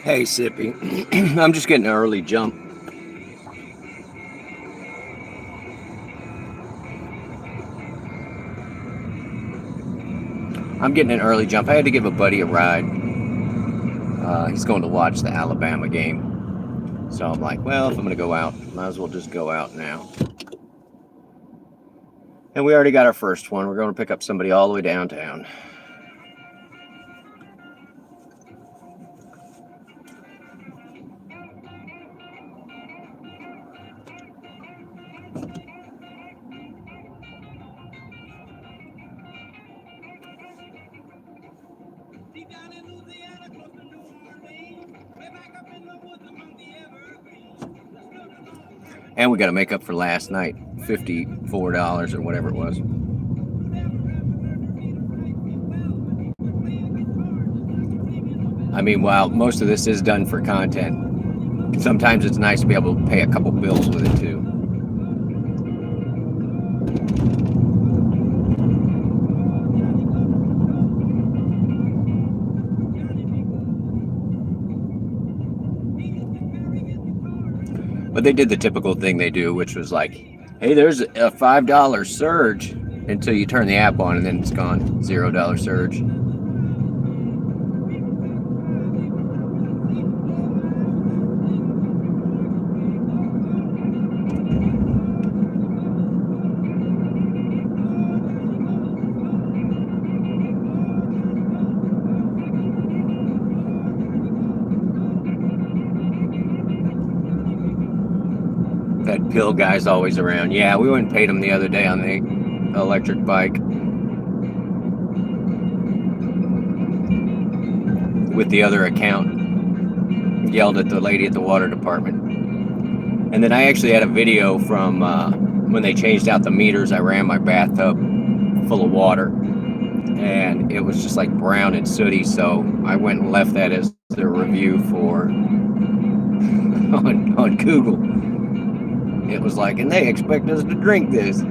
Hey, Sippy. I'm just getting an early jump. I'm getting an early jump. I had to give a buddy a ride. He's going to watch the Alabama game. So I'm like, well, if I'm going to go out, might as well just go out now. And we already got our first one. We're going to pick up somebody all the way downtown. And we got to make up for last night, $54 or whatever it was. I mean, while most of this is done for content, sometimes it's nice to be able to pay a couple bills with it too. But they did the typical thing they do, which was like, hey, there's a $5 surge until you turn the app on and then it's gone. $0 surge. That pill guy's always around. Yeah, we went and paid him the other day on the electric bike with the other account. Yelled at the lady at the water department. And then I actually had a video from when they changed out the meters. I ran my bathtub full of water and it was just like brown and sooty, so I went and left that as the review for on Google. It was like, and they expect us to drink this.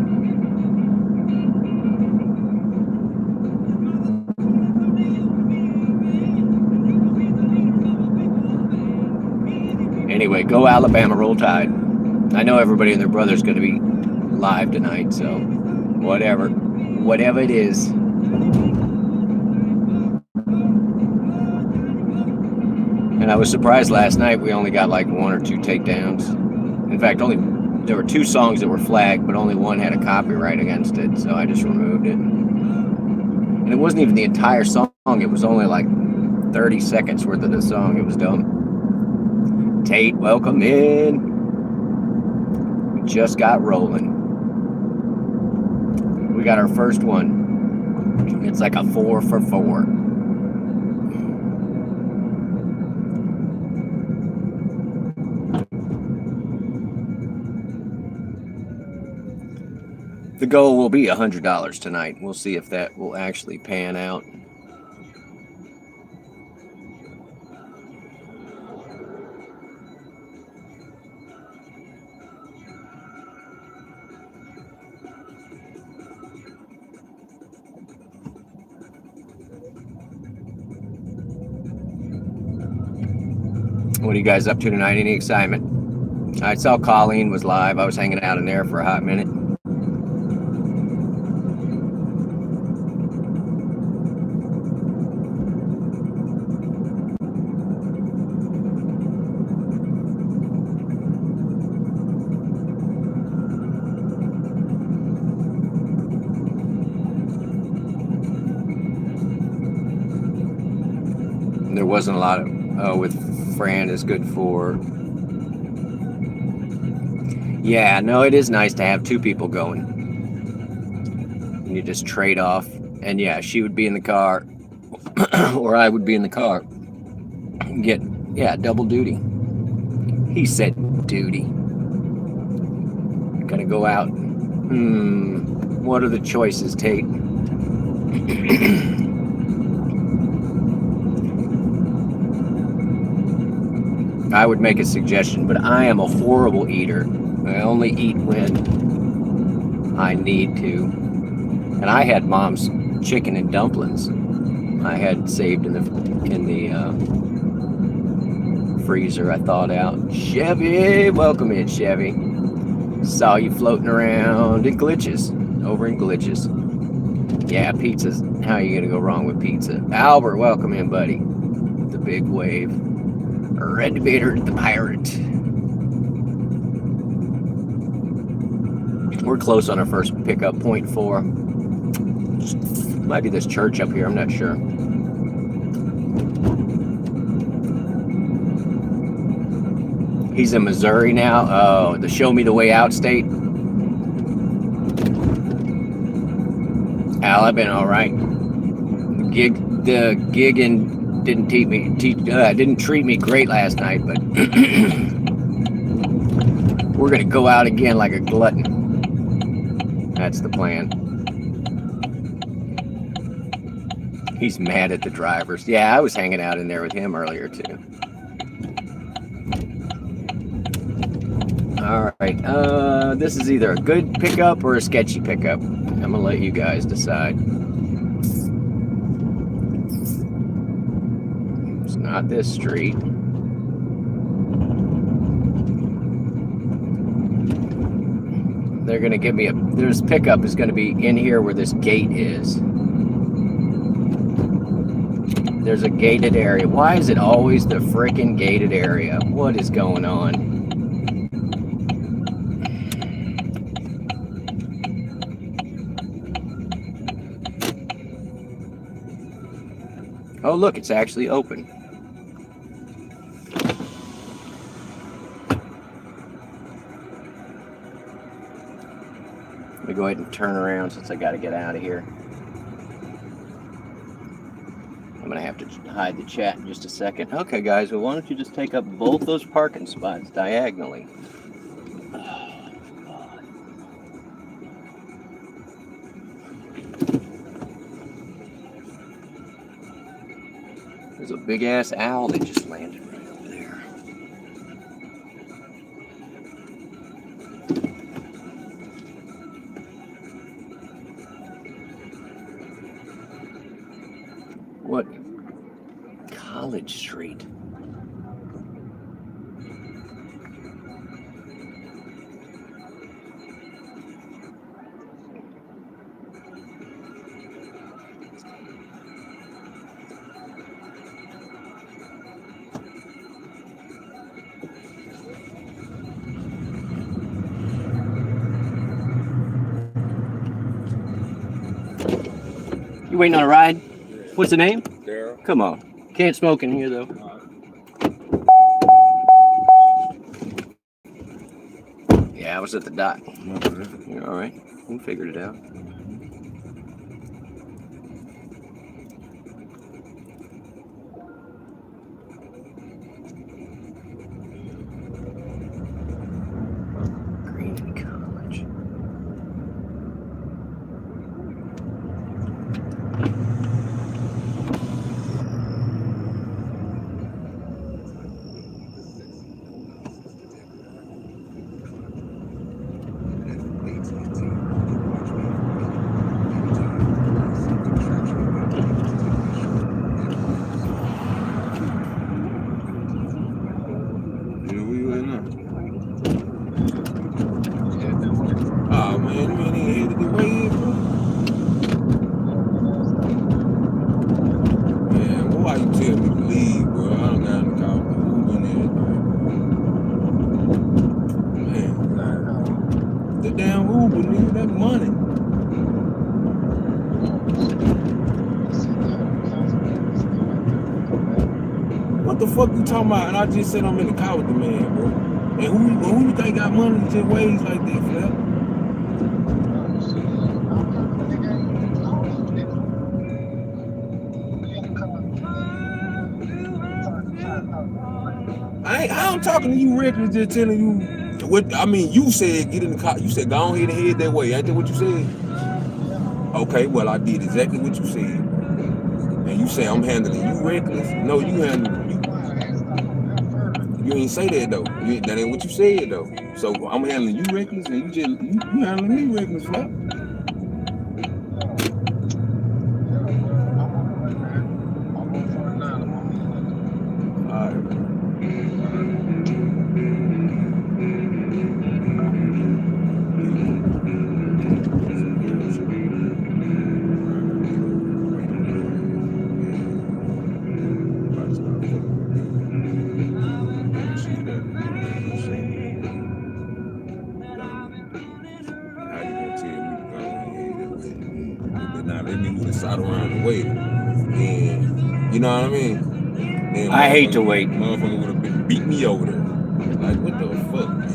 Anyway, go Alabama, roll tide. I know everybody and their brother's going to be live tonight, so whatever it is. And I was surprised last night we only got like 1 or 2 takedowns. In fact, there were 2 songs that were flagged, but only one had a copyright against it, so I just removed it. And it wasn't even the entire song. It was only like 30 seconds worth of the song. It was dumb. Tate, welcome in. We just got rolling. We got our first one. It's like a 4 for 4. The goal will be $100 tonight. We'll see if that will actually pan out. What are you guys up to tonight? Any excitement? I saw Colleen was live. I was hanging out in there for a hot minute. There wasn't a lot of with Fran is good for. Yeah, no, it is nice to have 2 people going. And you just trade off. And yeah, she would be in the car or I would be in the car. Get, double duty. He said duty. Gonna go out. What are the choices, Tate? I would make a suggestion, but I am a horrible eater. I only eat when I need to. And I had Mom's chicken and dumplings I had saved in the freezer I thawed out. Chevy, welcome in, Chevy. Saw you floating around in Glitches, over in Glitches. Yeah, pizza's, how are you gonna go wrong with pizza? Albert, welcome in, buddy. The big wave. Red Bader, the pirate. We're close on our first pickup, 0.4. Might be this church up here, I'm not sure. He's in Missouri now. Oh, the Show Me the Way Out state. Al, I've been all right. The gigging didn't treat me great last night, but we're gonna go out again like a glutton. That's the plan. He's mad at the drivers. Yeah, I was hanging out in there with him earlier too. All right, this is either a good pickup or a sketchy pickup. I'm gonna let you guys decide. It's not this street. They're gonna give me this pickup is gonna be in here where this gate is. There's a gated area. Why is it always the frickin' gated area? What is going on? Oh, look, it's actually open. Let me go ahead and turn around since I got to get out of here. I'm going to have to hide the chat in just a second. Okay, guys, well, why don't you just take up both those parking spots diagonally? There's a big-ass owl that just landed right over there. What? College Street. You waiting on a ride? What's the name? Daryl. Come on. Can't smoke in here, though. Yeah, I was at the dock. You're all right. We figured it out. Green College. What you talking about? And I just said I'm in the car with the man, bro. And who you think got money to ways like that, flat? I'm talking to you, reckless, just telling you what I mean. You said get in the car. You said go ahead and head that way. Ain't that what you said? Okay, well I did exactly what you said. And you say I'm handling you reckless. No, you handling you. You ain't say that though. That ain't what you said though. So I'm handling you reckless, and you handling me reckless, flat. All sat around and waited. And you know what I mean? And I hate to wait. Motherfucker would have beat me over there. Like, what the fuck, man?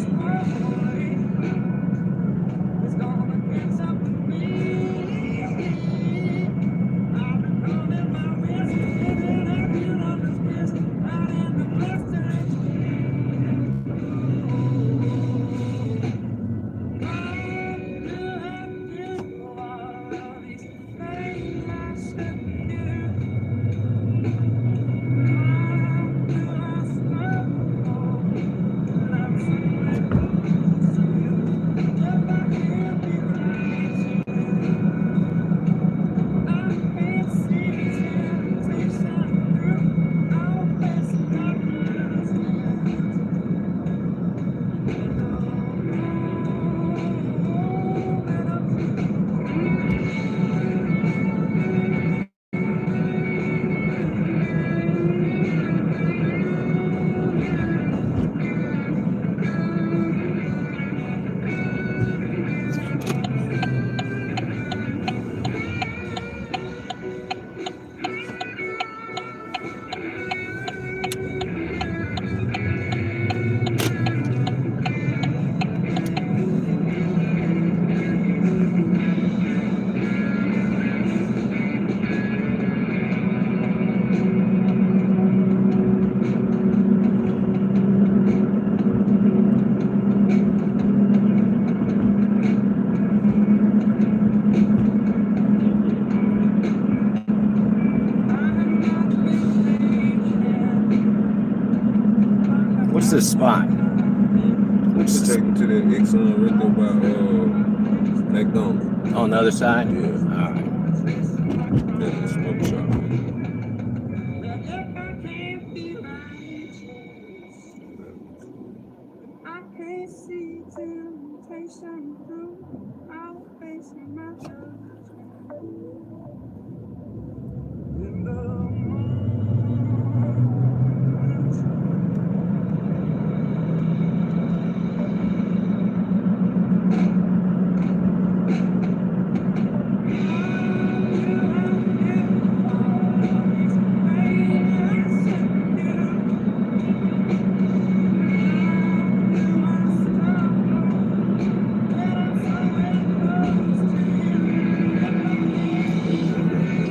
What's this spot? Let's take you to the Exxon right there by McDonald's. On the other side? Yeah. All right. That's a smoke shop.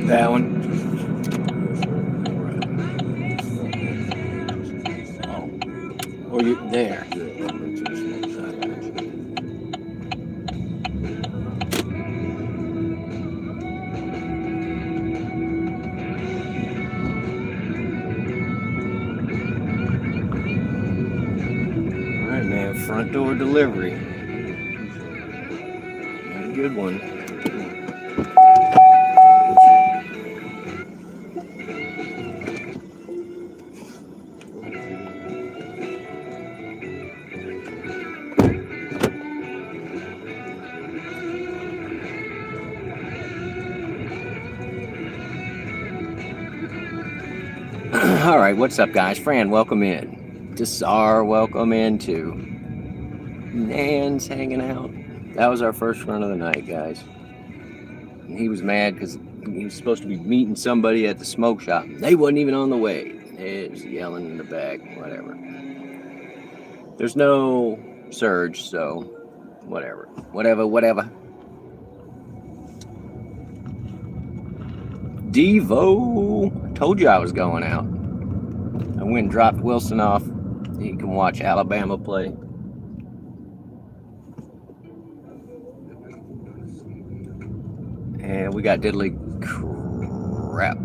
That one? Oh. Or you there? Yeah, right to the smoke shop. All right, man. Front door delivery. A good one. All right, what's up, guys? Fran, welcome in. Desar, welcome in too. Nan's hanging out. That was our first run of the night, guys. And he was mad because he was supposed to be meeting somebody at the smoke shop. They wasn't even on the way. He was yelling in the back, whatever. There's no surge, so whatever. Devo, told you I was going out. I went and dropped Wilson off. He can watch Alabama play. And we got diddly crap.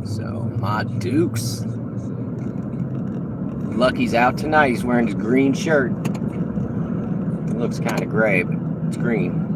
So, my Dukes. Lucky's out tonight. He's wearing his green shirt. It looks kind of gray, but it's green.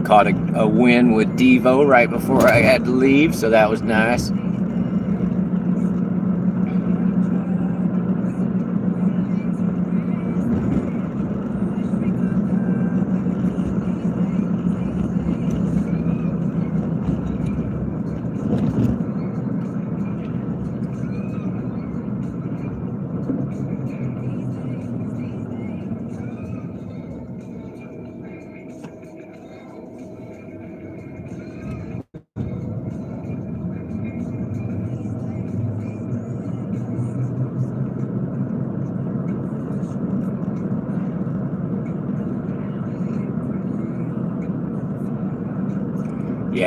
Caught a win with Devo right before I had to leave, so that was nice.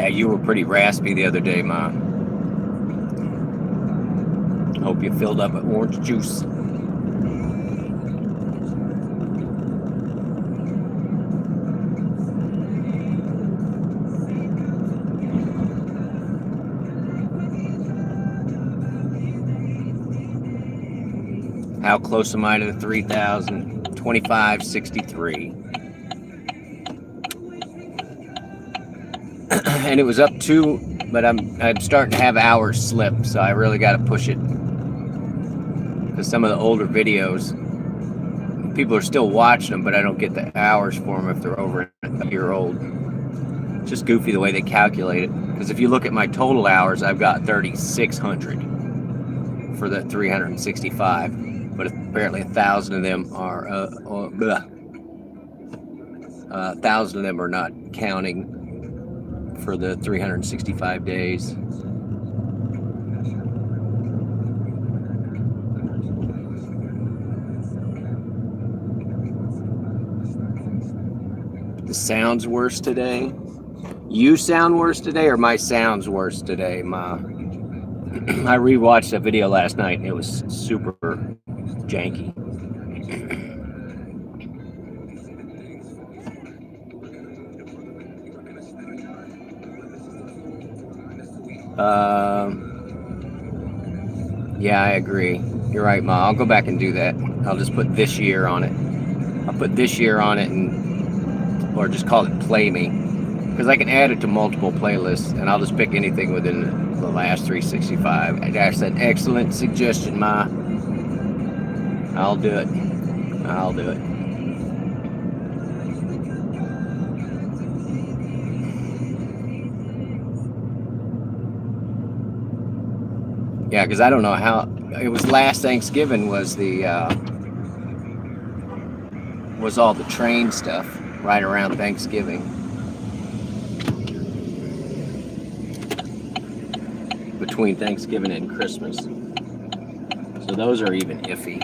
you were pretty raspy the other day, Ma. Hope you filled up with orange juice. How close am I to the 3,000? 2563. And it was up 2, but I'm starting to have hours slip, so I really got to push it. Because some of the older videos, people are still watching them, but I don't get the hours for them if they're over a year old. It's just goofy the way they calculate it. Because if you look at my total hours, I've got 3,600 for the 365. But apparently 1,000 of them are 1,000 of them are not counting for the 365 days. The sound's worse today. You sound worse today, or my sound's worse today, Ma? I rewatched a video last night and it was super janky. Yeah, I agree. You're right, Ma. I'll go back and do that. I'll just put this year on it. I'll put this year on it, or just call it Play Me, because I can add it to multiple playlists, and I'll just pick anything within the last 365. That's an excellent suggestion, Ma. I'll do it. I'll do it. Yeah, because I don't know how it was. Last Thanksgiving was all the train stuff right around Thanksgiving. Between Thanksgiving and Christmas. So those are even iffy.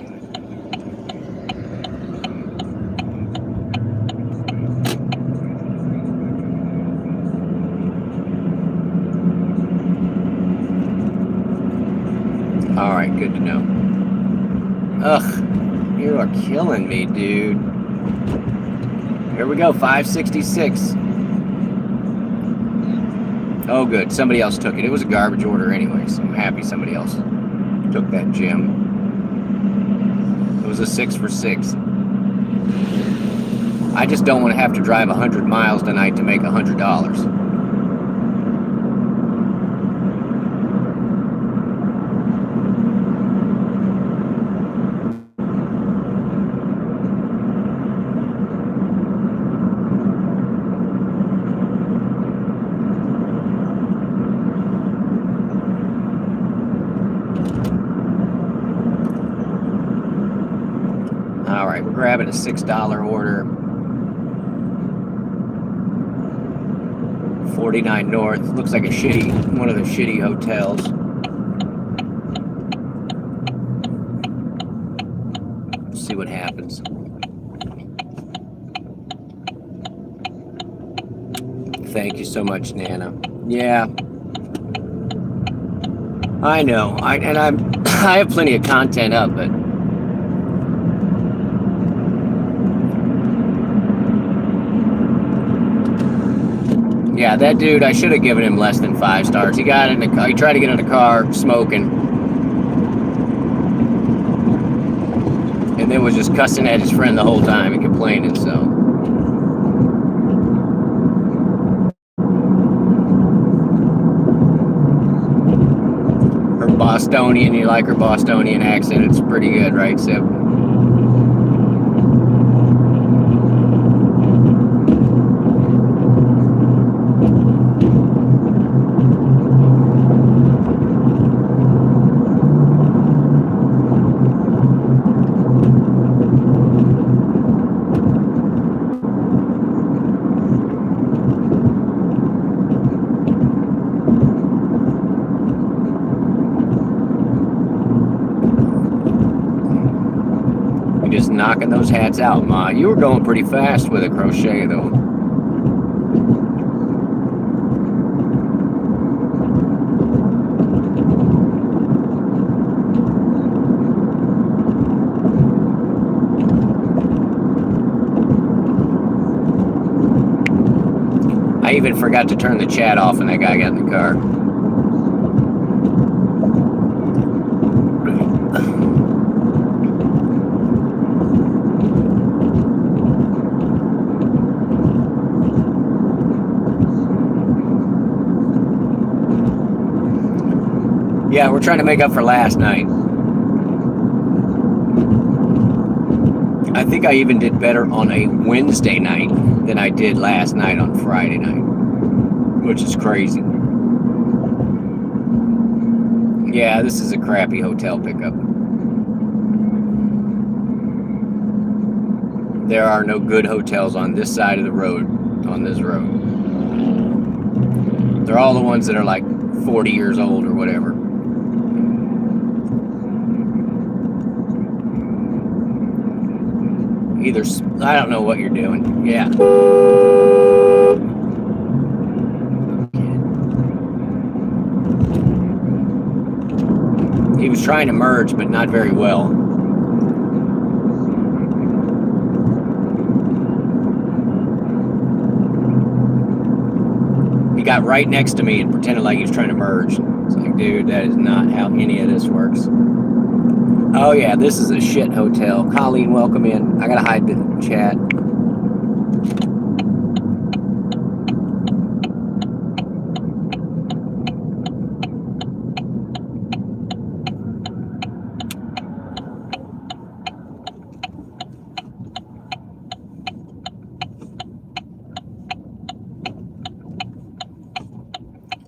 All right, good to know. Ugh, you are killing me, dude. Here we go, 566. Oh, good. Somebody else took it. It was a garbage order anyway, so I'm happy somebody else took that gem. It was a 6 for 6. I just don't want to have to drive 100 miles tonight to make $100. All right, we're grabbing a $6 order. 49 North. Looks like one of the shitty hotels. Let's see what happens. Thank you so much, Nana. Yeah. I know. I have plenty of content up, but yeah, that dude, I should have given him less than 5 stars. He got in the car, he tried to get in the car smoking, and then was just cussing at his friend the whole time and complaining, so. Her Bostonian, you like her Bostonian accent, it's pretty good, right, Sip? Just knocking those hats out, Ma. You were going pretty fast with a crochet, though. even forgot to turn the chat off and that guy got in the car. Yeah, we're trying to make up for last night. I think I even did better on a Wednesday night than I did last night on Friday night, which is crazy. Yeah, this is a crappy hotel pickup. There are no good hotels on this side of the road, on this road. They're all the ones that are like 40 years old or whatever. Either, I don't know what you're doing. Yeah. He was trying to merge, but not very well. He got right next to me and pretended like he was trying to merge. It's like, dude, that is not how any of this works. Oh yeah, this is a shit hotel. Colleen, welcome in. I gotta hide the chat.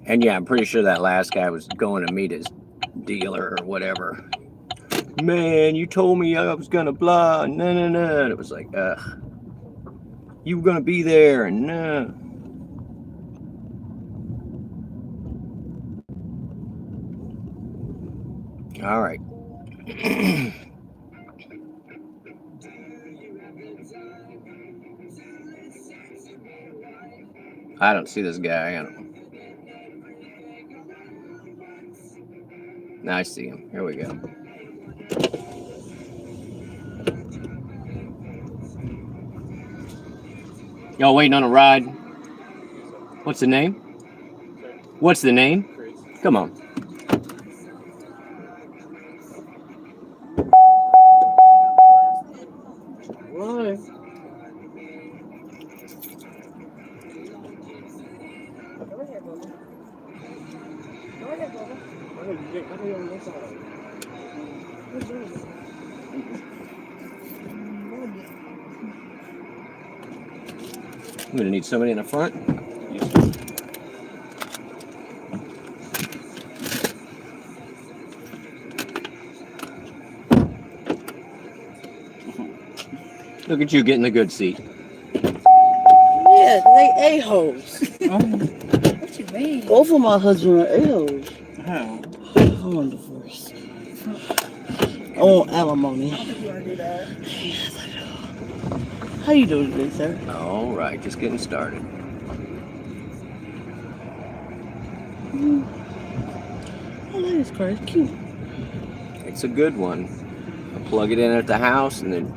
And yeah, I'm pretty sure that last guy was going to meet his dealer or whatever. Man, you told me I was gonna blah, no. And it was like, you were gonna be there, and no. All right. I don't see this guy. I don't. Now I see him. Here we go. Y'all waiting on a ride? What's the name? What's the name? Come on. Why? I'm gonna need somebody in the front. Look at you getting the good seat. Yeah, they a-holes. Oh. What you mean? Both of my husbands are a-holes. How? I want divorce. I want alimony. I think you want to do that. Yes, I do. How you doing today, sir? All right, just getting started. Oh, that is crazy. Cute. It's a good one. I'll plug it in at the house and then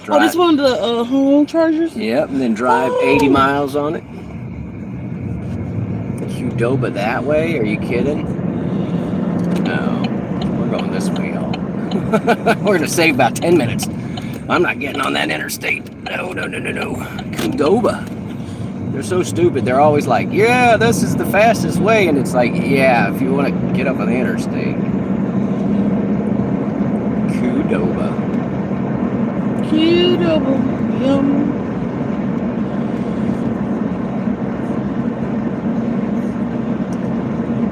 drive. Oh, this one of the home chargers? Yep, and then drive 80 miles on it. Qdoba that way? Are you kidding? No, we're going this way, y'all. We're gonna save about 10 minutes. I'm not getting on that interstate. No. Qdoba. They're so stupid. They're always like, yeah, this is the fastest way. And it's like, yeah, if you want to get up on the interstate. Qdoba. Qdoba. Yum.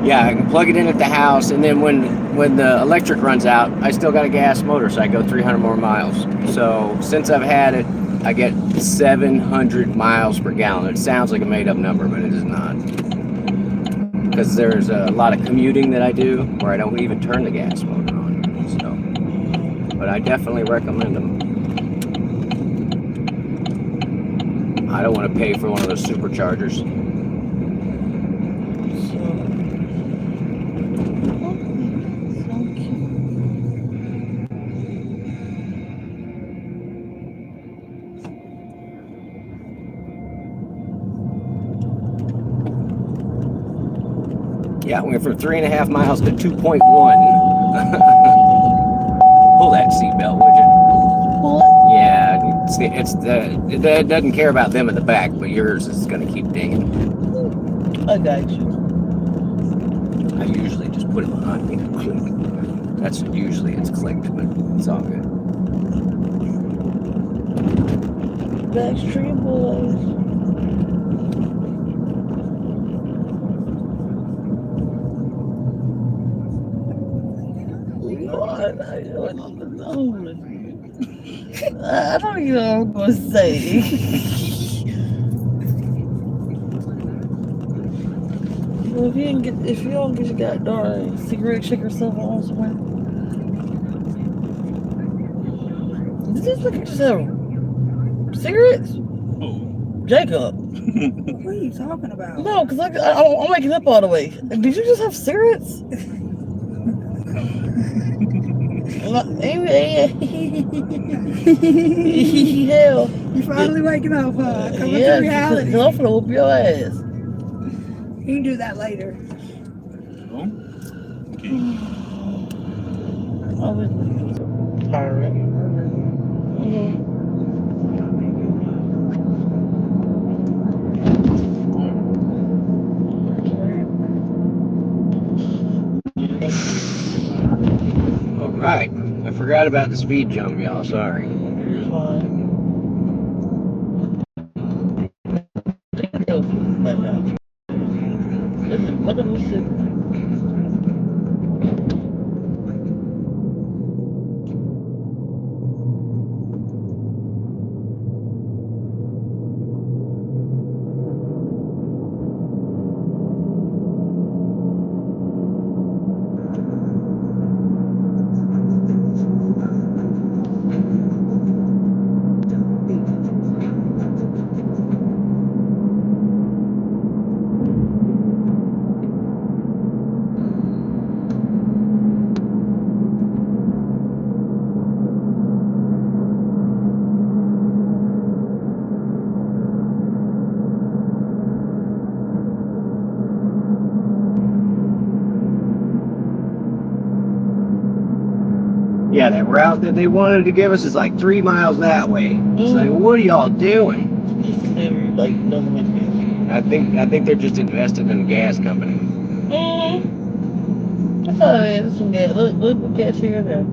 Yeah, I can plug it in at the house, and then when the electric runs out, I still got a gas motor, so I go 300 more miles. So since I've had it, I get 700 miles per gallon. It sounds like a made-up number, but it is not. Because there's a lot of commuting that I do where I don't even turn the gas motor on. So, but I definitely recommend them. I don't want to pay for one of those superchargers. Yeah, we went from 3.5 miles to 2.1. Pull that seatbelt, would you? Pull it. Yeah, it doesn't care about them in the back, but yours is gonna keep dinging. I got you. I usually just put it behind me. That's usually it's clicked, but it's all good. Livestream boys. I don't even know what I'm going to say. Well, if you don't get your goddamn cigarette shaker stuff on somewhere. Did this nigga just have cigarettes? Oh. Jacob. What are you talking about? No, because I'm making up all the way. Did you just have cigarettes? Hell. You finally waking up, huh? Coming Yeah, to reality. because I'm finna whoop your ass. You can do that later. Oh? Okay. I was tired. All right, I forgot about the speed jump, y'all. Sorry. You're fine. Look at this shit. Yeah, that route that they wanted to give us is like 3 miles that way. It's like, what are y'all doing? I think they're just invested in the gas company. Oh, yeah, some gas. Look what gas here there.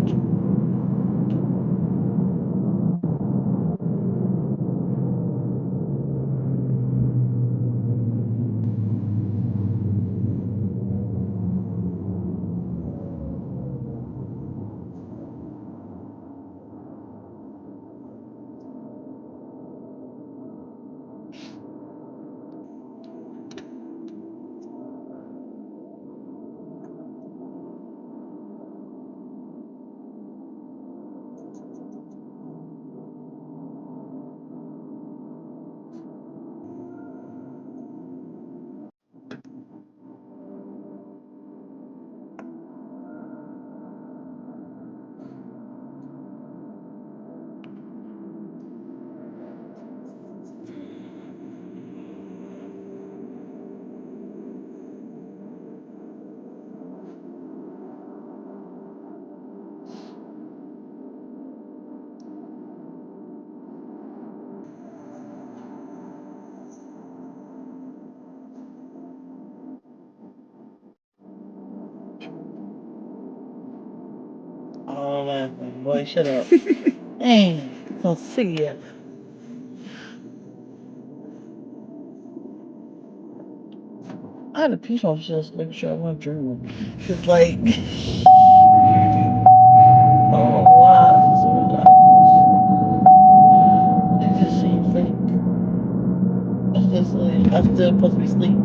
Oh, man, boy, shut up. Dang, so sick of you. I had to pee on just making sure I wasn't dreaming. It's like, oh wow, it just seems fake. I'm still supposed to be asleep.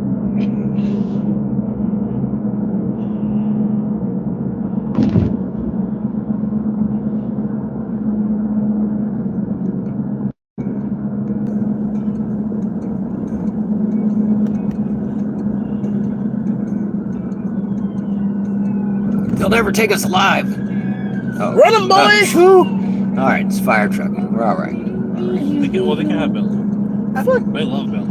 They'll never take us alive. Oh. Run 'em, boys! All right, it's fire truck. We're all right. They can have bells. They love bells.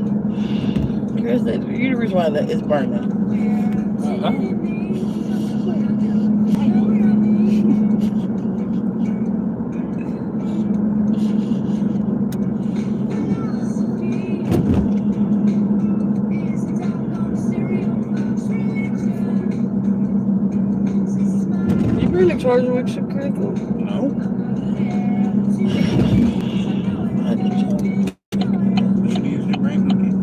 You're the reason why that is burning. You really charging with your critical? No. I did charge. You should use your brain cookie.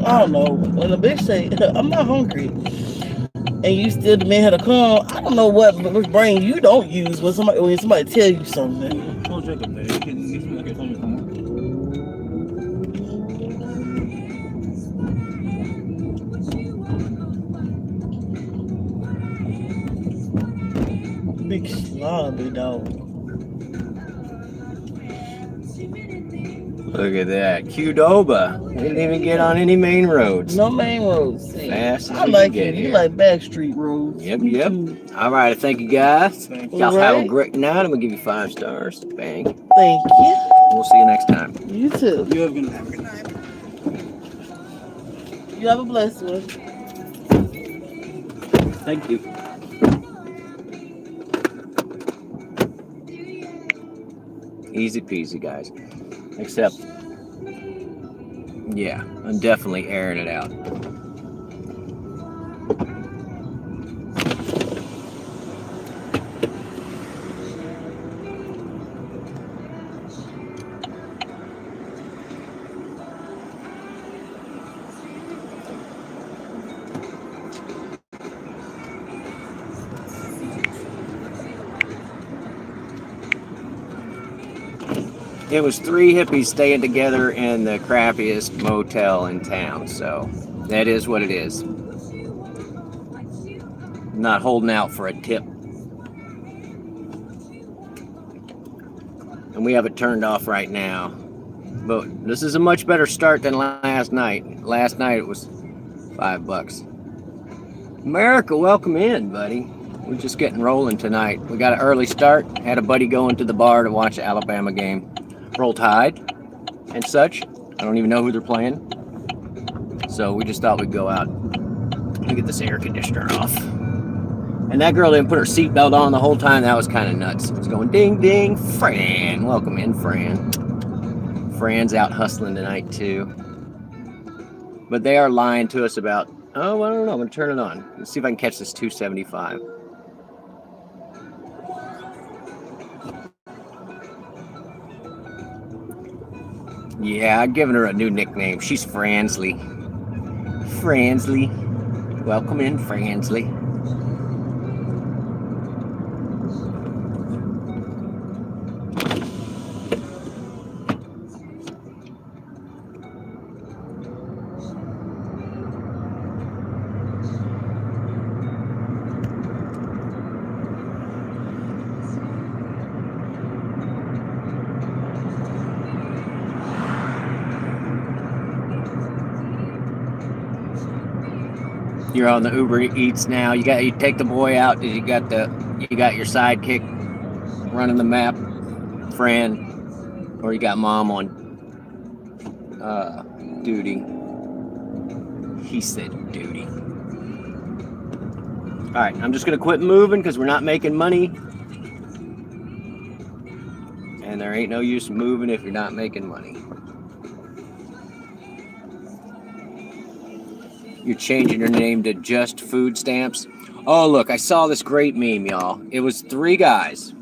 I don't know. When the bitch say, I'm not hungry, and you still demand her to come, I don't know which brain you don't use when somebody tell you something. Tell Jacob that. He can get me like a come on. Big sloppy dog. Look at that. Qdoba. We didn't even get on any main roads. No main roads. See, Fast as I we like can it. get You here. like back street roads. Yep, Me yep. too. All right, thank you guys. Thank Y'all have a Right. great night. I'm going to give you 5 stars. Bang. Thank you. We'll see you next time. You too. You have been. Have a good night. You have a blessed one. Thank you. Easy peasy, guys. Except, yeah, I'm definitely airing it out. It was 3 hippies staying together in the crappiest motel in town, so that is what it is. Not holding out for a tip. And we have it turned off right now. But this is a much better start than last night. Last night it was $5. America, welcome in, buddy. We're just getting rolling tonight. We got an early start. Had a buddy going to the bar to watch the Alabama game. Roll Tide and such. I don't even know who they're playing. So we just thought we'd go out and get this air conditioner off. And that girl didn't put her seatbelt on the whole time. That was kind of nuts. It was going ding, ding, Fran. Welcome in, Fran. Fran's out hustling tonight too. But they are lying to us about, oh, I don't know. I'm going to turn it on. Let's see if I can catch this 275. Yeah, I've given her a new nickname. She's Fransley. Fransley. Welcome in, Fransley. You're on the Uber Eats now. You take the boy out. You got your sidekick running the map, Fran, or you got mom on duty. He said duty. All right, I'm just gonna quit moving because we're not making money, and there ain't no use moving if you're not making money. You're changing your name to Just Food Stamps. Oh, look, I saw this great meme, y'all. It was 3 guys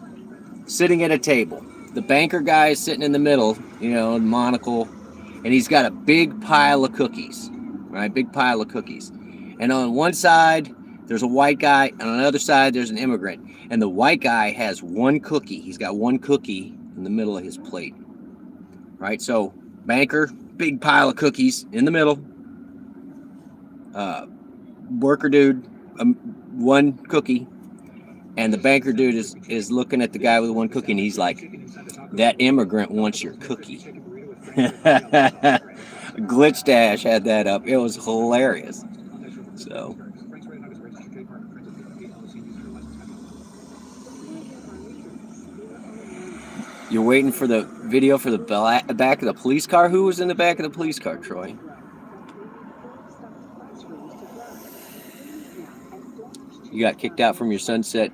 sitting at a table. The banker guy is sitting in the middle, monocle, and he's got a big pile of cookies, right? Big pile of cookies. And on one side, there's a white guy, and on the other side, there's an immigrant. And the white guy has 1 cookie. He's got 1 cookie in the middle of his plate, right? So, banker, big pile of cookies in the middle. Worker dude, 1 cookie, and the banker dude is looking at the guy with 1 cookie, and he's like, that immigrant wants your cookie. Glitch Dash had that up. It was hilarious. So you're waiting for the video for the back of the police car? Who was in the back of the police car, Troy? You got kicked out from your Sunset.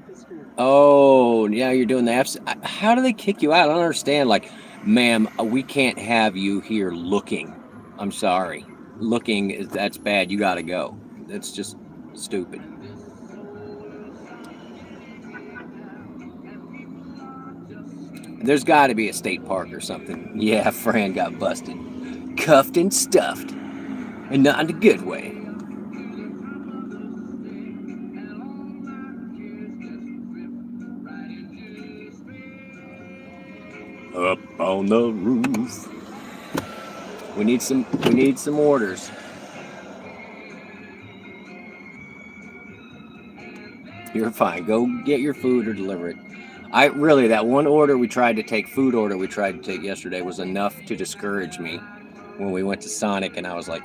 Oh, yeah, you're doing the apps. How do they kick you out? I don't understand. Like, ma'am, we can't have you here looking. I'm sorry. Looking, that's bad. You got to go. That's just stupid. There's got to be a state park or something. Yeah, Fran got busted. Cuffed and stuffed. And not in a good way. Up on the roof. We need some orders. You're fine. Go get your food or deliver it. That one order we tried to take, food order we tried to take yesterday, was enough to discourage me when we went to Sonic, and I was like,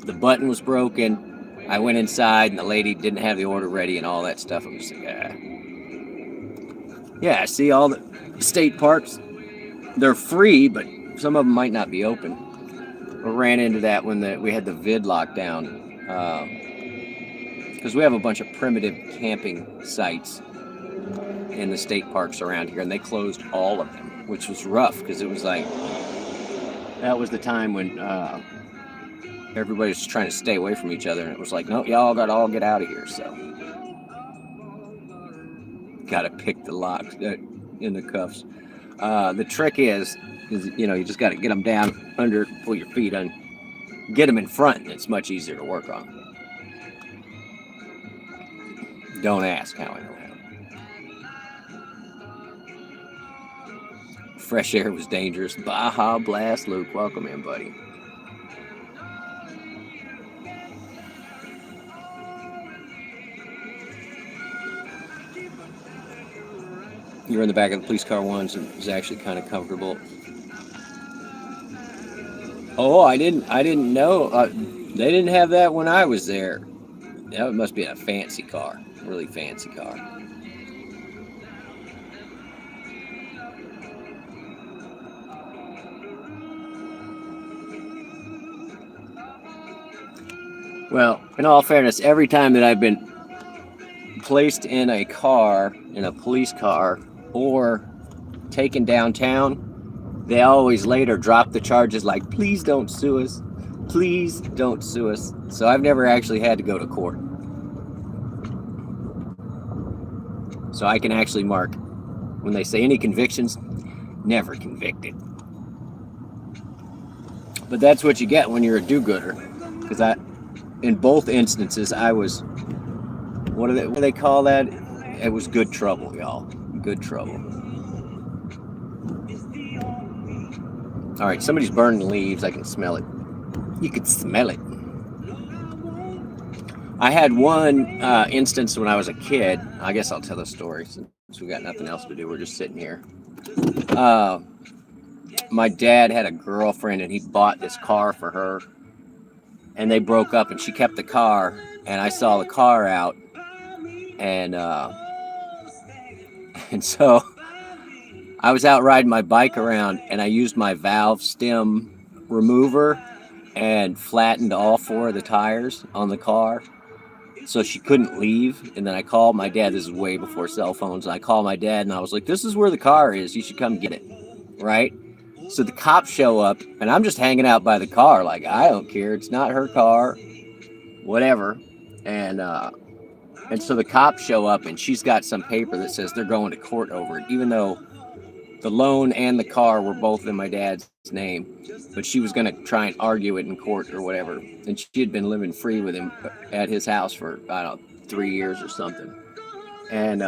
the button was broken. I went inside and the lady didn't have the order ready and all that stuff. I'm just like, yeah, see, all the state parks, they're free, but some of them might not be open. We ran into that when we had the vid lockdown, because we have a bunch of primitive camping sites in the state parks around here, and they closed all of them, which was rough, because it was like, that was the time when everybody was trying to stay away from each other, and it was like, no, y'all got to all get out of here, so. Got to pick the locks in the cuffs. The trick is, you just got to get them down under, pull your feet on, get them in front, and it's much easier to work on. Don't ask how I know how. Fresh air was dangerous. Baja Blast Luke, welcome in, buddy. You were in the back of the police car once, and it was actually kind of comfortable. Oh, I didn't know. They didn't have that when I was there. That must be a fancy car, really fancy car. Well, in all fairness, every time that I've been placed in a car, in a police car, or taken downtown, they always later drop the charges like, please don't sue us. Please don't sue us. So I've never actually had to go to court. So I can actually mark, when they say any convictions, never convicted. But that's what you get when you're a do-gooder. Because in both instances, I was, what do they call that? It was good trouble, y'all. Good trouble. All right, somebody's burning leaves. I can smell it. You could smell it. I had one instance when I was a kid. I guess I'll tell the story since we got nothing else to do. We're just sitting here. My dad had a girlfriend, and he bought this car for her. And they broke up, and she kept the car. And I saw the car out. And so I was out riding my bike around, and I used my valve stem remover and flattened all four of the tires on the car so she couldn't leave. And then I called my dad. This is way before cell phones. And I called my dad, and I was like, this is where the car is. You should come get it, right? So the cops show up, and I'm just hanging out by the car like, I don't care. It's not her car, whatever. And so the cops show up, and she's got some paper that says they're going to court over it, even though the loan and the car were both in my dad's name. But she was going to try and argue it in court or whatever. And she had been living free with him at his house for, I don't know, 3 years or something. And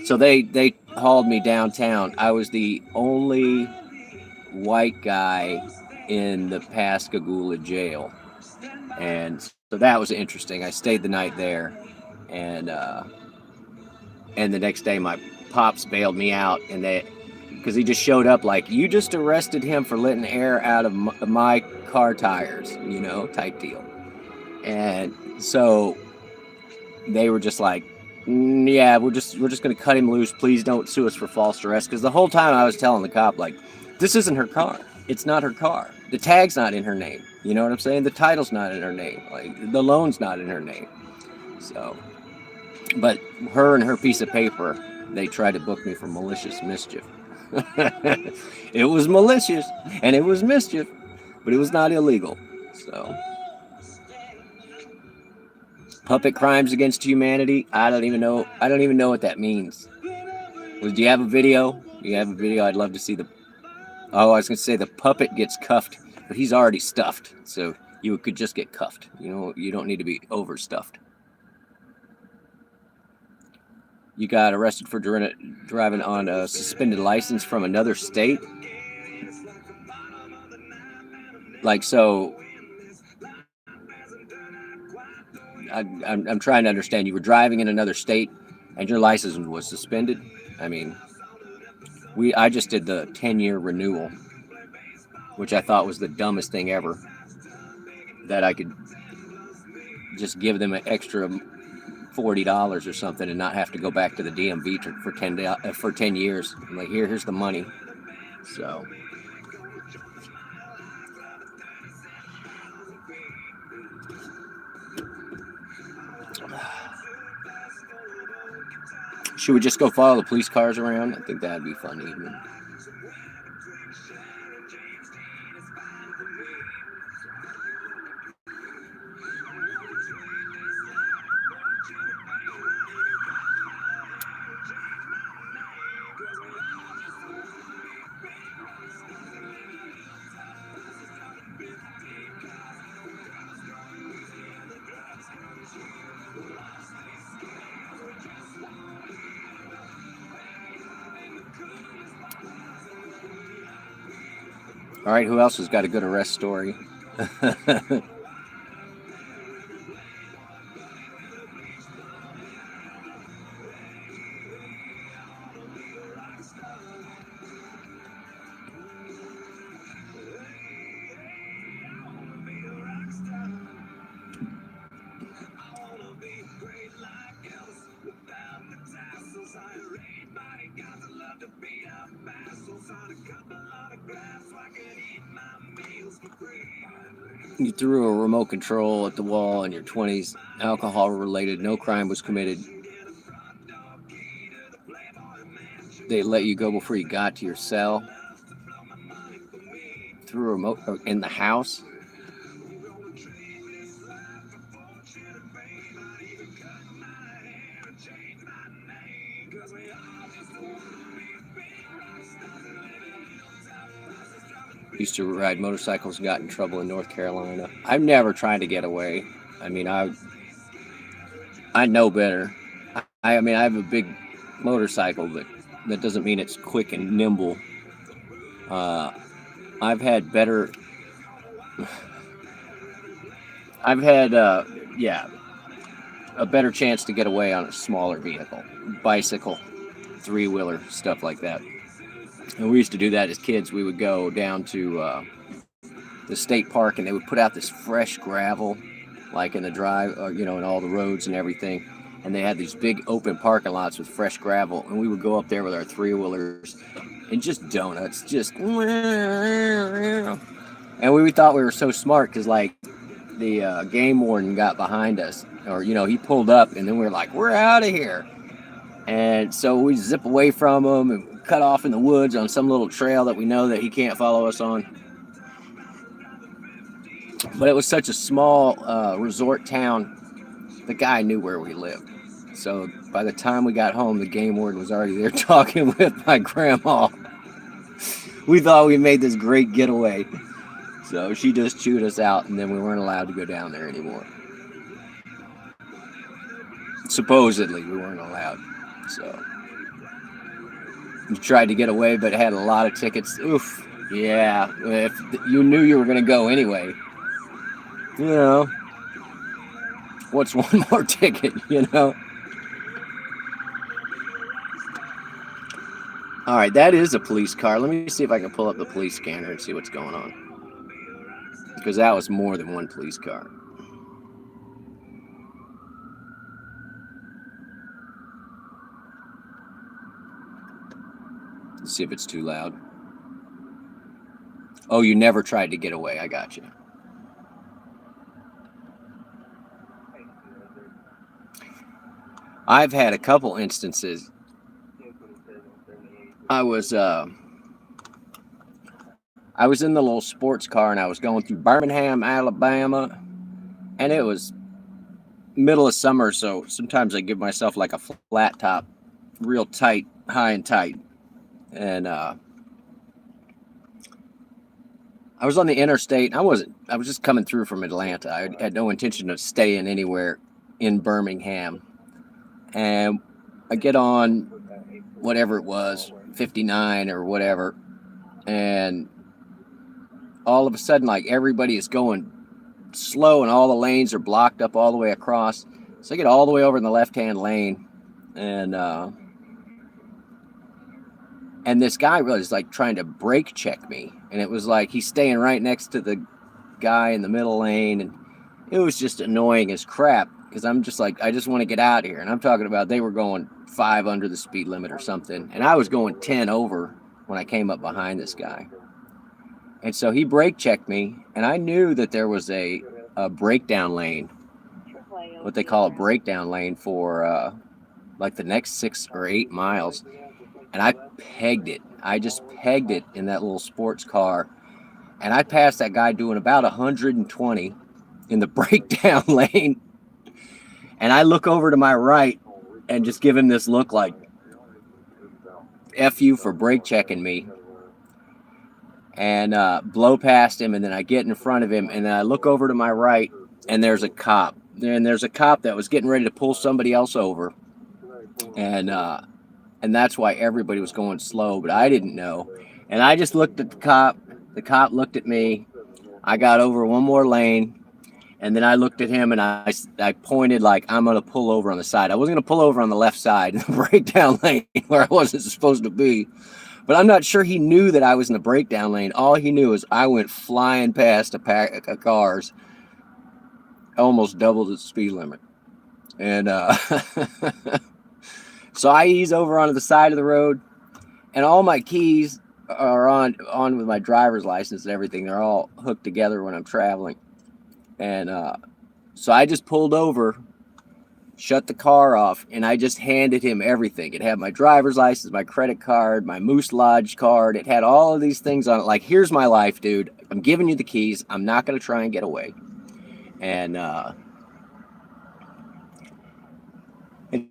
so they hauled me downtown. I was the only white guy in the Pascagoula jail. And so that was interesting. I stayed the night there, and the next day my pops bailed me out, and because he just showed up like, you just arrested him for letting air out of my car tires, type deal. And so they were just like, yeah, we're just gonna cut him loose. Please don't sue us for false arrest. Because the whole time I was telling the cop, like, this isn't her car. It's not her car. The tag's not in her name. You know what I'm saying? The title's not in her name. Like, the loan's not in her name. So, but her and her piece of paper, they tried to book me for malicious mischief. It was malicious and it was mischief, but it was not illegal. So, puppet crimes against humanity. I don't even know. I don't even know what that means. Do you have a video? You have a video? I'd love to see the. Oh, I was gonna say the puppet gets cuffed, but he's already stuffed, so you could just get cuffed. You know, you don't need to be overstuffed. You got arrested for driving on a suspended license from another state. Like, so I'm trying to understand. You were driving in another state and your license was suspended. I mean, I just did the 10-year renewal, which I thought was the dumbest thing ever, that I could just give them an extra $40 or something and not have to go back to the DMV for 10 years. I'm like, here's the money. So should we just go follow the police cars around? I think that'd be fun even. All right, who else has got a good arrest story? You threw a remote control at the wall in your 20s, alcohol related, no crime was committed. They let you go before you got to your cell. Threw a remote in the house. Used to ride motorcycles and got in trouble in North Carolina. I've never tried to get away. I mean, I know better. I mean, I have a big motorcycle, but that doesn't mean it's quick and nimble. I've had better. I've had, a better chance to get away on a smaller vehicle, bicycle, three-wheeler, stuff like that. And we used to do that as kids. We would go down to the state park, and they would put out this fresh gravel, like in the drive, in all the roads and everything. And they had these big open parking lots with fresh gravel, and we would go up there with our three-wheelers and just donuts, just. And we thought we were so smart because, like, the game warden got behind us, or he pulled up, and then we were like, we're out of here. And so we zip away from him and cut off in the woods on some little trail that we know that he can't follow us on. But it was such a small resort town, the guy knew where we lived. So by the time we got home, the game warden was already there talking with my grandma. We thought we made this great getaway. So she just chewed us out, and then we weren't allowed to go down there anymore. Supposedly, we weren't allowed. So we tried to get away, but had a lot of tickets. Oof. Yeah. If you knew you were going to go anyway, what's one more ticket, All right, that is a police car. Let me see if I can pull up the police scanner and see what's going on. Because that was more than one police car. Let's see if it's too loud. Oh, you never tried to get away. I got you. I've had a couple instances. I was in the little sports car and I was going through Birmingham, Alabama, and it was middle of summer, so sometimes I give myself like a flat top, real tight, high and tight. And I was on the interstate. I was just coming through from Atlanta. I had no intention of staying anywhere in Birmingham. And I get on whatever it was, 59 or whatever, and all of a sudden, like, everybody is going slow and all the lanes are blocked up all the way across. So I get all the way over in the left-hand lane, and this guy was like trying to brake check me, and it was like he's staying right next to the guy in the middle lane, and it was just annoying as crap, because I'm just like, I just want to get out of here. And I'm talking about they were going 5 under the speed limit or something, and I was going 10 over when I came up behind this guy. And so he brake checked me, and I knew that there was a breakdown lane, what they call a breakdown lane for like the next 6 or 8 miles. And I pegged it. I just pegged it in that little sports car. And I passed that guy doing about 120 in the breakdown lane. And I look over to my right and just give him this look like, F you for brake checking me. And blow past him, and then I get in front of him, and then I look over to my right, and there's a cop. And there's a cop that was getting ready to pull somebody else over. And that's why everybody was going slow, but I didn't know. And I just looked at the cop. The cop looked at me. I got over one more lane, and then I looked at him, and I pointed like, I'm going to pull over on the side. I wasn't going to pull over on the left side in the breakdown lane where I wasn't supposed to be. But I'm not sure he knew that I was in the breakdown lane. All he knew is I went flying past a pack of cars, almost double the speed limit. And so I ease over onto the side of the road, and all my keys are on with my driver's license and everything. They're all hooked together when I'm traveling. And so I just pulled over, shut the car off, and I just handed him everything. It had my driver's license, my credit card, my Moose Lodge card. It had all of these things on it. Like, here's my life, dude. I'm giving you the keys. I'm not going to try and get away. And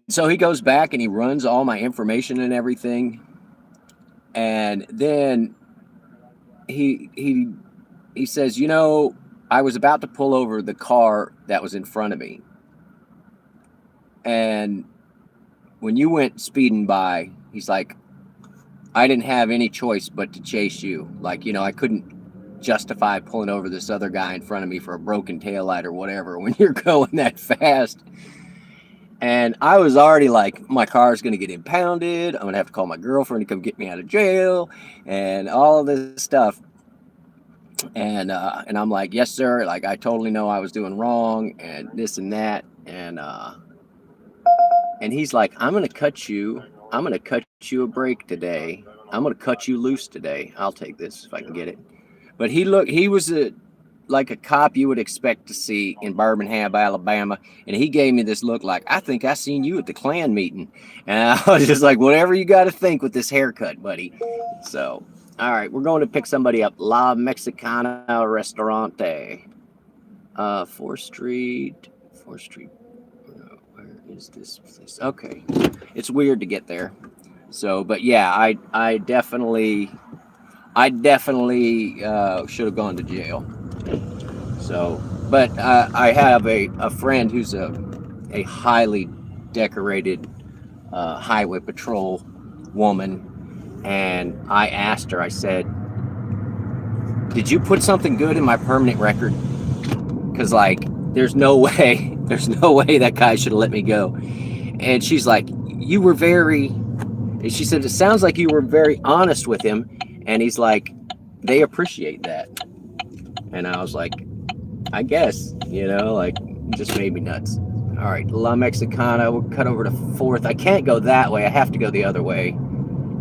so he goes back and he runs all my information and everything. And then he says, you know, I was about to pull over the car that was in front of me. And when you went speeding by, he's like, I didn't have any choice but to chase you. Like, you know, I couldn't justify pulling over this other guy in front of me for a broken taillight or whatever when you're going that fast. And I was already like, my car's going to get impounded. I'm going to have to call my girlfriend to come get me out of jail and all of this stuff. And I'm like, yes, sir. Like, I totally know I was doing wrong and this and that. And he's like, I'm going to cut you a break today. I'm going to cut you loose today. I'll take this if I can get it. But he was like a cop you would expect to see in Birmingham, Alabama. And he gave me this look like, I think I seen you at the Klan meeting. And I was just like, whatever you got to think with this haircut, buddy. So, all right, we're going to pick somebody up. La Mexicana Restaurante. 4th Street. Where is this place? Okay. It's weird to get there. So, but yeah, I definitely should have gone to jail. So, but I have a friend who's a highly decorated highway patrol woman, and I asked her, I said, did you put something good in my permanent record? Because, like, there's no way that guy should have let me go. And she's like, she said, it sounds like you were very honest with him. And he's like, they appreciate that. And I was like, I guess, you know, like, it just made me nuts. All right, La Mexicana, we'll cut over to 4th. I can't go that way. I have to go the other way.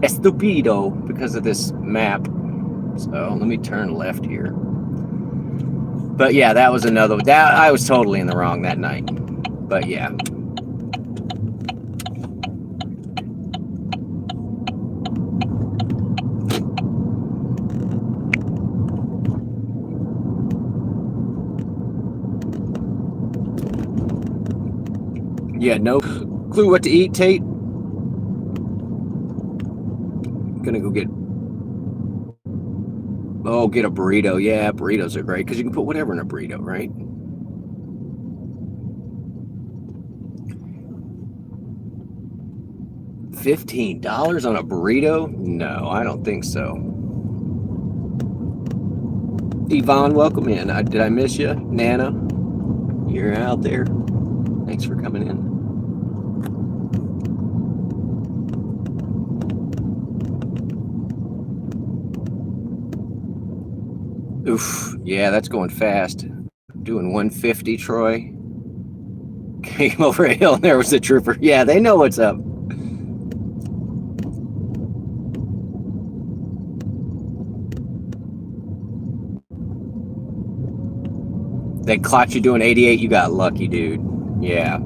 Estupido, because of this map. So let me turn left here. But yeah, that was another. I was totally in the wrong that night. But yeah. Yeah, no clue what to eat, Tate. Gonna go get a burrito. Yeah, burritos are great because you can put whatever in a burrito, right? $15 on a burrito? No, I don't think so. Yvonne, welcome in. Did I miss you? Nana, you're out there. Thanks for coming in. Oof, yeah, that's going fast. Doing 150, Troy. Came over a hill and there was a trooper. Yeah, they know what's up. They caught you doing 88, you got lucky, dude. Yeah.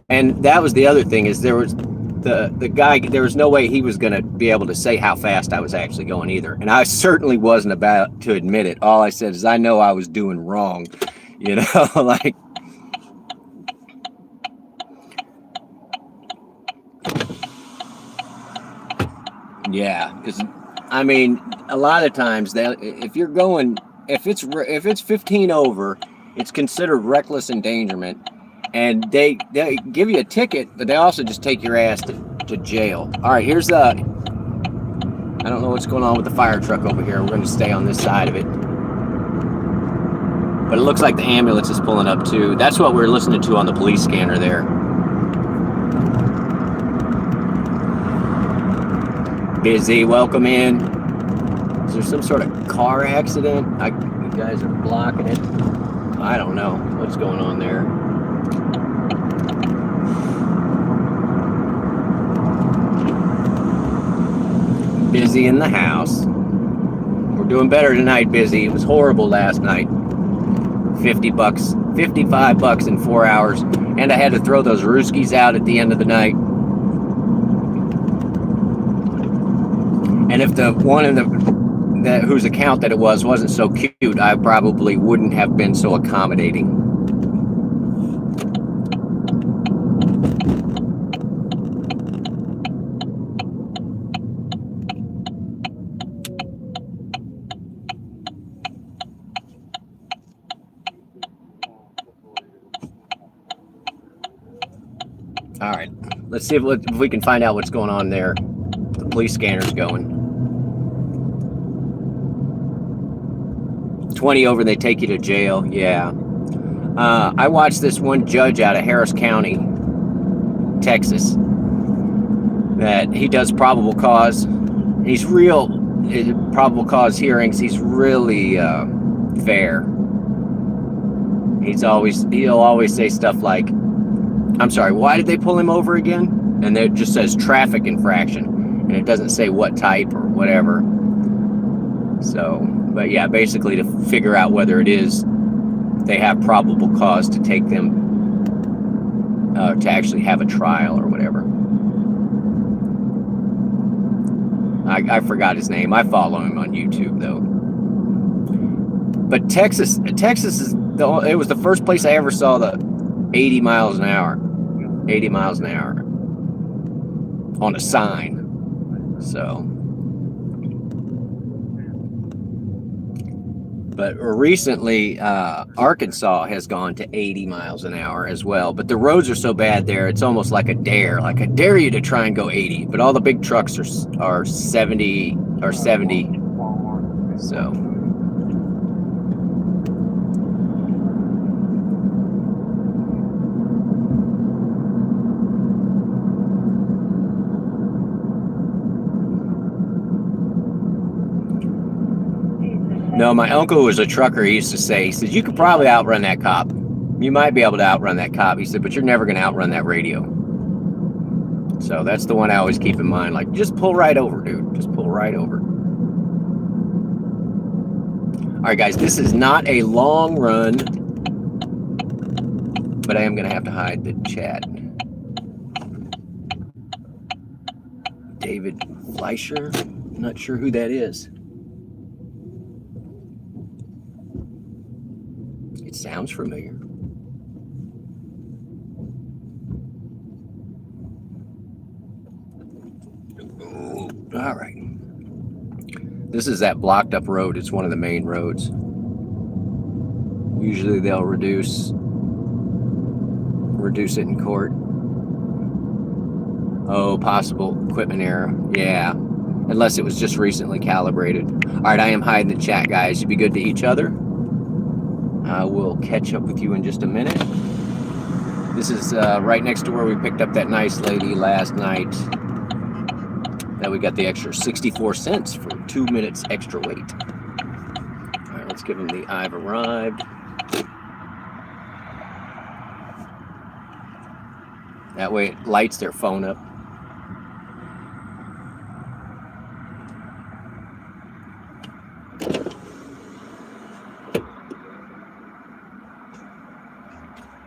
And that was the other thing, is there was the guy, there was no way he was going to be able to say how fast I was actually going either. And I certainly wasn't about to admit it. All I said is I know I was doing wrong, you know, like. Yeah, because I mean, a lot of times that if you're going, if it's 15 over, it's considered reckless endangerment, and they give you a ticket, but they also just take your ass to jail. All right, here's the. I don't know what's going on with the fire truck over here. We're going to stay on this side of it, but it looks like the ambulance is pulling up too. That's what we're listening to on the police scanner there. Busy, welcome in. Is there some sort of car accident? You guys are blocking it. I don't know what's going on there. Busy in the house. We're doing better tonight, Busy. It was horrible last night. $50, $55 in 4 hours. And I had to throw those Rooskies out at the end of the night. And if the one in whose account that it wasn't so cute, I probably wouldn't have been so accommodating. All right, let's see if we can find out what's going on there. The police scanner's going. 20 over, they take you to jail. Yeah. I watched this one judge out of Harris County, Texas, that he does probable cause. He's probable cause hearings. He's really fair. He'll always say stuff like, I'm sorry, why did they pull him over again? And it just says traffic infraction, and it doesn't say what type or whatever. So, but yeah, basically to figure out whether they have probable cause to take them to actually have a trial or whatever. I forgot his name. I follow him on YouTube though. But Texas is it was the first place I ever saw the 80 miles an hour on a sign. So, but recently Arkansas has gone to 80 miles an hour as well, but the roads are so bad there, it's almost like I dare you to try and go 80, but all the big trucks are 70 or 70. So no, my uncle who was a trucker, he used to say, he said, you could probably outrun that cop. You might be able to outrun that cop. He said, but you're never going to outrun that radio. So that's the one I always keep in mind. Like, just pull right over, dude. Just pull right over. All right, guys, this is not a long run, but I am going to have to hide the chat. David Fleischer, not sure who that is. It sounds familiar. All right. This is that blocked up road. It's one of the main roads. Usually they'll reduce it in court. Oh, possible equipment error. Yeah. Unless it was just recently calibrated. All right, I am hiding the chat, guys. You be good to each other. I will catch up with you in just a minute. This is right next to where we picked up that nice lady last night. That we got the extra 64 cents for 2 minutes extra wait. All right, let's give them the I've arrived. That way it lights their phone up.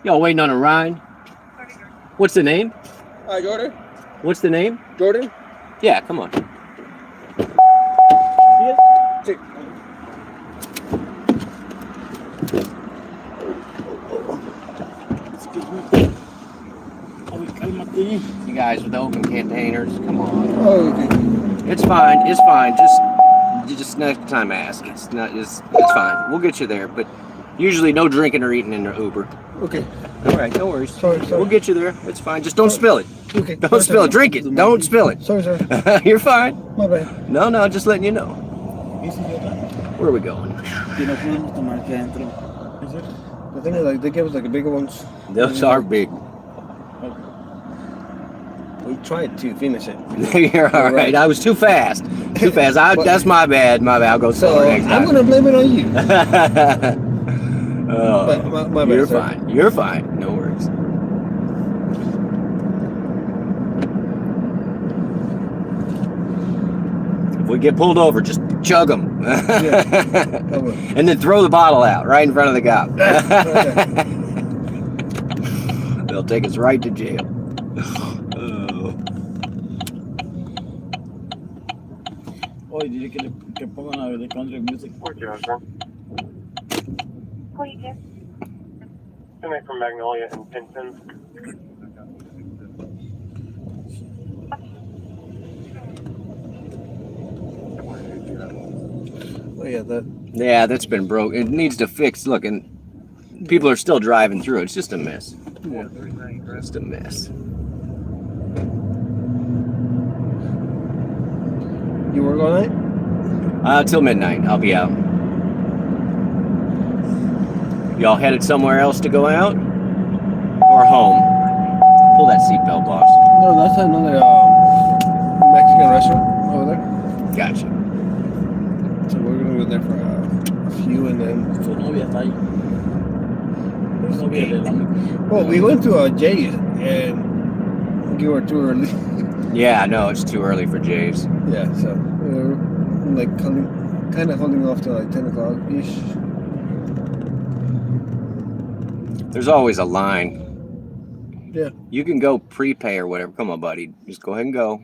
Y'all waiting on a ride? What's the name? Hi, Jordan. What's the name? Jordan. Yeah, come on. You guys with the open containers, come on. Oh, okay. It's fine. It's fine. Just next time ask. It's fine. We'll get you there, but usually no drinking or eating in the Uber. Okay. All right, no worries. Sorry. We'll get you there. It's fine. Just don't spill it. Okay. Don't spill it. Drink it. Don't spill it. Sorry. You're fine. My bad. No, just letting you know. Where are we going? The thing is, like, they gave us like the bigger ones. Those are big. We tried to finish it. You're all right. I was too fast. That's my bad. I'll go So slower next time. I'm gonna blame it on you. Oh, my bad, you're sir. fine. You're fine. No worries. If we get pulled over, just chug them. Yeah, I will. And then throw the bottle out right in front of the cop. They'll take us right to jail. Oye, dile que pongan the country music. Coming from Magnolia and Pinton. Oh yeah, Yeah, that's been broke. It needs to fix. Look, and people are still driving through. It's just a mess. Yeah. Just a mess. You work all night? Till midnight. I'll be out. Y'all headed somewhere else to go out? Or home? Pull that seatbelt, boss. No, that's another Mexican restaurant over there. Gotcha. So we're gonna go there for a few and then. Su novia está ahí. Su novia de la Well, we went to Jay's and you were too early. Yeah, no, it's too early for Jay's. Yeah, so we were like kind of holding off till like 10 o'clock ish. There's always a line. Yeah. You can go prepay or whatever. Come on, buddy. Just go ahead and go.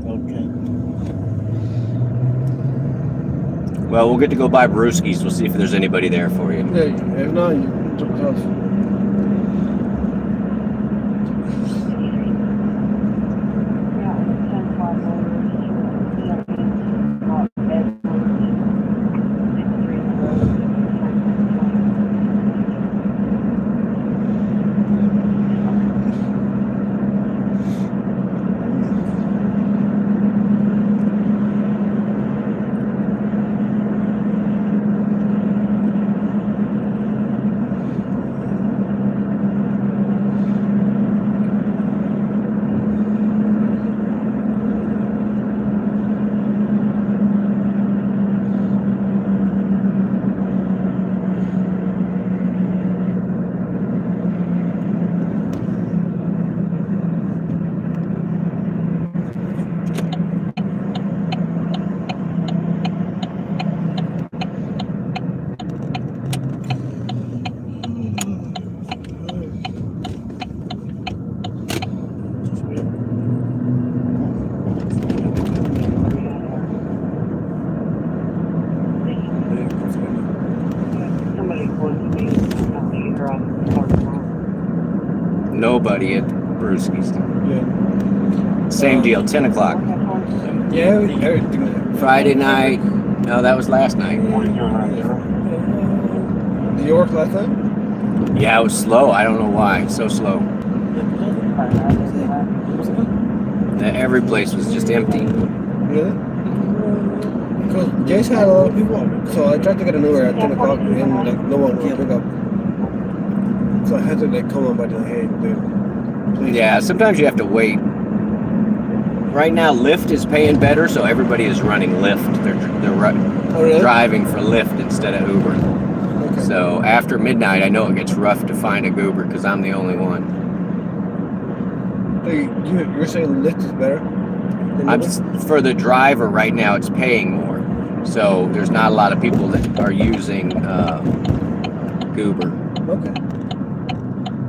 Okay. Well, we'll get to go buy brewskis. We'll see if there's anybody there for you. Yeah, if not, you drop us off. nobody at Brewski's. Yeah. Same deal, 10 o'clock. Yeah, everything. Friday night. No, that was last night. 4290. Did you work last time? Yeah, it was slow. I don't know why. It's so slow. Every place was just empty. Really? Because Jace had a lot of people, so I tried to get an Uber at 10 o'clock and like no one would pick up. So I had to like call him by the hey, dude, please. Yeah, sometimes you have to wait. Right now, Lyft is paying better, so everybody is running Lyft. They're Oh, really? driving for Lyft instead of Uber. Okay. So after midnight, I know it gets rough to find a Uber because I'm the only one. So you're saying Lyft is better? than Uber? For the driver right now, it's paying more. So there's not a lot of people that are using Uber. Okay.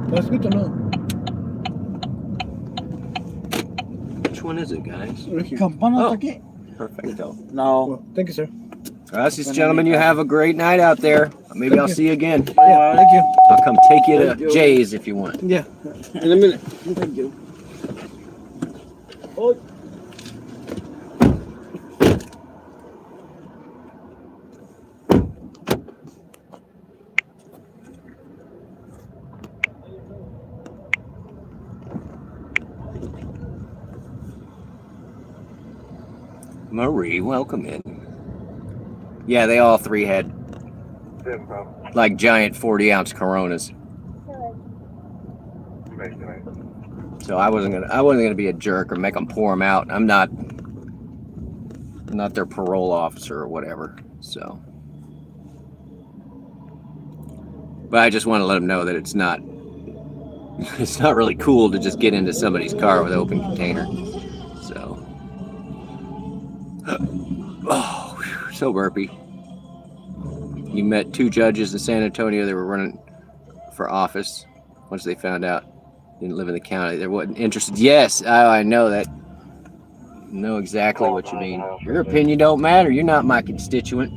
That's good to know. Which one is it, guys? Ricky. Campana Oh. aquí. Perfecto. No. Well, thank you, sir. Gracias, gentlemen. You have a great night out there. Maybe Thank I'll you. see you again. Yeah, thank you. I'll come take you Thank to you. Jay's if you want. Yeah, in a minute. Thank you. Marie, welcome in. Yeah, they all three had like giant 40-ounce Coronas. So I wasn't gonna be a jerk or make them pour them out. I'm not their parole officer or whatever. So, but I just want to let them know that it's not really cool to just get into somebody's car with open container. So, oh, so burpy. You met two judges in San Antonio that were running for office once they found out you didn't live in the county. They wasn't interested. Yes, I know that. Know exactly what you mean. Your opinion don't matter. You're not my constituent.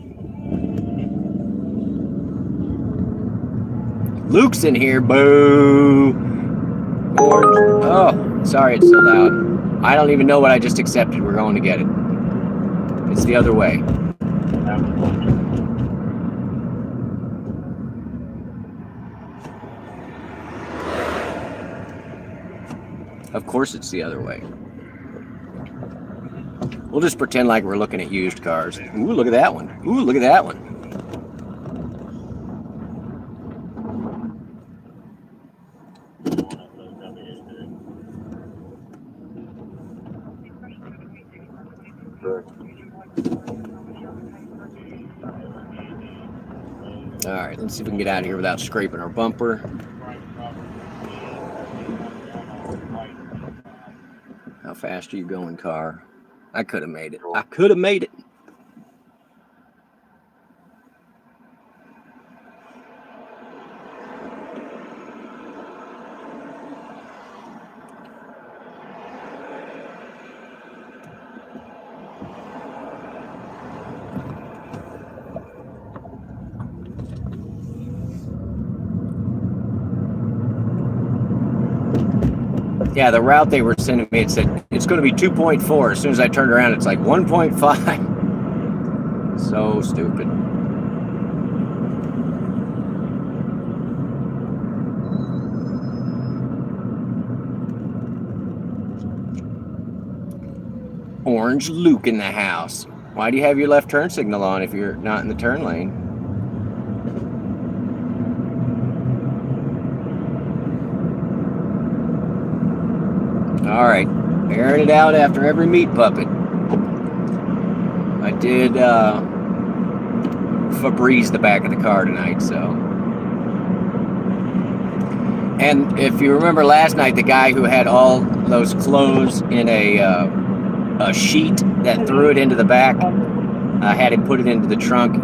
Luke's in here. Boo. Orange. Oh, sorry, it's so loud. I don't even know what I just accepted. We're going to get it. It's the other way. Of course it's the other way. We'll just pretend like we're looking at used cars. Ooh, look at that one. Ooh, look at that one. All right, let's see if we can get out of here without scraping our bumper. How fast are you going, car? I could have made it. I could have made it. Yeah, the route they were sending me, it said it's going to be 2.4. As soon as I turned around, it's like 1.5. So stupid. Orange Luke in the house. Why do you have your left turn signal on if you're not in the turn lane? All right, airing it out after every meat puppet. I did Febreze the back of the car tonight, so. And if you remember last night, the guy who had all those clothes in a sheet that threw it into the back, I had him put it into the trunk.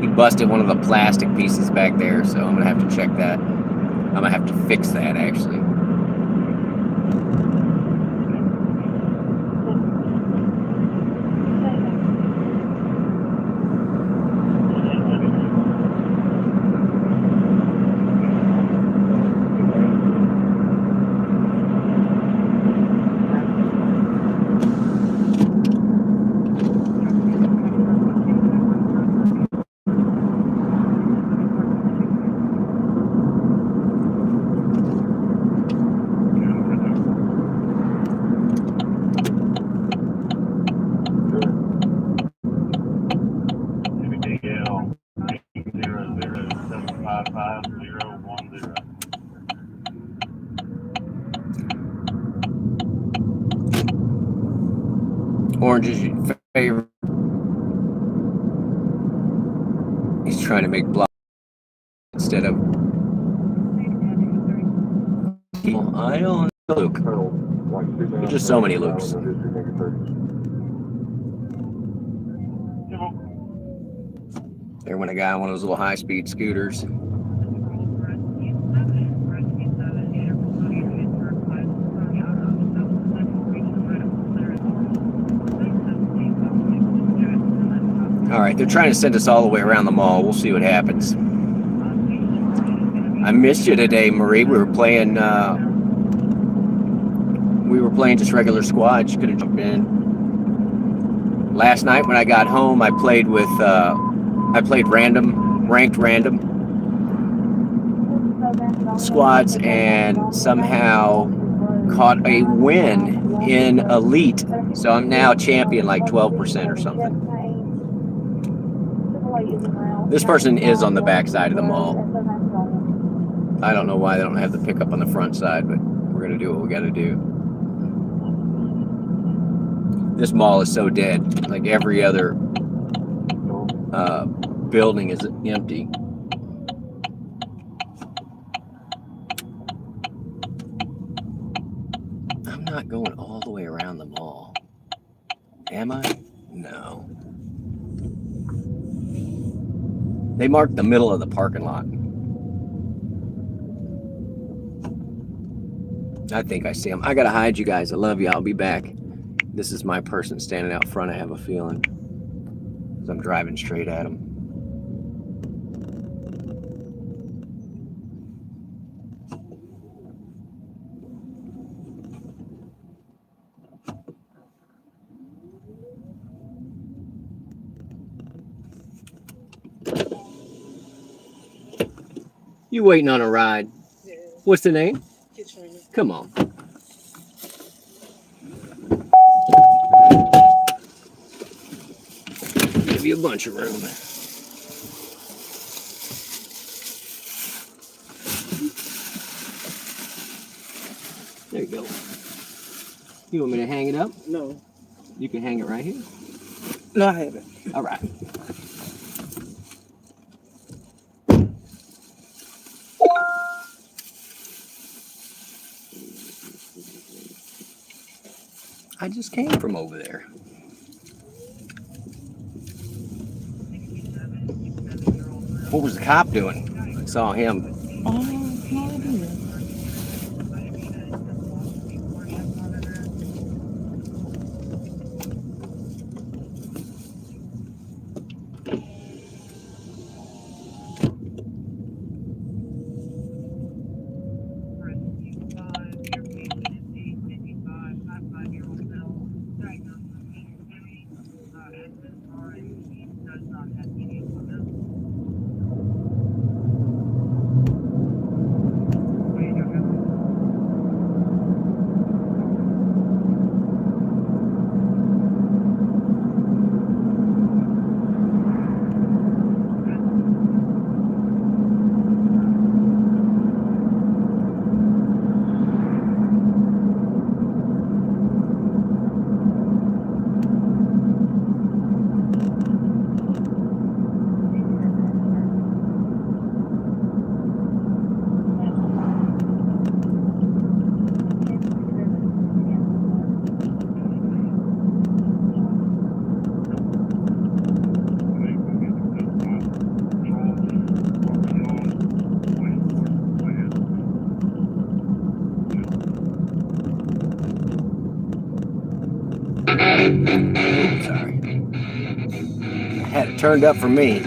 He busted one of the plastic pieces back there, so I'm gonna have to check that. I'm gonna have to fix that actually. 5010. Orange is your favorite. He's trying to make block instead of. I don't know, Luke. There's just so many Lukes. There went a guy on one of those little high-speed scooters. All right, they're trying to send us all the way around the mall. We'll see what happens. I missed you today, Marie. We were playing just regular squad. You could have jumped in. Last night when I got home, I played with ranked random squads, and somehow caught a win in elite. So I'm now champion like 12% or something. This person is on the back side of the mall. I don't know why they don't have the pickup on the front side, but we're gonna do what we gotta do. This mall is so dead. Like every other building is empty. I'm not going all the way around the mall. Am I? No. They marked the middle of the parking lot. I think I see them. I gotta hide, you guys. I love you. I'll be back. This is my person standing out front, I have a feeling. Because I'm driving straight at him. You waiting on a ride? Yeah. What's the name? Katrina. Come on. Give you a bunch of room. There you go. You want me to hang it up? No. You can hang it right here. No, I haven't. All right. I just came from over there. What was the cop doing? I saw him. Oh, no idea. Sorry. I had it turned up for me.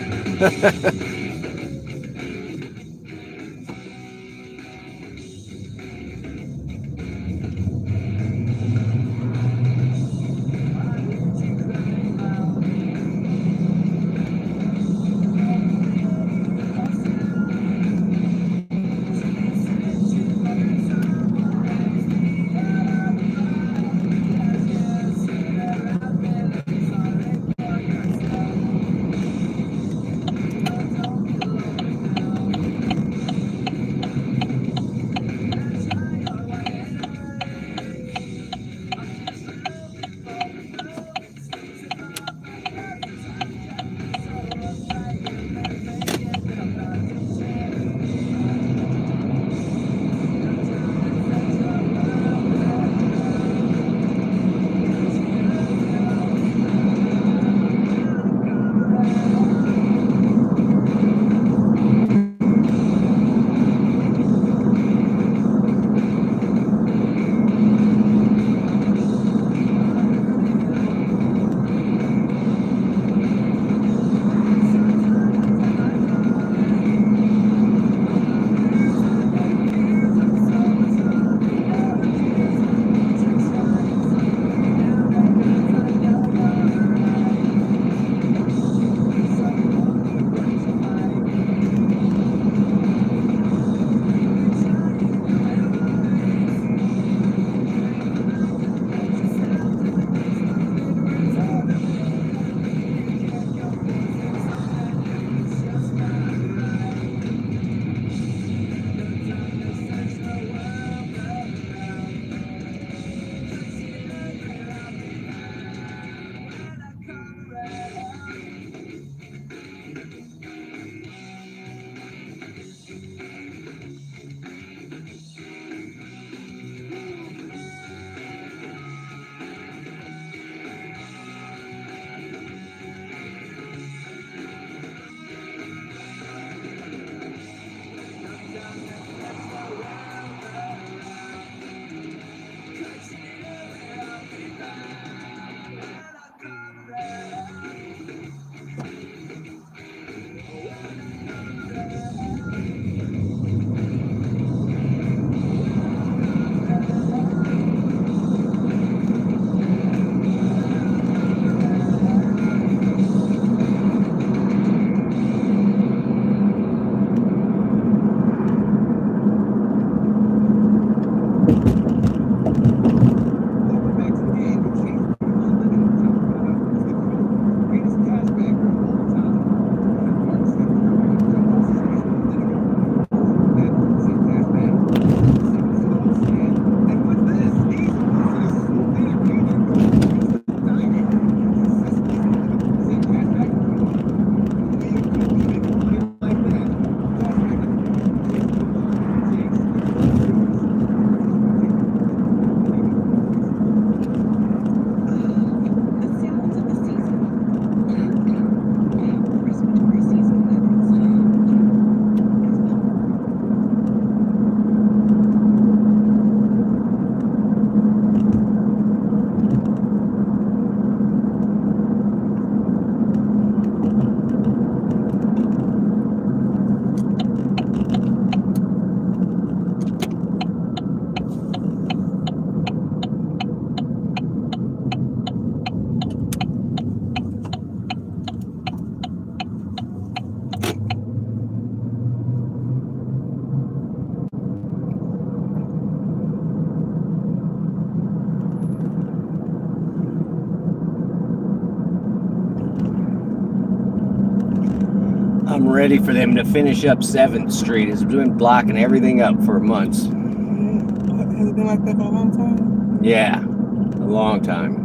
I'm ready for them to finish up 7th Street. It's been blocking everything up for months. Has it been like that for a long time? Yeah, a long time.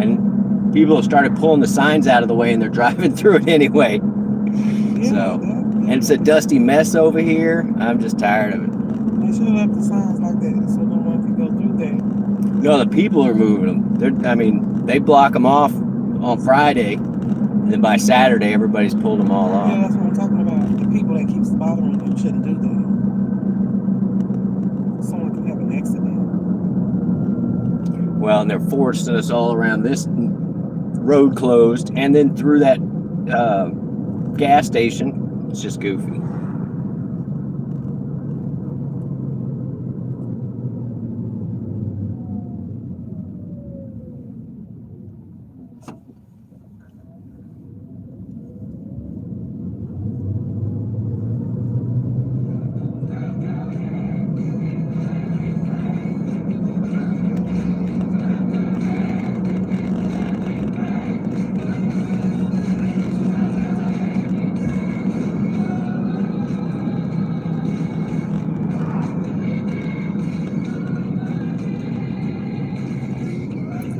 And people have started pulling the signs out of the way and they're driving through it anyway. Yeah, So, and it's a dusty mess over here. I'm just tired of it. they should have left the signs like that so no one can go through there. No, the people are moving them. They block them off on Friday, and then by Saturday, everybody's pulled them all Yeah, off. that's what I'm talking about. The people that keeps bothering them shouldn't do that. Someone can have an accident. Well, and they're forcing us all around this road closed, and then through that gas station. It's just goofy.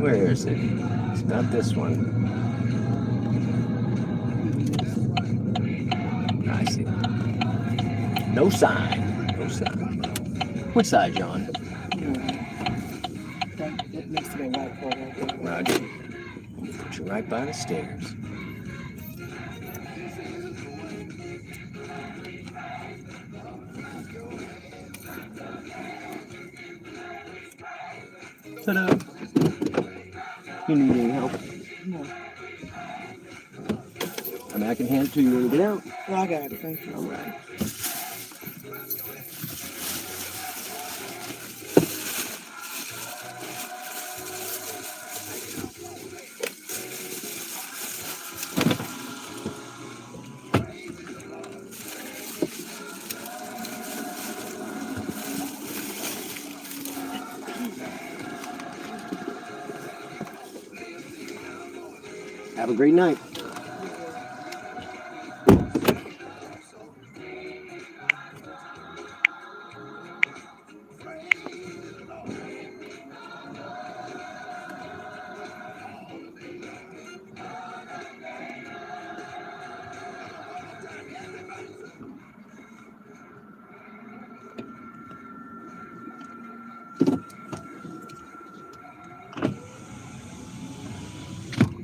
Where is it? It's not this one. I see. No sign. No sign. What side, John? That next to that white car right there. Roger. Put you right by the stairs. Ta-da. You need any help? No. I mean, I can hand it to you when you get out. Well, I got it. Thank you. All right. Have a great night.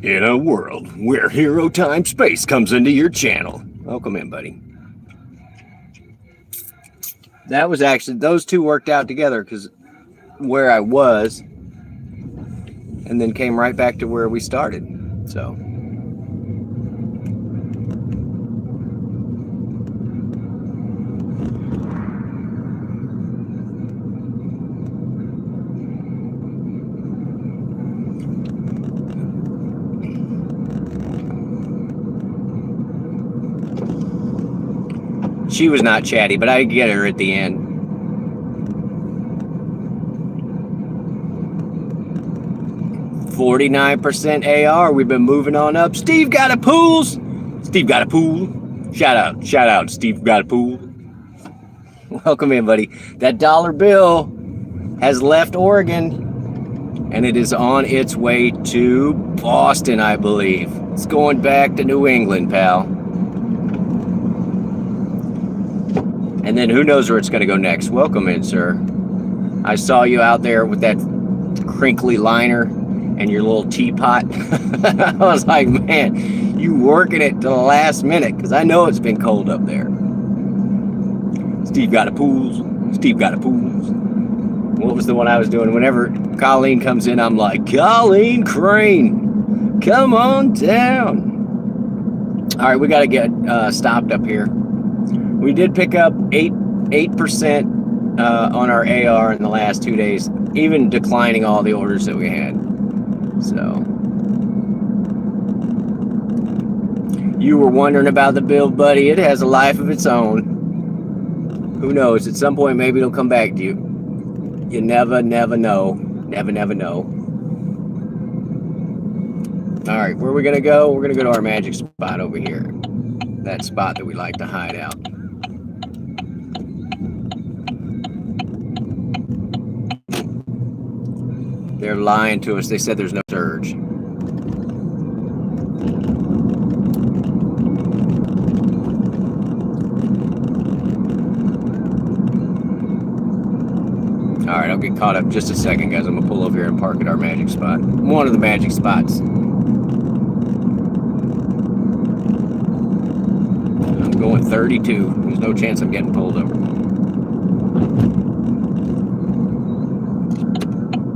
In a world where hero time space comes into your channel. Welcome in, buddy. That was actually, those two worked out together because where I was and then came right back to where we started. So. She was not chatty, but I get her at the end. $49% AR. We've been moving on up. Steve got a pool. Steve got a pool. Shout out. Steve got a pool. Welcome in, buddy. That dollar bill has left Oregon, and it is on its way to Boston, I believe. It's going back to New England, pal. And then who knows where it's going to go next. Welcome in, sir. I saw you out there with that crinkly liner and your little teapot. I was like, man, you working it to the last minute because I know it's been cold up there. Steve got a pools. Steve got a pools. What was the one I was doing? Whenever Colleen comes in, I'm like, Colleen Crane, come on down. All right, we got to get stopped up here. We did pick up 8% on our AR in the last 2 days, even declining all the orders that we had. So, you were wondering about the build, buddy. It has a life of its own. Who knows? At some point, maybe it'll come back to you. You never know. Never know. All right, where are we gonna go? We're gonna go to our magic spot over here. that spot that we like to hide out. They're lying to us. They said there's no surge. All right, I'll get caught up just a second, guys. I'm gonna pull over here and park at our magic spot. One of the magic spots. I'm going 32. There's no chance I'm getting pulled over.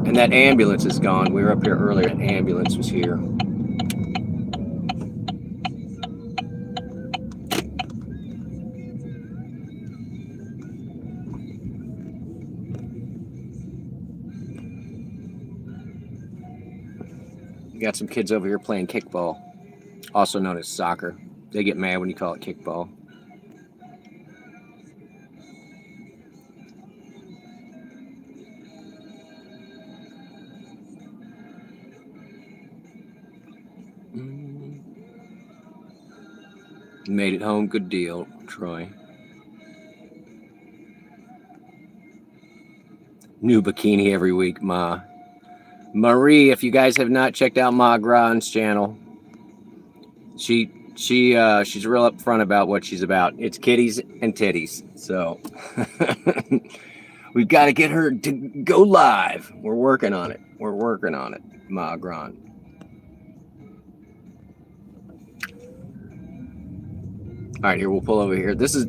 And that ambulance is gone. We were up here earlier. An ambulance was here. We got some kids over here playing kickball, also known as soccer. They get mad when you call it kickball. Made it home, good deal, Troy. New bikini every week, Ma. Marie, if you guys have not checked out Ma Gran's channel, she's real upfront about what she's about. It's kitties and titties. So we've got to get her to go live. We're working on it. We're working on it, Ma Gran. All right, here we'll pull over here. This is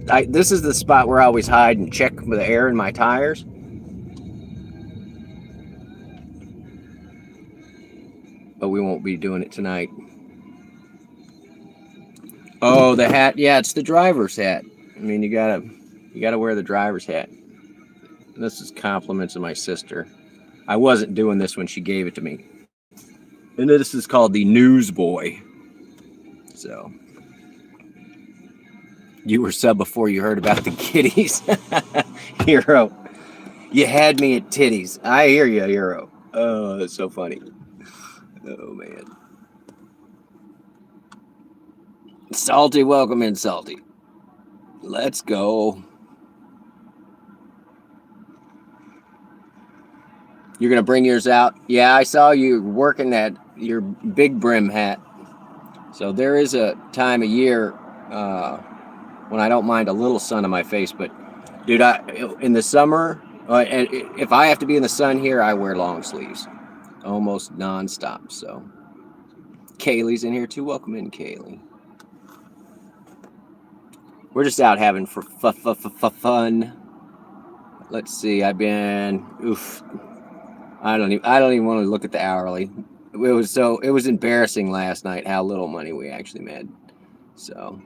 the spot where I always hide and check the air in my tires. But we won't be doing it tonight. Oh, the hat. Yeah, it's the driver's hat. I mean, you gotta wear the driver's hat. This is compliments of my sister. I wasn't doing this when she gave it to me. And this is called the Newsboy. So you were sub before you heard about the kitties. Hero. You had me at titties. I hear you, Hero. Oh, that's so funny. Oh, man. Salty, welcome in, Salty. Let's go. You're going to bring yours out? Yeah, I saw you working at your big brim hat. So there is a time of year when I don't mind a little sun on my face. But, dude, in the summer, if I have to be in the sun here, I wear long sleeves. Almost nonstop. So Kaylee's in here too. Welcome in, Kaylee. We're just out having for fun. Let's see. I've been I don't even want to look at the hourly. It was embarrassing last night how little money we actually made. So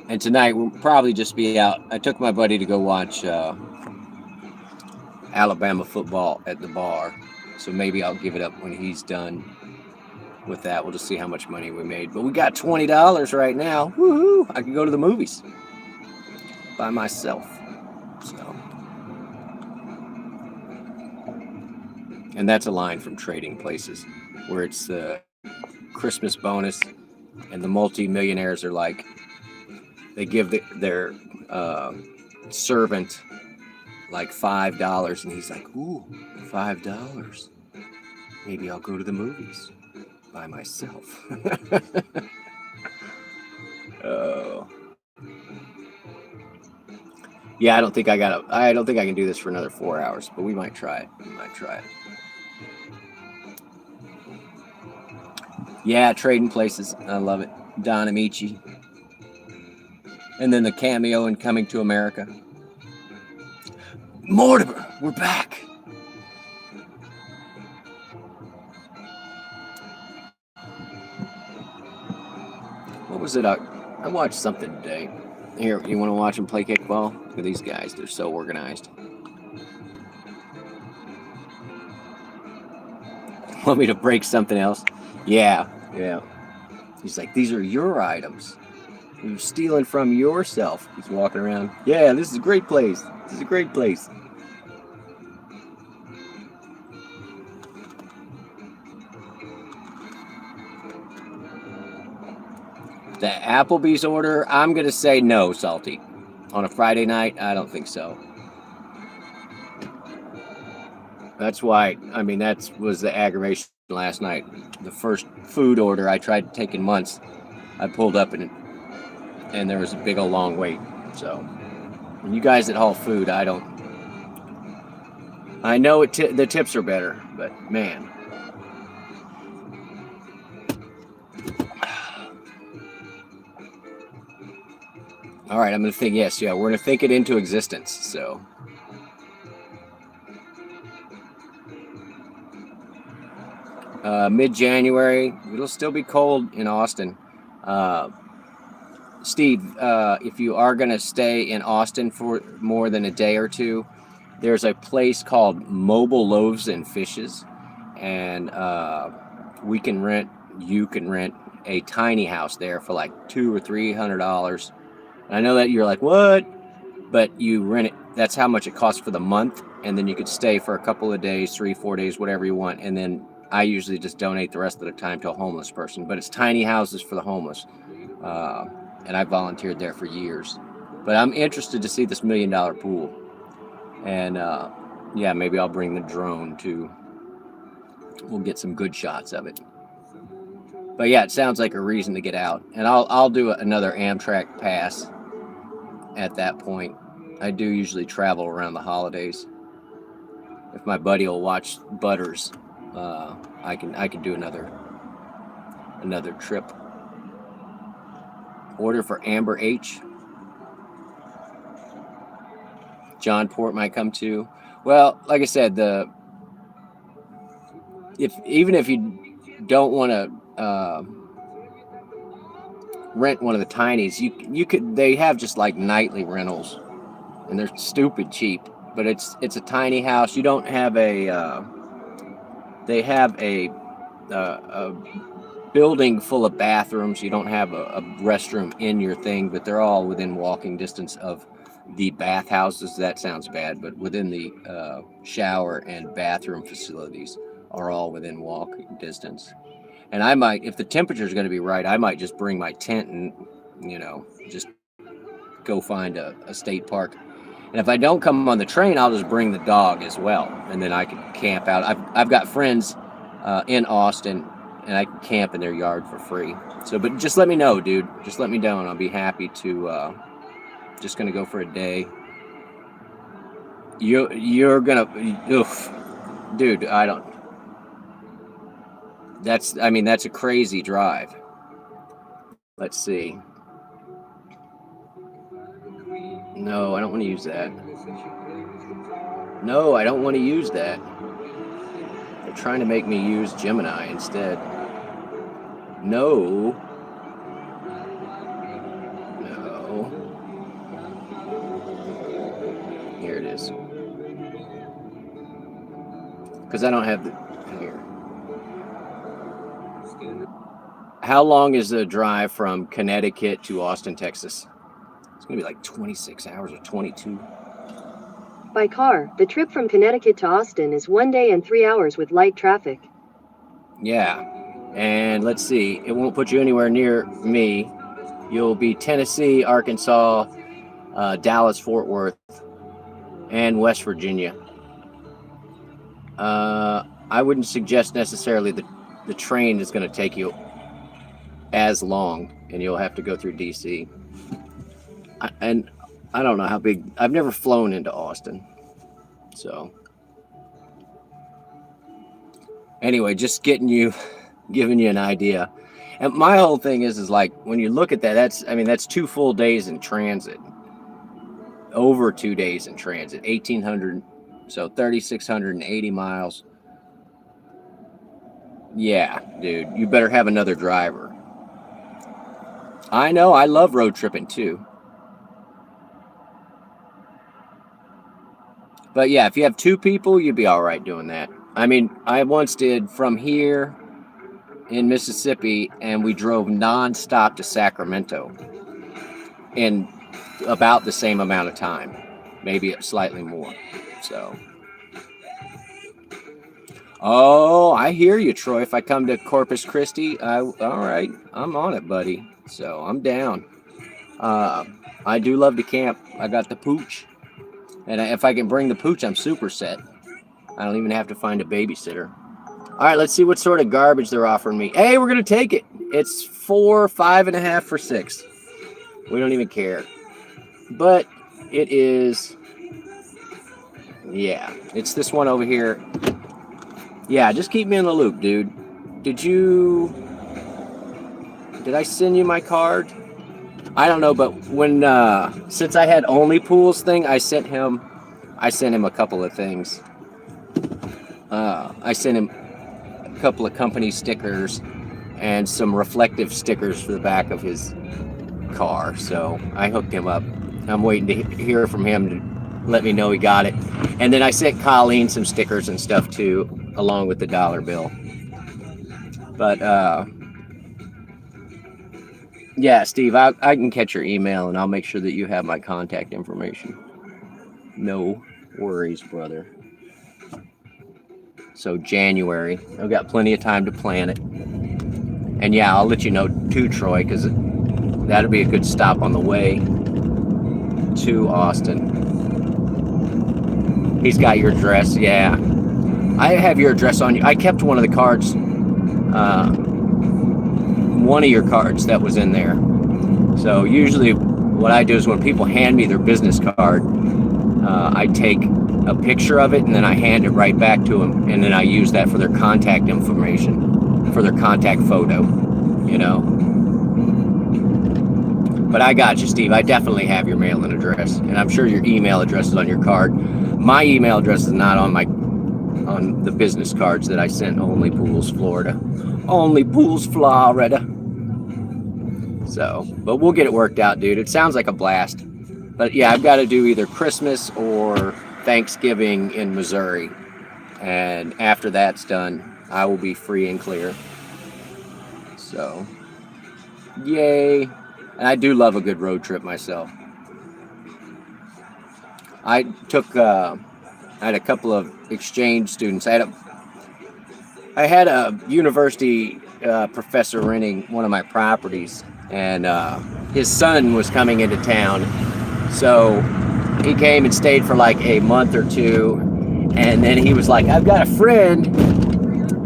and tonight we'll probably just be out. I took my buddy to go watch Alabama football at the bar, so maybe I'll give it up when he's done with that. We'll just see how much money we made. But we got $20 right now. Woohoo! I can go to the movies by myself. So, and that's a line from Trading Places, where it's the Christmas bonus, and the multi-millionaires are like, they give their servant like $5, and he's like, ooh, $5. Maybe I'll go to the movies by myself. Oh. Yeah, I don't think I can do this for another 4 hours, but we might try it. Yeah, Trading Places. I love it. Don Amici. And then the cameo in Coming to America. Mortimer, we're back. What was it? I watched something today. Here, you want to watch them play kickball? Look at these guys. They're so organized. Want me to break something else? Yeah. He's like, these are your items. You're stealing from yourself. He's walking around. Yeah, this is a great place. The Applebee's order, I'm going to say no, Salty. On a Friday night, I don't think so. That's why, I mean, that was the aggravation last night. The first food order I tried to take in months, I pulled up and there was a big old long wait. So, and you guys that haul food, I know the tips are better, but man. All right, I'm going to think, yes, yeah, we're going to think it into existence, so. Mid-January, it'll still be cold in Austin. Steve, if you are going to stay in Austin for more than a day or two, there's a place called Mobile Loaves and Fishes, and you can rent a tiny house there for like $200 or $300. And I know that you're like, what? But you rent it. That's how much it costs for the month, and then you could stay for a couple of days, 3-4 days, whatever you want, and then I usually just donate the rest of the time to a homeless person. But it's tiny houses for the homeless, and I volunteered there for years. But I'm interested to see this $1 million pool, and yeah, maybe I'll bring the drone too. We'll get some good shots of it. But yeah, it sounds like a reason to get out, and I'll do another Amtrak pass at that point. I do usually travel around the holidays. If my buddy will watch Butters, I can do another trip. Order for Amber H. John Port might come too. Well, like I said, even if you don't want to rent one of the tinies, you could. They have just like nightly rentals, and they're stupid cheap. But it's a tiny house. You don't have a. They have a building full of bathrooms. You don't have a restroom in your thing, but they're all within walking distance of the bathhouses. That sounds bad, but within the shower and bathroom facilities are all within walking distance. And I might, if the temperature is going to be right, I might just bring my tent and, just go find a state park. And if I don't come on the train, I'll just bring the dog as well, and then I can camp out. I've got friends in Austin, and I can camp in their yard for free. So, but just let me know, dude. Just let me know, and I'll be happy to. Just gonna go for a day. You're gonna, oof, dude. I don't. That's a crazy drive. Let's see. No, I don't want to use that. No, I don't want to use that. They're trying to make me use Gemini instead. No. No. Here it is. Because I don't have the... Here. How long is the drive from Connecticut to Austin, Texas? It's going to be like 26 hours or 22. By car, the trip from Connecticut to Austin is 1 day and 3 hours with light traffic. Yeah. And let's see. It won't put you anywhere near me. You'll be Tennessee, Arkansas, Dallas, Fort Worth, and West Virginia. I wouldn't suggest necessarily the train is going to take you as long, and you'll have to go through D.C. And I don't know how big. I've never flown into Austin, so anyway, just giving you an idea. And my whole thing is like when you look at that, that's 2 full days in transit, over 2 days in transit, 1,800, so 3,680 miles. Yeah, dude, you better have another driver. I know, I love road tripping too. But yeah, if you have 2 people, you'd be all right doing that. I mean, I once did from here in Mississippi, and we drove nonstop to Sacramento in about the same amount of time, maybe slightly more. So, Oh, I hear you, Troy. If I come to Corpus Christi, all right, I'm on it, buddy. So I'm down. I do love to camp. I got the pooch, and if I can bring the pooch, I'm super set. I don't even have to find a babysitter. All right, let's see what sort of garbage they're offering me. Hey, we're gonna take it. It's 4, 5.5 for 6. We don't even care. But it is, yeah, it's this one over here. Yeah, just keep me in the loop, dude. Did I send you my card? I don't know, but when since I had only pools thing, I sent him a couple of things. I sent him a couple of company stickers and some reflective stickers for the back of his car. So I hooked him up. I'm waiting to hear from him to let me know he got it. And then I sent Colleen some stickers and stuff too, along with the dollar bill. But yeah, Steve, I can catch your email and I'll make sure that you have my contact information. No worries, brother. So January, I've got plenty of time to plan it. And yeah, I'll let you know too, Troy, because that'll be a good stop on the way to Austin. He's got your address, yeah. I have your address on you. I kept one of the cards, one of your cards that was in there. So usually what I do is when people hand me their business card, I take a picture of it and then I hand it right back to them, and then I use that for their contact information, for their contact photo, you know. But I got you, Steve. I definitely have your mailing address, and I'm sure your email address is on your card. My email address is not on the business cards that I sent Only Pools, Florida. Only Pools, Florida. So, but we'll get it worked out, dude. It sounds like a blast. But yeah, I've got to do either Christmas or Thanksgiving in Missouri. And after that's done, I will be free and clear. So, yay. And I do love a good road trip myself. I had a couple of exchange students. I had a university professor renting one of my properties, and his son was coming into town. So he came and stayed for like a month or two, and then he was like, I've got a friend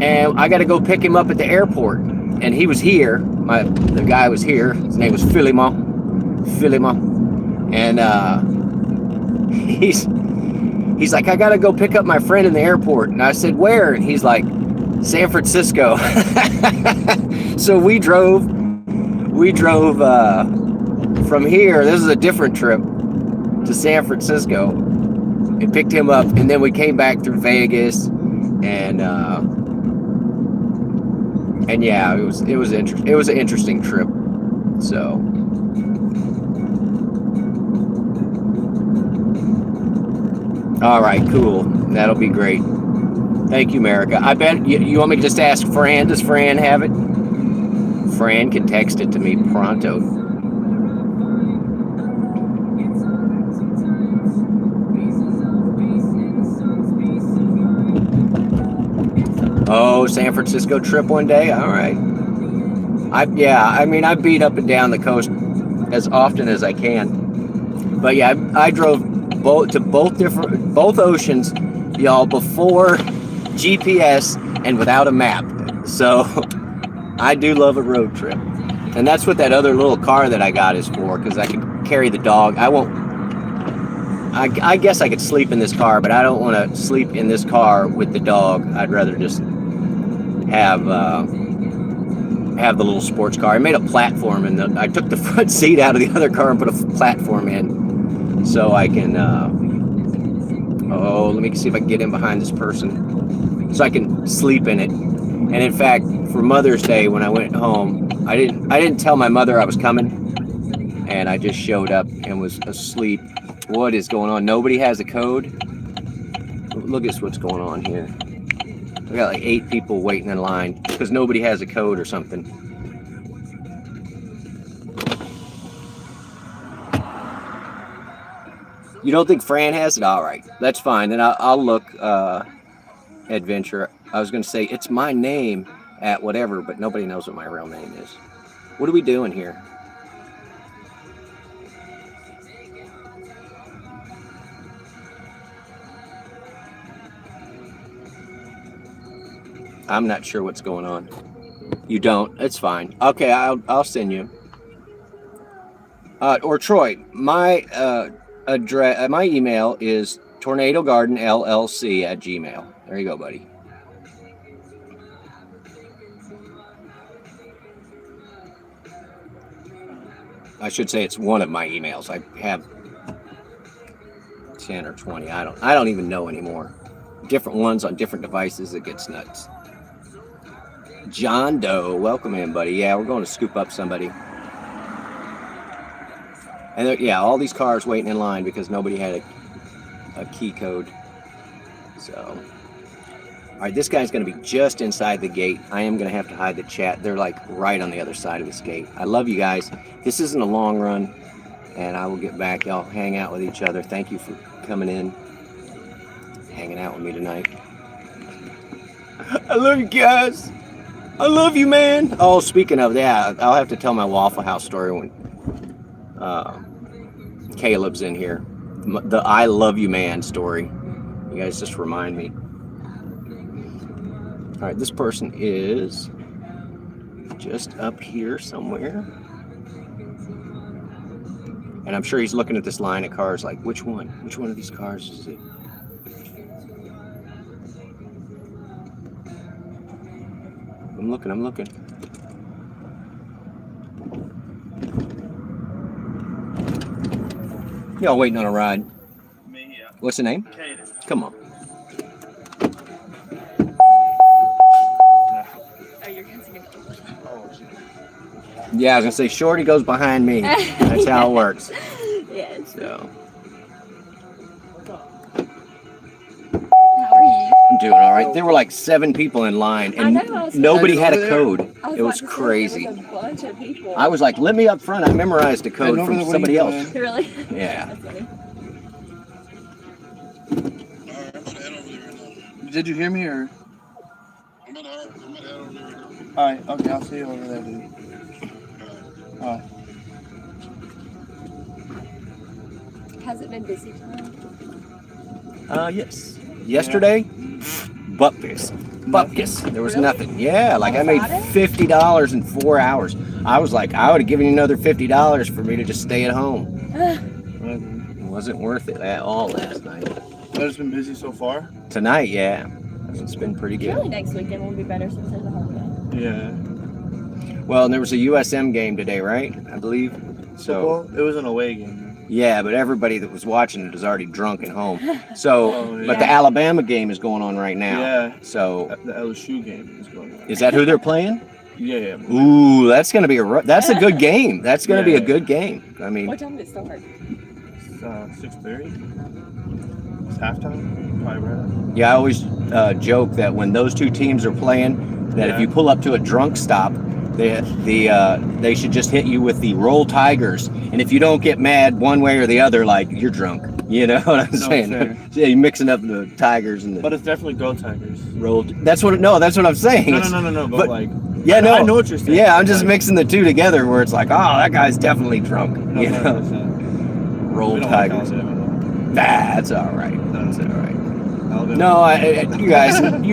and I got to go pick him up at the airport. And he was here. The guy was here. His name was Philemon. And he's like, I got to go pick up my friend in the airport. And I said, where? And he's like, San Francisco. So we drove from here. This is a different trip to San Francisco, and picked him up, and then we came back through Vegas, and yeah, it was interesting. It was an interesting trip. So all right, cool. That'll be great. Thank you, America. I bet you want me to just ask Fran. Does Fran have it? Fran can text it to me pronto. Oh, San Francisco trip one day? All right. I beat up and down the coast as often as I can. But yeah, I drove both oceans, y'all, before GPS and without a map. So I do love a road trip. And that's what that other little car that I got is for, because I can carry the dog. I guess I could sleep in this car, but I don't want to sleep in this car with the dog. I'd rather just have the little sports car. I made a platform, and I took the front seat out of the other car and put a platform in, so I can. Let me see if I can get in behind this person, so I can sleep in it. And in fact, for Mother's Day, when I went home, I didn't tell my mother I was coming, and I just showed up and was asleep. What is going on? Nobody has a code? Look at what's going on here. We got like 8 people waiting in line because nobody has a code or something. You don't think Fran has it? All right, that's fine. Then I'll look, Adventure. I was going to say, it's my name at whatever, but nobody knows what my real name is. What are we doing here? I'm not sure what's going on. You don't? It's fine. Okay, I'll send you. Or Troy, my address, my email is tornadogardenllc@gmail. There you go, buddy. I should say it's one of my emails. I have 10 or 20. I don't even know anymore. Different ones on different devices. It gets nuts. John Doe, welcome in, buddy. Yeah, we're going to scoop up somebody. And yeah, all these cars waiting in line because nobody had a key code. So, all right, this guy's going to be just inside the gate. I am going to have to hide the chat. They're like right on the other side of this gate. I love you guys. This isn't a long run, and I will get back. Y'all hang out with each other. Thank you for coming in, hanging out with me tonight. I love you guys. I love you, man. Oh, speaking of that, I'll have to tell my Waffle House story when Caleb's in here. The I love you, man story. You guys just remind me. All right, this person is just up here somewhere. And I'm sure he's looking at this line of cars like, which one? Which one of these cars is it? I'm looking. Y'all waiting on a ride? Me, yeah. What's the name? Kaden. Come on. Yeah, I was gonna say Shorty goes behind me. That's how it works. Yes. So How are you? I'm doing all right. There were like 7 people in line, and nobody had a code. It was crazy. There was a bunch of people. I was like, "Let me up front." I memorized a code from somebody else. Really? Yeah. That's funny. Did you hear me or? Alright, okay, I'll see you over there, dude. Alright. Has it been busy tonight? Yes. Yesterday, bupkis. There was nothing. Yeah, like I made $50 in 4 hours. I was like, I would have given you another $50 for me to just stay at home. It wasn't worth it at all last night. But it's been busy so far? Tonight, yeah. It's been pretty good. Surely next weekend will be better since there's a home game. Yeah. Well, and there was a USM game today, right? I believe. So Football? It was an away game. yeah, but everybody that was watching it is already drunk and home. So, Oh, yeah. but the Alabama game is going on right now. Yeah. So, The LSU game is going on. is that who they're playing? Yeah. Ooh, that's gonna be that's a good game. That's gonna be a good game. I mean, What time did it start? It's 6:30. It's halftime. Probably right. yeah, I always joke that when those two teams are playing, that if you pull up to a drunk stop, they should just hit you with the Roll Tigers, and if you don't get mad one way or the other, like you're drunk. You know what I'm saying? fair. Yeah, you're mixing up the Tigers and the But it's definitely Go Tigers. Rolled. That's what I'm saying. No. But like, yeah, no, I know what you're saying. Yeah, I'm just Like, mixing the two together where it's like, oh, that guy's definitely drunk. No, You know? 100%. Roll We don't Tigers. Like Alabama, That's all right. That's all right. Alabama. No, you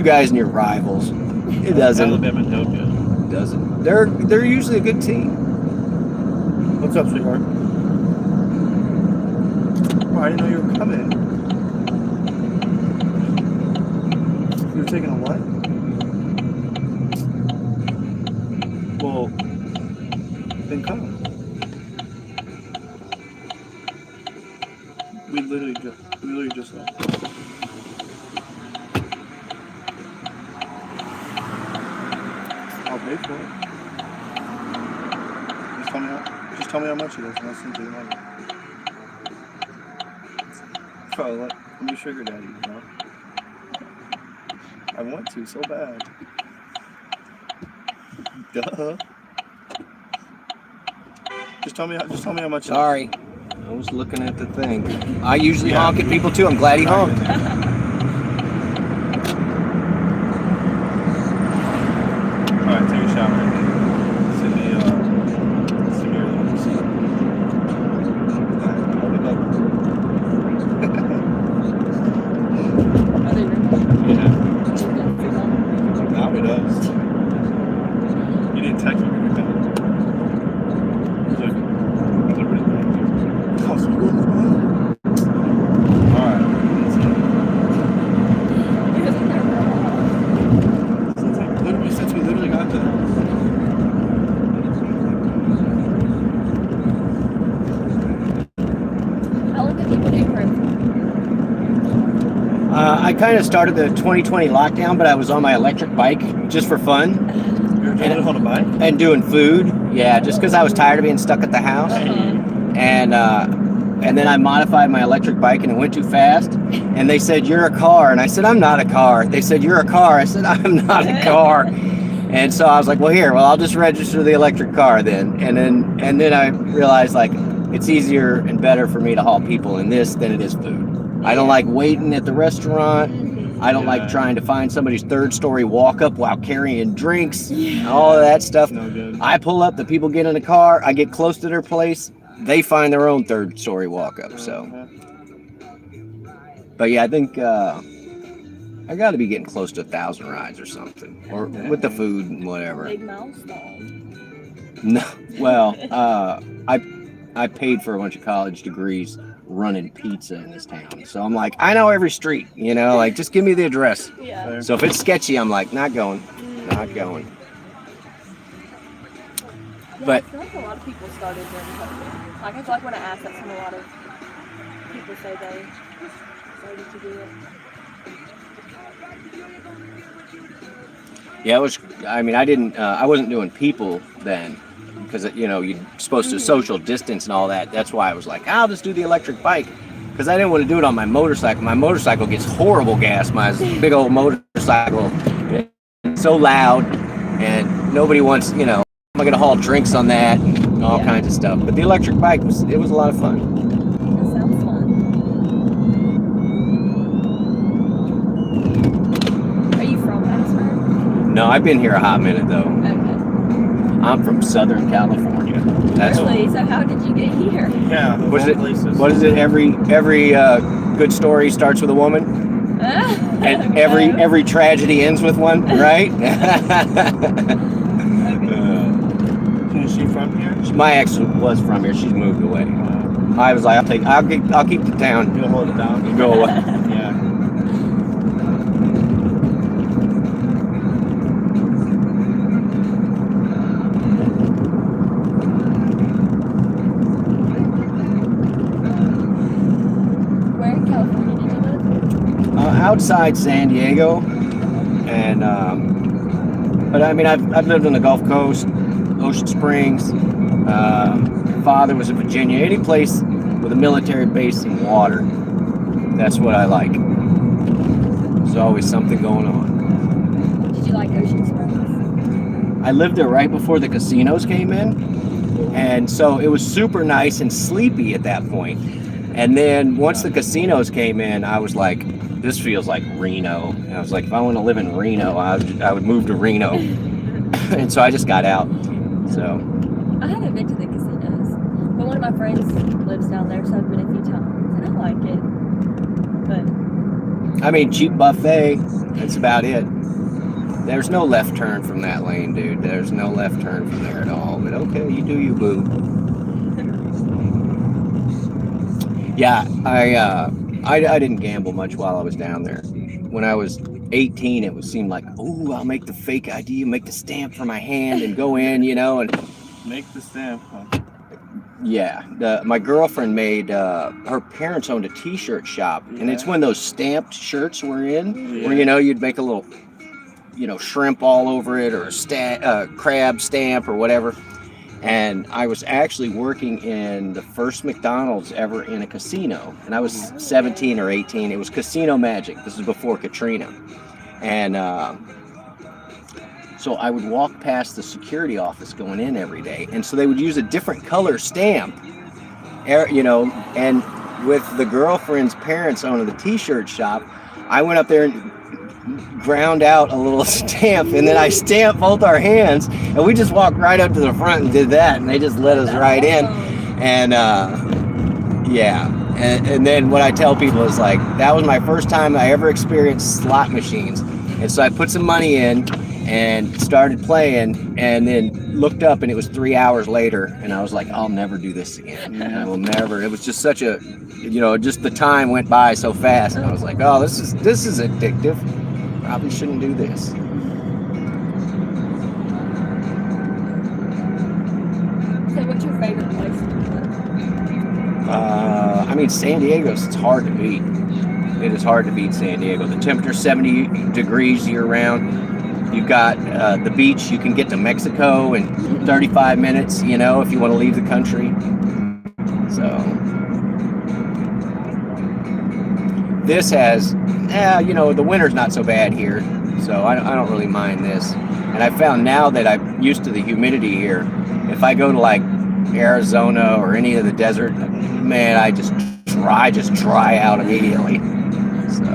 guys and your rivals. It doesn't. Alabama no good. Doesn't. They're usually a good team. What's up, sweetheart? Oh, I didn't know you were coming. You were taking a what? Well, then come. We literally just left. I'll pay for it. Just tell me how much it is, and I'll send you the money. Bro, let me sugar daddy, you know? I want to so bad. Duh. Just tell me how much. Sorry, I was looking at the thing. I usually honk at people too. I'm glad he honked. me a text when we get done. Look. Oh, so good. Alright. Since we literally got the house. How long have you been in prison? I kind of started the 2020 lockdown, but I was on my electric bike just for fun. You're trying to hold a bike? And doing food. Yeah, just because I was tired of being stuck at the house. And then I modified my electric bike and it went too fast. And they said, "You're a car." And I said, "I'm not a car." They said, "You're a car." I said, "I'm not a car." And so I was like, well, I'll just register the electric car then. And then I realized, like, it's easier and better for me to haul people in this than it is food. I don't like waiting at the restaurant. I don't like trying to find somebody's third story walk up while carrying drinks, all of that stuff. No good. I pull up, the people get in the car, I get close to their place, they find their own third story walk up. So, but yeah, I think I got to be getting close to 1,000 rides or something, or with the food and whatever. Big milestone. No, well, I paid for a bunch of college degrees running pizza in this town, so I'm like, I know every street, like just give me the address. Yeah. So if it's sketchy, I'm like, not going. Yeah, But I feel like a lot of people started during COVID. Like I feel like when I asked that, a lot of people say they started to do it. yeah, I wasn't doing people then, because you're supposed to social distance and all that. That's why I was like, I'll just do the electric bike, because I didn't want to do it on my motorcycle. My motorcycle gets horrible gas. My big old motorcycle, it's so loud, and nobody wants, I'm gonna haul drinks on that and all kinds of stuff. But the electric bike was a lot of fun. That sounds fun. Are you from Hattiesburg? No, I've been here a hot minute though. Okay. I'm from Southern California. Really? So how did you get here? Yeah. What is it? Every good story starts with a woman. And every tragedy ends with one, right? Is she from here? My ex was from here. She's moved away. I was like, I'll keep the town. You'll hold it down. You go away. Yeah. Where in California did you live? Outside San Diego, and but I mean, I've lived on the Gulf Coast, Ocean Springs. Father was in Virginia. Any place with a military base and water, that's what I like. There's always something going on. Did you like Ocean Springs? I lived there right before the casinos came in, and so it was super nice and sleepy at that point. And then once the casinos came in, I was like, this feels like Reno. And I was like, if I want to live in Reno, I would move to Reno. And so I just got out. So I haven't been to the casinos, but one of my friends lives down there, so I've been a few times, and I like it. But I mean, cheap buffet, that's about it. There's no left turn from that lane, dude. There's no left turn from there at all. But okay, you do you, boo. Yeah, I didn't gamble much while I was down there. When I was 18, it seemed like, oh, I'll make the fake ID, make the stamp for my hand and go in, and Make the stamp. Huh? yeah. My girlfriend made, her parents owned a t-shirt shop, and it's when those stamped shirts were in, where, you'd make a little, shrimp all over it, or a crab stamp or whatever. And I was actually working in the first McDonald's ever in a casino. And I was 17 or 18. It was Casino Magic. This is before Katrina. And so I would walk past the security office going in every day. And so they would use a different color stamp, and with the girlfriend's parents owning the t-shirt shop, I went up there and ground out a little stamp, and then I stamped both our hands, and we just walked right up to the front and did that, and they just let us right in. And and then what I tell people is, like, that was my first time I ever experienced slot machines. And so I put some money in, and started playing, and then looked up and it was 3 hours later, and I was like, I'll never do this again. I will never. It was just such a, just the time went by so fast, and I was like, oh, this is addictive. Probably shouldn't do this. So what's your favorite place to live? I mean, San Diego's, it's hard to beat. It is hard to beat San Diego. The temperature's 70 degrees year round. You've got the beach. You can get to Mexico in 35 minutes, if you want to leave the country. So this has, the winter's not so bad here. So I don't really mind this. And I found now that I'm used to the humidity here, if I go to like Arizona or any of the desert, man, I just dry out immediately. So.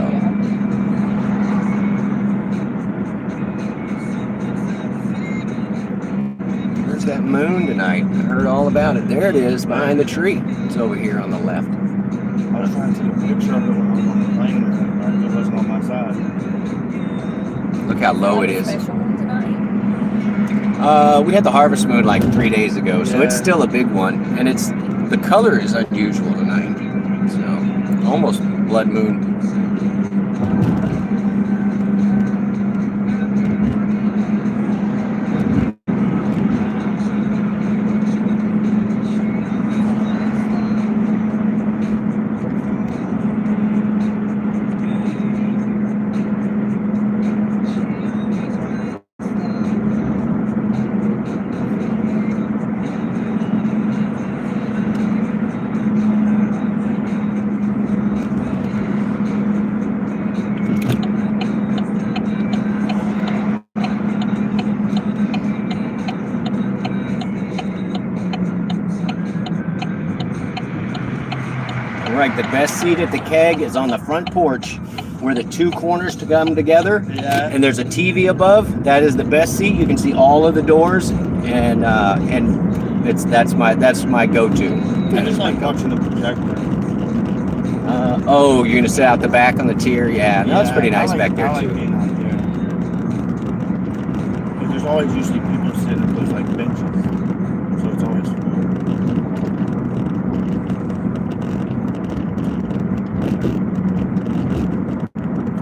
Where's that moon tonight? I heard all about it. There it is, behind the tree. It's over here on the left. I was trying to take a picture of it when I was on the plane, and it wasn't on my side. Look how low it is. Special one tonight? We had the harvest moon like 3 days ago, so it's still a big one, and the color is unusual tonight. So almost blood moon. Right, the best seat at the keg is on the front porch where the two corners to come together. Yeah. And there's a TV above. That is the best seat. You can see all of the doors, and that's my go-to. I just like watching the projector. You're gonna sit out the back on the tier. Yeah, no, it's pretty nice back there I like too. being out there. 'Cause there's always usually people sitting at those like benches, so it's always full.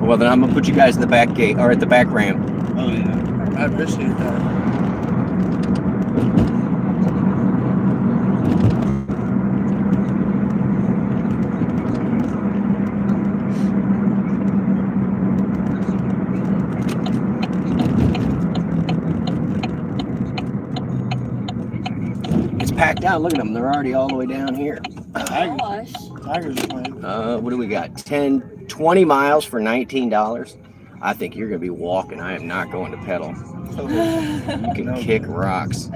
Well, then I'm gonna put you guys in the back gate or at the back ramp. Oh yeah, I appreciate that. It's packed out. Look at them. They're already all the way down here. Gosh. Tigers are playing. What do we got? 20 miles for $19. I think you're gonna be walking. I am not going to pedal. You can kick rocks.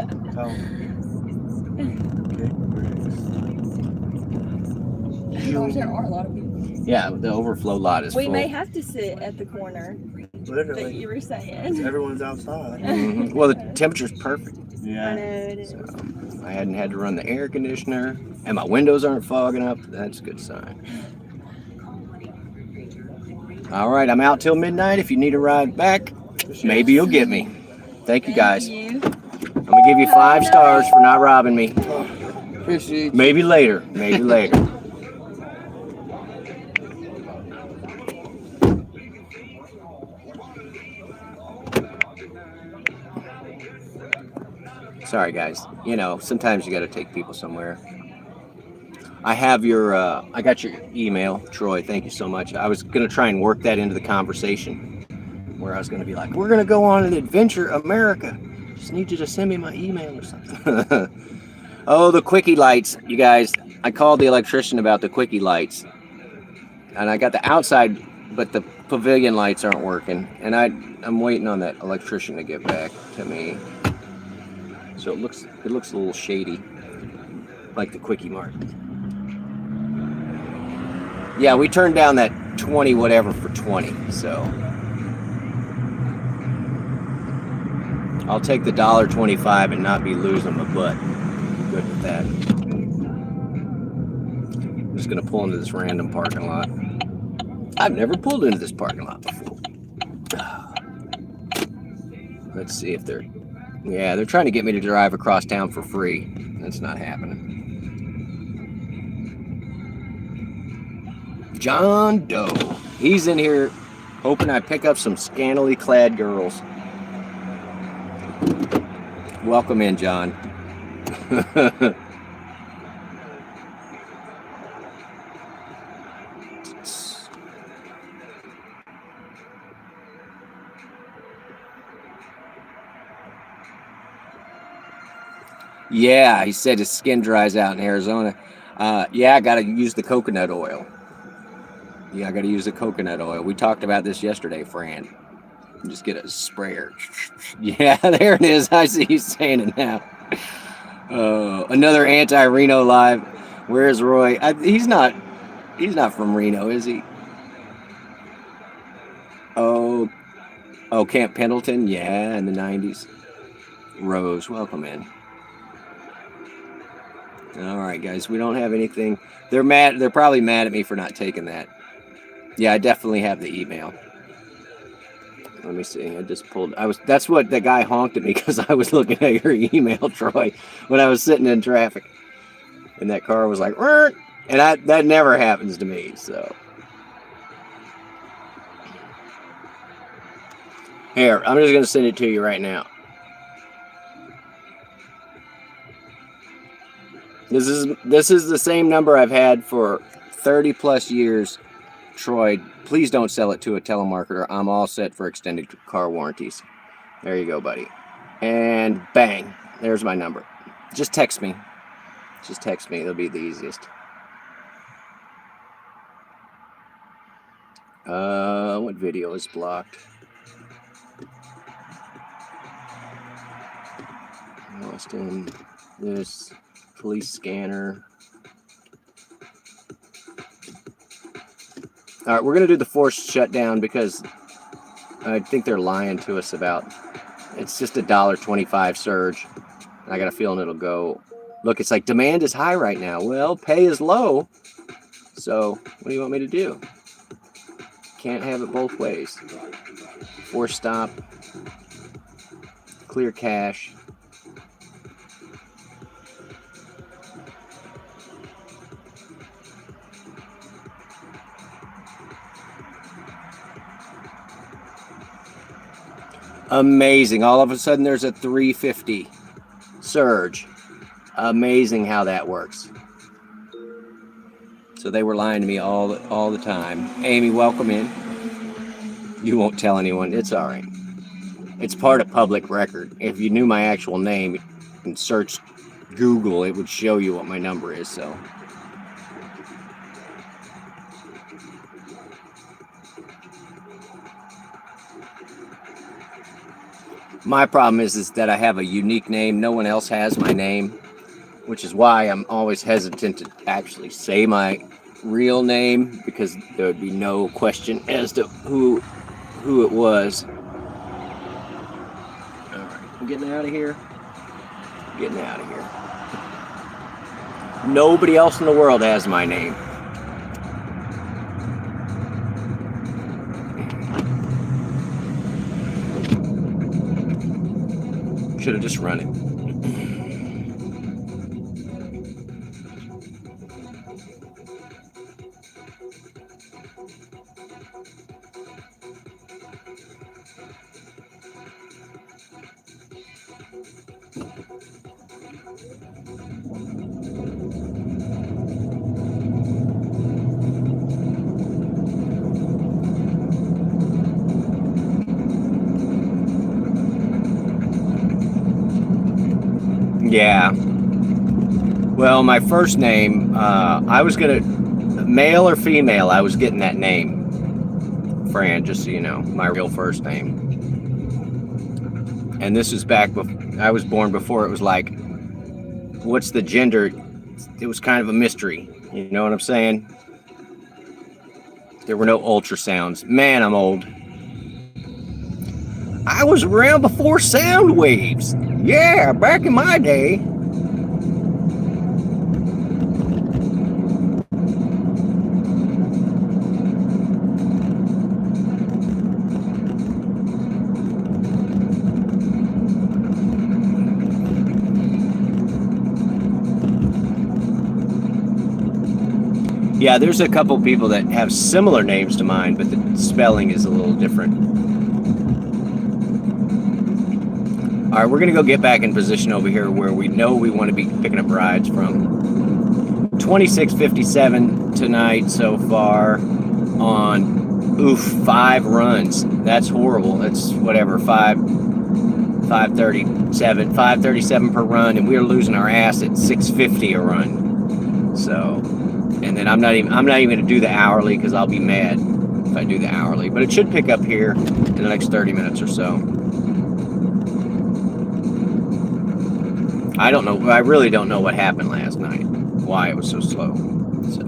Gosh, there are a lot of people. Yeah, the overflow lot is We full. may have to sit at the corner that Literally. you were saying. Everyone's outside. Mhm. Well, the temperature's perfect. I know Yeah. it is. So I hadn't had to run the air conditioner, and my windows aren't fogging up. That's a good sign. All right, I'm out till midnight. If you need a ride back, maybe you'll get me. Thank you, guys. Thank you. I'm gonna give you 5 stars for not robbing me. Appreciate you. Maybe later. Maybe later. Sorry, guys. Sometimes you got to take people somewhere. I have I got your email, Troy. Thank you so much. I was going to try and work that into the conversation where I was going to be like, we're going to go on an adventure, America. Just need you to send me my email or something. Oh, the quickie lights, you guys. I called the electrician about the quickie lights. And I got the outside, but the pavilion lights aren't working. And I'm waiting on that electrician to get back to me. So it looks a little shady, like the Quickie Mart. Yeah, we turned down that 20 whatever for 20, so I'll take the $1.25 and not be losing my butt. I'm good with that. I'm just gonna pull into this random parking lot. I've never pulled into this parking lot before. Let's see if they're... Yeah, they're trying to get me to drive across town for free. That's not happening. John Doe. He's in here hoping I pick up some scantily clad girls. Welcome in, John. Yeah, he said his skin dries out in Arizona. Yeah, I got to use the coconut oil. Yeah, I got to use the coconut oil. We talked about this yesterday, Fran. Just get a sprayer. Yeah, there it is. I see you saying it now. Another anti-Reno live. Where's Roy? He's not from Reno, is he? Oh, Camp Pendleton. Yeah, in the 90s. Rose, welcome in. All right, guys, we don't have anything. They're mad. They're probably mad at me for not taking that. Yeah, I definitely have the email. Let me see. I just pulled. That's what the guy honked at me because I was looking at your email, Troy, when I was sitting in traffic, and that car was like, "Rrrt," and that never happens to me. So here, I'm just gonna send it to you right now. This is the same number I've had for 30 plus years. Troy, please don't sell it to a telemarketer. I'm all set for extended car warranties. There you go, buddy. And bang, there's my number. Just text me. Just text me. It'll be the easiest. What video is blocked? Lost in this police scanner. All right, we're going to do the forced shutdown because I think they're lying to us about it's just a $1.25 surge. I got a feeling it'll go. Look, it's like demand is high right now. Well, pay is low. So what do you want me to do? Can't have it both ways. Force stop. Clear cache. Amazing. All of a sudden there's a 350 surge. Amazing how that works. So they were lying to me all the time. Amy, welcome in. You won't tell anyone. It's all right. It's part of public record. If you knew my actual name and searched Google, it would show you what my number is. So my problem is that I have a unique name. No one else has my name, which is why I'm always hesitant to actually say my real name because there would be no question as to who it was. All right, I'm getting out of here. Getting out of here. Nobody else in the world has my name. Should have just run it. Yeah. Well, my first name, I was gonna, male or female, I was getting that name, Fran, just so you know, my real first name. And this was back before, I was born before it was like, what's the gender? It was kind of a mystery, you know what I'm saying? There were no ultrasounds. Man, I'm old. I was around before sound waves. Yeah, back in my day. Yeah, there's a couple people that have similar names to mine, but the spelling is a little different. All right, we're gonna go get back in position over here where we know we want to be picking up rides from. 2657 tonight so far on 5 runs. That's horrible. That's whatever, 537 per run, and we're losing our ass at 650 a run. So, and then I'm not even gonna do the hourly because I'll be mad if I do the hourly. But it should pick up here in the next 30 minutes or so. I don't know. I really don't know what happened last night. Why it was so slow. So.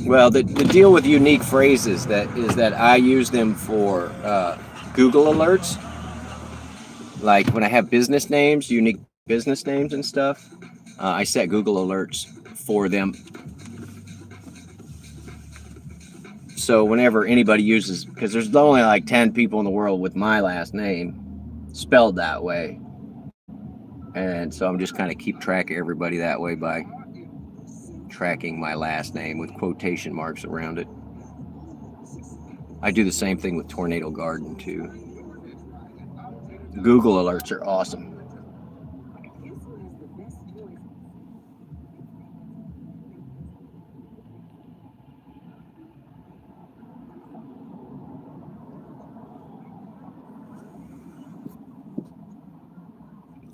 Well, the deal with unique phrases is that I use them for Google alerts. Like when I have business names, unique business names and stuff, I set Google alerts for them. So whenever anybody uses, because there's only like 10 people in the world with my last name spelled that way. And so I'm just kind of keep track of everybody that way by tracking my last name with quotation marks around it. I do the same thing with Tornado Garden too. Google alerts are awesome.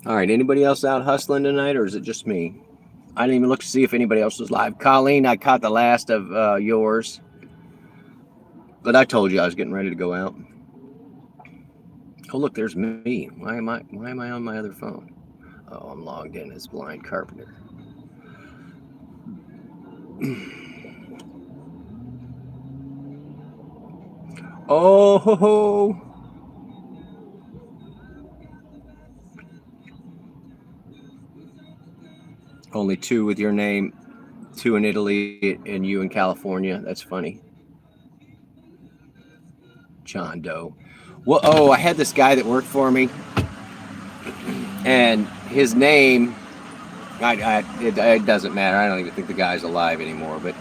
All right, anybody else out hustling tonight, or is it just me? I didn't even look to see if anybody else was live. Colleen, I caught the last of yours, but I told you I was getting ready to go out. Oh, look, there's me. Why am I on my other phone? Oh, I'm logged in as Blind Carpenter. Oh ho ho! Only 2 with your name, 2 in Italy, and you in California. That's funny. John Doe. Well, oh, I had this guy that worked for me, and his name, it doesn't matter. I don't even think the guy's alive anymore, but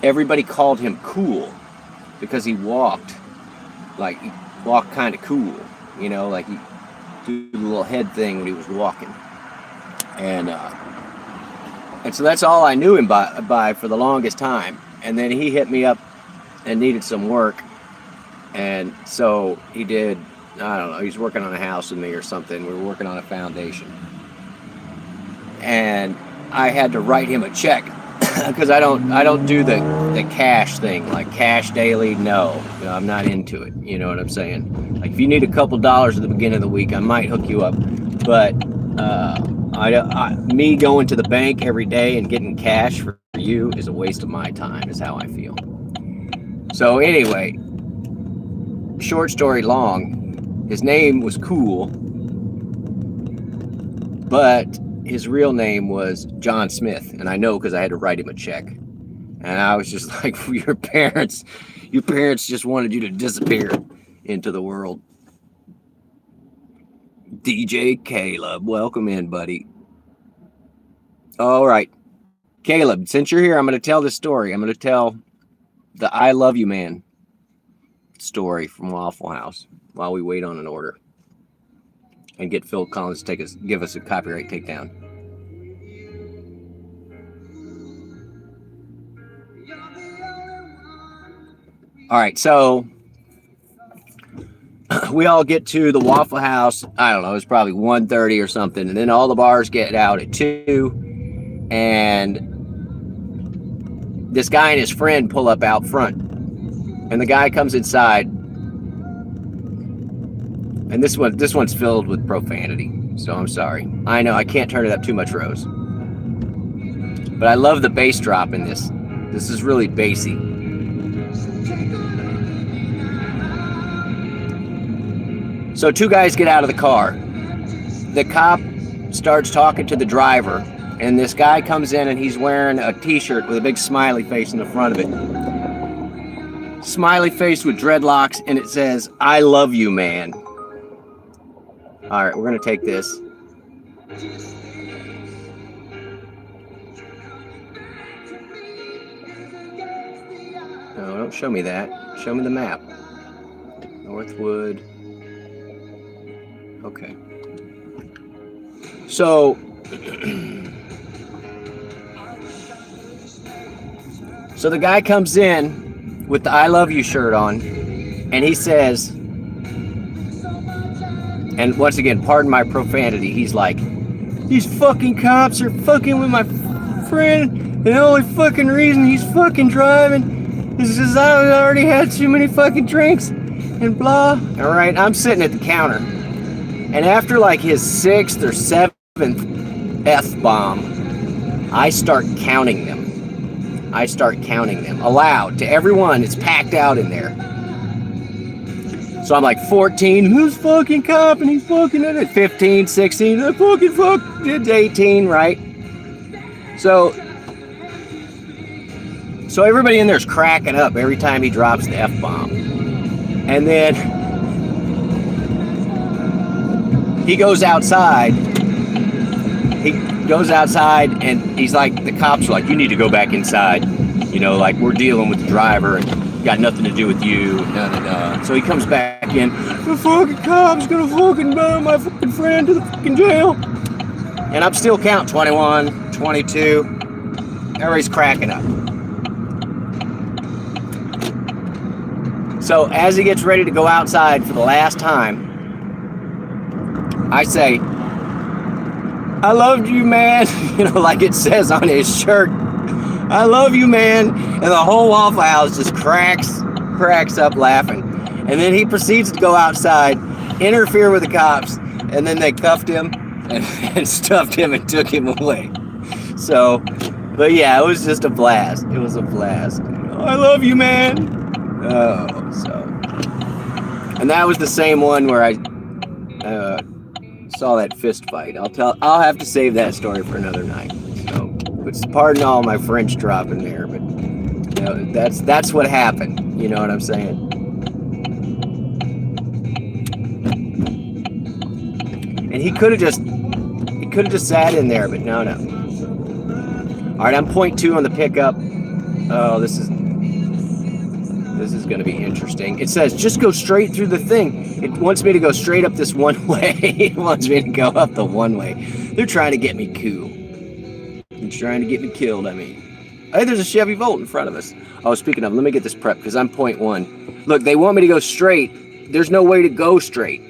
everybody called him Cool because he walked kind of cool, you know, like he do the little head thing when he was walking. And so that's all I knew him by for the longest time. And then he hit me up and needed some work. And so he did, I don't know, he's working on a house with me or something. We were working on a foundation. And I had to write him a check because I don't do the cash thing, like cash daily. No, I'm not into it. You know what I'm saying? Like if you need a couple dollars at the beginning of the week, I might hook you up. But me going to the bank every day and getting cash for you is a waste of my time, is how I feel. So anyway, short story long, his name was Cool, but his real name was John Smith, and I know because I had to write him a check. And I was just like, your parents just wanted you to disappear into the world. DJ Caleb, welcome in, buddy. All right, Caleb, since you're here, I'm going to tell this story. I'm going to tell the I Love You Man story from Waffle House while we wait on an order and get Phil Collins to give us a copyright takedown. All right, so we all get to the Waffle House. I don't know, it's probably 1:30 or something, and then all the bars get out at 2, and this guy and his friend pull up out front, and the guy comes inside, and this one's filled with profanity, so I'm sorry. I know I can't turn it up too much, Rose, but I love the bass drop in this. This is really bassy. So 2 guys get out of the car. The cop starts talking to the driver, and this guy comes in and he's wearing a t-shirt with a big smiley face in the front of it. Smiley face with dreadlocks, and it says, I love you, man. All right, we're gonna take this. No, don't show me that. Show me the map. Northwood. Okay. So, so the guy comes in with the I love you shirt on, and he says, and once again, pardon my profanity, he's like, these fucking cops are fucking with my friend, and the only fucking reason he's fucking driving is because I already had too many fucking drinks, and blah. All right, I'm sitting at the counter, and after like his 6th or 7th F-bomb, I start counting them. Aloud to everyone. It's packed out in there. So I'm like 14, who's fucking cop? And he's fucking in it. 15, 16, I fucking fuck. It's 18, right? So everybody in there's cracking up every time he drops the F-bomb. And then he goes outside. And he's like, the cops are like, you need to go back inside. You know, like, we're dealing with the driver and got nothing to do with you. So he comes back in. The fucking cop's gonna fucking burn my fucking friend to the fucking jail. And I'm still counting 21, 22. Everybody's cracking up. So as he gets ready to go outside for the last time, I say, I loved you, man. You know, like it says on his shirt. I love you, man. And the whole Waffle House just cracks up laughing. And then he proceeds to go outside, interfere with the cops, and then they cuffed him and stuffed him and took him away. So, but yeah, it was just a blast. It was a blast. I love you, man. Oh, so. And that was the same one where I saw that fist fight. I'll have to save that story for another night. So, but pardon all my French dropping there, but you know, that's what happened. You know what I'm saying? And he could have just sat in there, but no. All right, I'm 0.2 on the pickup. Oh, this is going to be interesting. It says, just go straight through the thing. It wants me to go straight up this one way. It wants me to go up the one way. They're trying to get me cool. They're trying to get me killed, I mean. Hey, there's a Chevy Volt in front of us. Oh, speaking of, let me get this prep because I'm 0.1. Look, they want me to go straight. There's no way to go straight.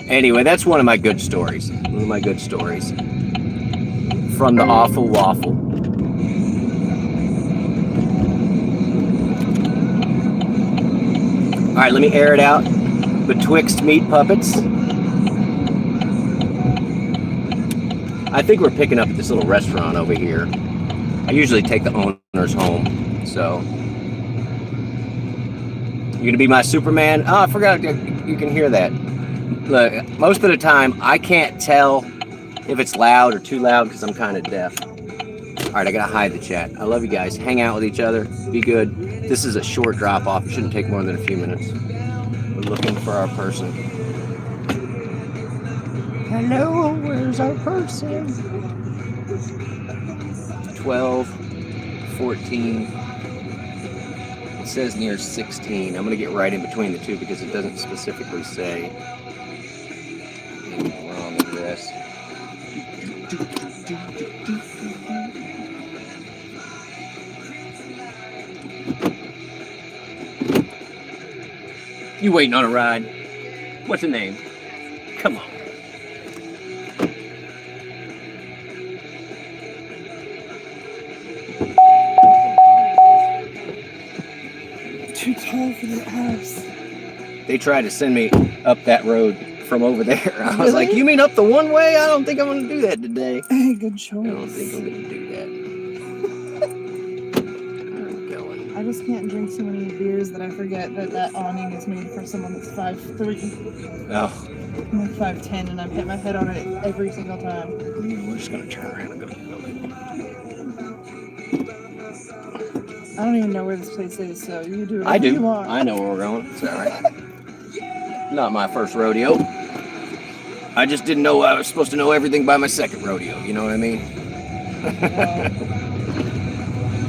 Anyway, that's one of my good stories. One of my good stories. From the Awful Waffle. Alright, let me air it out. Betwixt meat puppets. I think we're picking up at this little restaurant over here. I usually take the owners home, so. You gonna be my Superman? Oh, I forgot you can hear that. Look, most of the time, I can't tell if it's loud or too loud because I'm kind of deaf. All right, I gotta hide the chat. I love you guys. Hang out with each other. Be good. This is a short drop-off. It shouldn't take more than a few minutes. We're looking for our person. Hello, where's our person? 12, 14. It says near 16. I'm gonna get right in between the two because it doesn't specifically say. Wrong address. You waiting on a ride? What's the name? Come on. Too tall for the house. They tried to send me up that road from over there. I was Really? like, you mean up the one way? I don't think I'm going to do that today. Hey, good choice. I don't think I'm going to do that. I'm going. I just can't drink so many beers that I forget that awning is made for someone that's 5'3". Oh, I'm like 5'10", and I've hit my head on it every single time. we're just gonna turn around and go to the building. I don't even know where this place is, so you do I whatever you do. want. I know where we're going. It's all right. Not my first rodeo. I just didn't know I was supposed to know everything by my second rodeo. You know what I mean?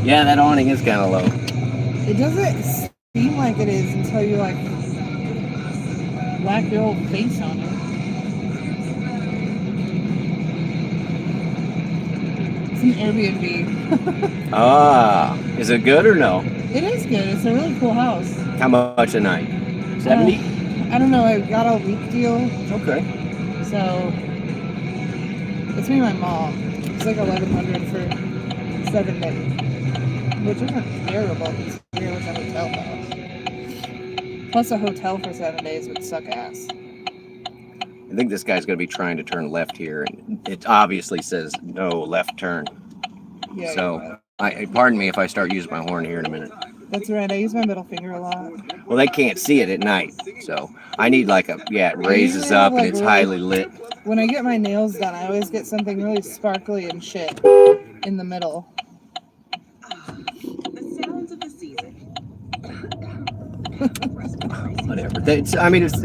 Yeah, that awning is kind of low. It doesn't seem like it is until you like whack your old face on it. It's an Airbnb. Ah, is it good or no? It is good. It's a really cool house. How much a night? 70? I don't know. I got a week deal, Okay. so it's me and my mom. It's like $1,100 for 7 days, which isn't terrible considering it was a hotel house. Plus, a hotel for 7 days would suck ass. I think this guy's going to be trying to turn left here, and it obviously says no left turn. Yeah. So, pardon me if I start using my horn here in a minute. That's right. I use my middle finger a lot. Well, they can't see it at night, so I need like it raises up and it's highly lit. When I get my nails done, I always get something really sparkly and shit in the middle. The sounds of the season. Whatever.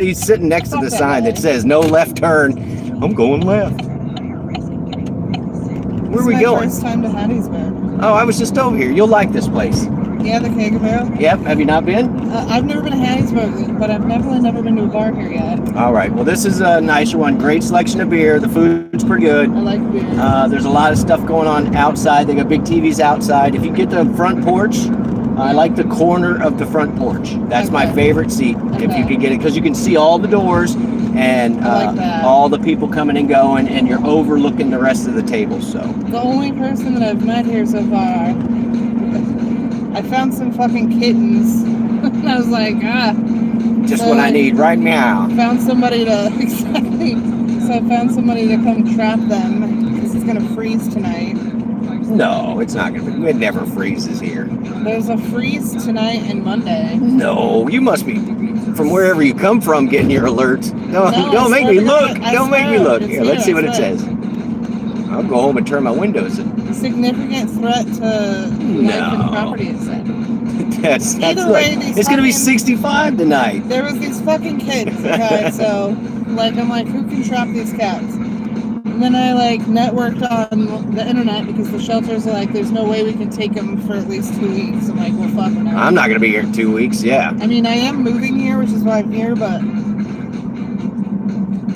He's sitting next to the sign that says no left turn. I'm going left. Where are we going? First time to Hattiesburg. Oh, I was just over here. You'll like this place. Yeah, the Keg Barrel. Yep. Have you not been? I've never been to Hattiesburg, but I've definitely never been to a bar here yet. All right. Well, this is a nicer one. Great selection of beer. The food's pretty good. I like beer. There's a lot of stuff going on outside. They got big TVs outside. If you get the front porch, I like the corner of the front porch. That's my favorite seat. If you can get it, because you can see all the doors and all the people coming and going, and you're overlooking the rest of the tables. So the only person that I've met here so far, I found some fucking kittens. And I was like, just what I need right now. Found somebody to exactly. So I found somebody to come trap them because it's gonna freeze tonight. No, it's not gonna be. It never freezes here. There's a freeze tonight and Monday. No, you must be from wherever you come from getting your alerts. Don't make me look. Don't make me look. Here, let's see what it says. I'll go home and turn my windows in. Significant threat to life and property, it said. That's right. It's going to be 65 tonight. There was these fucking kids, okay? So, I'm like, who can trap these cats? And then I, networked on the internet because the shelters are like, there's no way we can take them for at least 2 weeks. I'm like, well, fuck it. I'm not going to be here in 2 weeks, yeah. I mean, I am moving here, which is why I'm here, but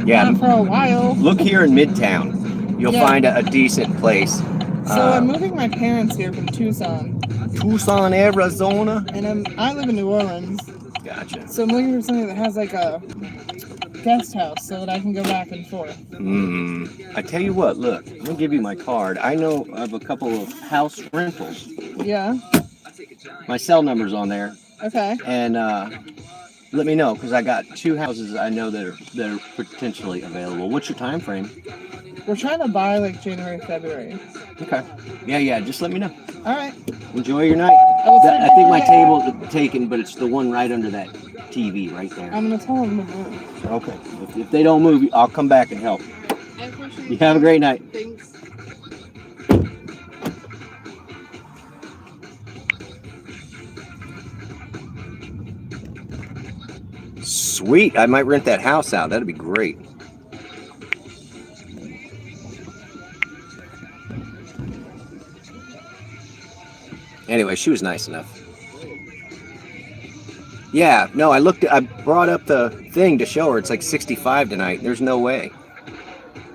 not for a while. Look here in Midtown. You'll find a decent place. So I'm moving my parents here from Tucson. Tucson, Arizona? And I live in New Orleans. Gotcha. So I'm looking for something that has a guest house so that I can go back and forth. I tell you what, look, I'm going to give you my card. I know of a couple of house rentals. Yeah. My cell number's on there. Okay. And let me know, because I got 2 houses I know that are potentially available. What's your time frame? We're trying to buy January, February. Okay. Yeah, just let me know. All right. Enjoy your night. I think my table is taken, but it's the one right under that TV right there. I'm going to tell them to move. Okay. If they don't move, I'll come back and help. I appreciate You have a great night. Thanks. Sweet. I might rent that house out. That'd be great. Anyway, she was nice enough. Yeah, no, I brought up the thing to show her. It's 65 tonight. There's no way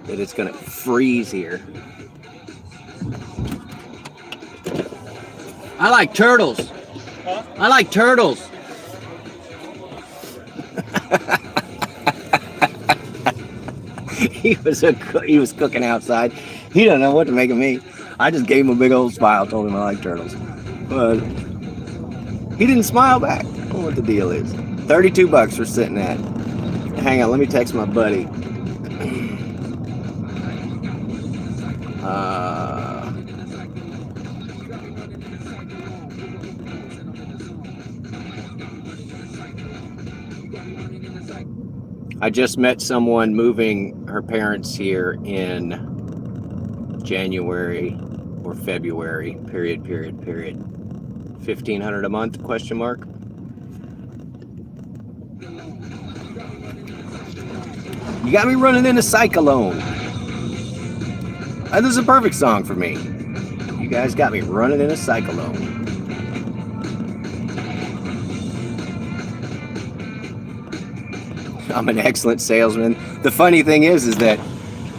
that it's going to freeze here. I like turtles. Huh? I like turtles. He was cooking outside. He doesn't know what to make of me. I just gave him a big old smile, told him I like turtles. But he didn't smile back. I don't know what the deal is. $32 for sitting at. Hang on, let me text my buddy. I just met someone moving her parents here in January or February, period. 1,500 a month, question mark. You got me running in a cyclone. This is a perfect song for me. You guys got me running in a cyclone. I'm an excellent salesman. The funny thing is that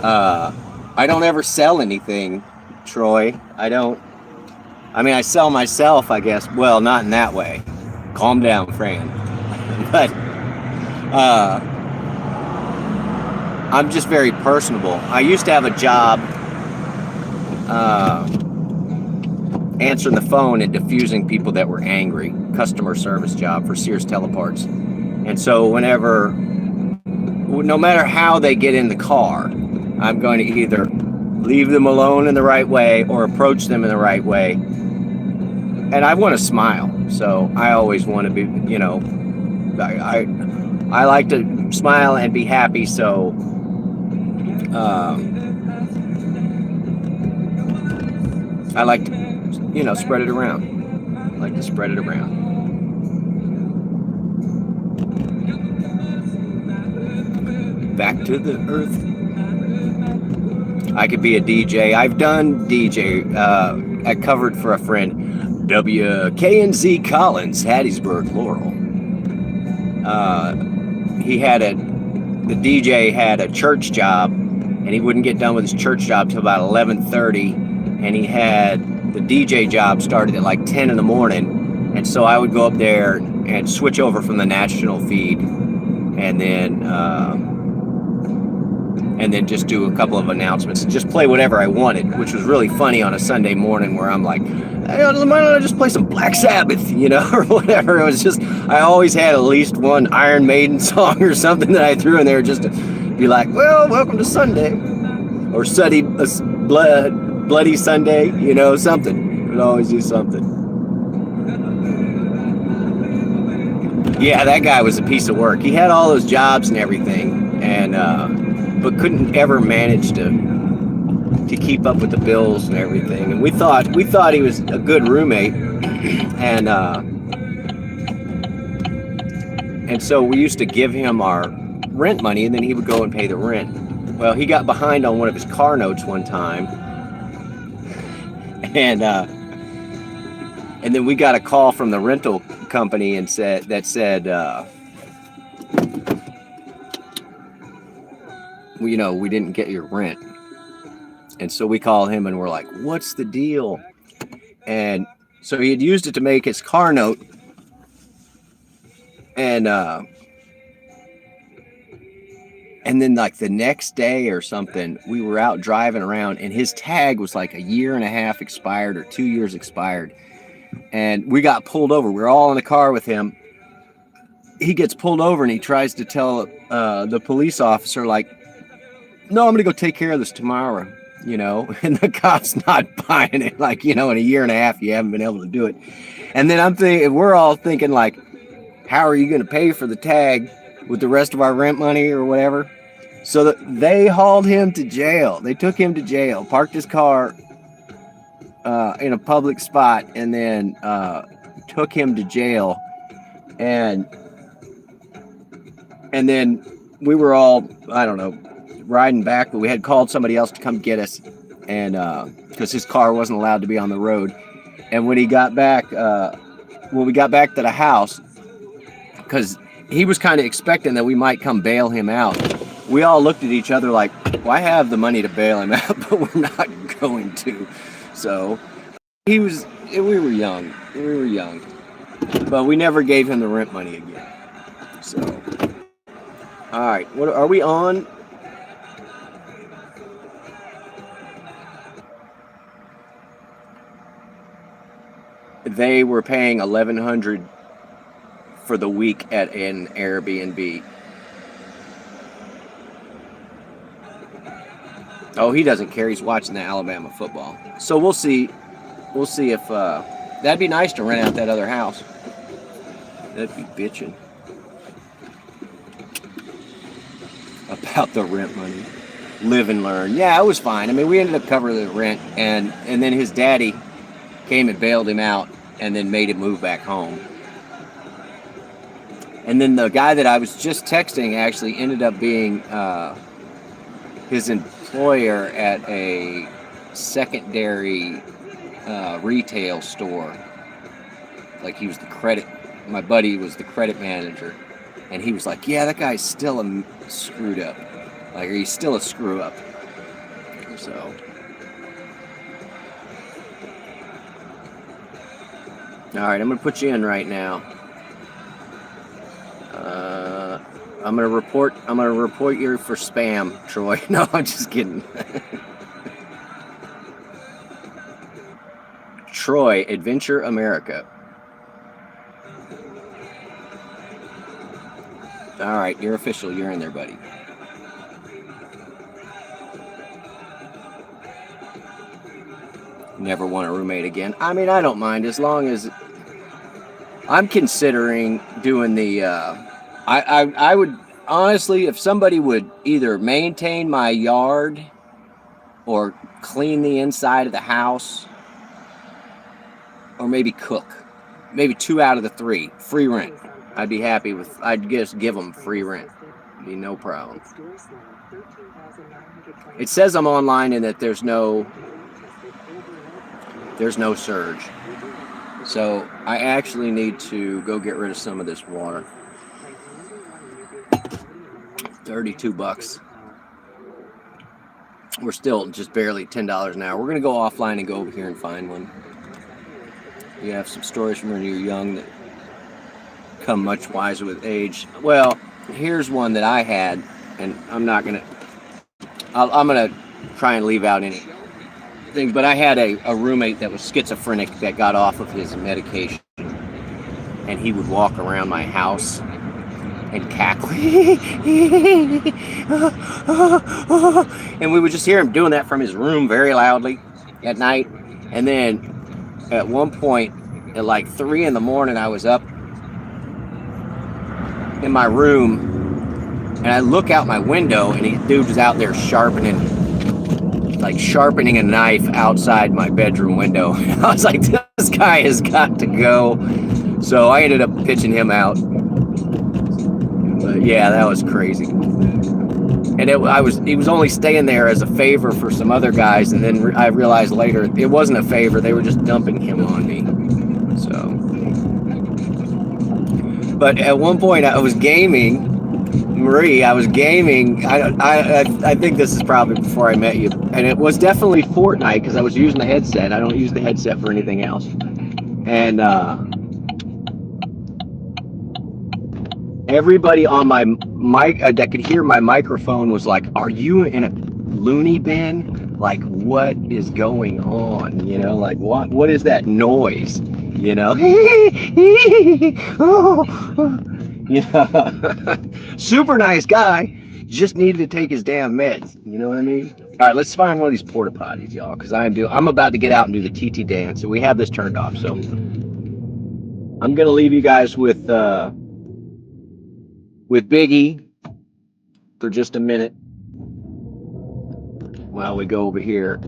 I don't ever sell anything, Troy. I mean, I sell myself, I guess. Well, not in that way. Calm down, Fran. But I'm just very personable. I used to have a job answering the phone and diffusing people that were angry. Customer service job for Sears Teleparts. And so no matter how they get in the car, I'm going to either leave them alone in the right way or approach them in the right way. And I want to smile. So I always want to be, you know, I like to smile and be happy. So I like to, you know, spread it around. I like to spread it around. Back to the earth. I could be a DJ. I've done DJ. I covered for a friend. WKNZ Collins, Hattiesburg, Laurel. The DJ had a church job, and he wouldn't get done with his church job till about 11:30, and he had the DJ job started at like 10 in the morning, and so I would go up there and switch over from the national feed, and then just do a couple of announcements and just play whatever I wanted, which was really funny on a Sunday morning where I'm like, hey, why don't I just play some Black Sabbath, you know, or whatever. It was just, I always had at least one Iron Maiden song or something that I threw in there just to be like, well, welcome to Sunday, or Bloody Sunday, you know, something. Would always do something. Yeah, that guy was a piece of work. He had all those jobs and everything, and but couldn't ever manage to keep up with the bills and everything. And we thought he was a good roommate, and so we used to give him our rent money, and then he would go and pay the rent. Well, he got behind on one of his car notes one time, and then we got a call from the rental company and said you know, we didn't get your rent. And so we call him and we're like, what's the deal? And so he had used it to make his car note, and then like the next day or something, we were out driving around, and his tag was like 1.5 years expired or 2 years expired. And we got pulled over. We were all in the car with him. He gets pulled over and he tries to tell the police officer, like, no, I'm going to go take care of this tomorrow, you know, and the cop's not buying it. Like, you know, in 1.5 years, you haven't been able to do it. And then we're all thinking, like, how are you going to pay for the tag with the rest of our rent money or whatever? So they hauled him to jail. They took him to jail, parked his car in a public spot, and then took him to jail. And then we were all, I don't know, riding back, but we had called somebody else to come get us, and because his car wasn't allowed to be on the road. And when he got back, when we got back to the house, because he was kind of expecting that we might come bail him out, we all looked at each other like, well, I have the money to bail him out, but we're not going to. So we were young, but we never gave him the rent money again. So, all right, what are we on? They were paying $1,100 for the week at an Airbnb. Oh, he doesn't care. He's watching the Alabama football. So we'll see. We'll see if that'd be nice to rent out that other house. That'd be bitching. about the rent money. Live and learn. Yeah, it was fine. I mean, we ended up covering the rent, and then his daddy came and bailed him out, and then made him move back home. And then the guy that I was just texting actually ended up being his employer at a secondary retail store. Like he was the credit. My buddy was the credit manager, and he was like, "Yeah, that guy's still screwed up. Like he's still a screw up." So. All right, I'm gonna put you in right now. I'm gonna report you for spam, Troy. No, I'm just kidding. Troy, Adventure America. All right, you're official. You're in there, buddy. Never want a roommate again. I mean, I don't mind as long as I'm considering doing the. I would honestly, if somebody would either maintain my yard or clean the inside of the house, or maybe cook, maybe 2 out of the 3, free rent. I'd be happy with. I'd just give them free rent. Be no problem. It says I'm online and that there's no surge. So I actually need to go get rid of some of this water. $32. We're still just barely $10 an hour. We're gonna go offline and go over here and find one. You have some stories from when you're young that come much wiser with age. Well, here's one that I had, and I'm gonna try and leave out any things, but I had a roommate that was schizophrenic that got off of his medication, and he would walk around my house and cackle. And we would just hear him doing that from his room very loudly at night. And then at one point at like 3 in the morning, I was up in my room and I look out my window and the dude was out there sharpening a knife outside my bedroom window. I was like, this guy has got to go. So I ended up pitching him out. But yeah, that was crazy. And he was only staying there as a favor for some other guys, and then I realized later it wasn't a favor; they were just dumping him on me. So, but at one point I was gaming, Marie. I was gaming. I think this is probably before I met you, and it was definitely Fortnite because I was using the headset. I don't use the headset for anything else, and everybody on my mic that could hear my microphone was like, "Are you in a loony bin? Like, what is going on? You know, like what is that noise? You know, you know, super nice guy, just needed to take his damn meds. You know what I mean? All right, let's find one of these porta potties, y'all, because I'm about to get out and do the TT dance, and we have this turned off. So I'm gonna leave you guys with Biggie for just a minute while we go over here.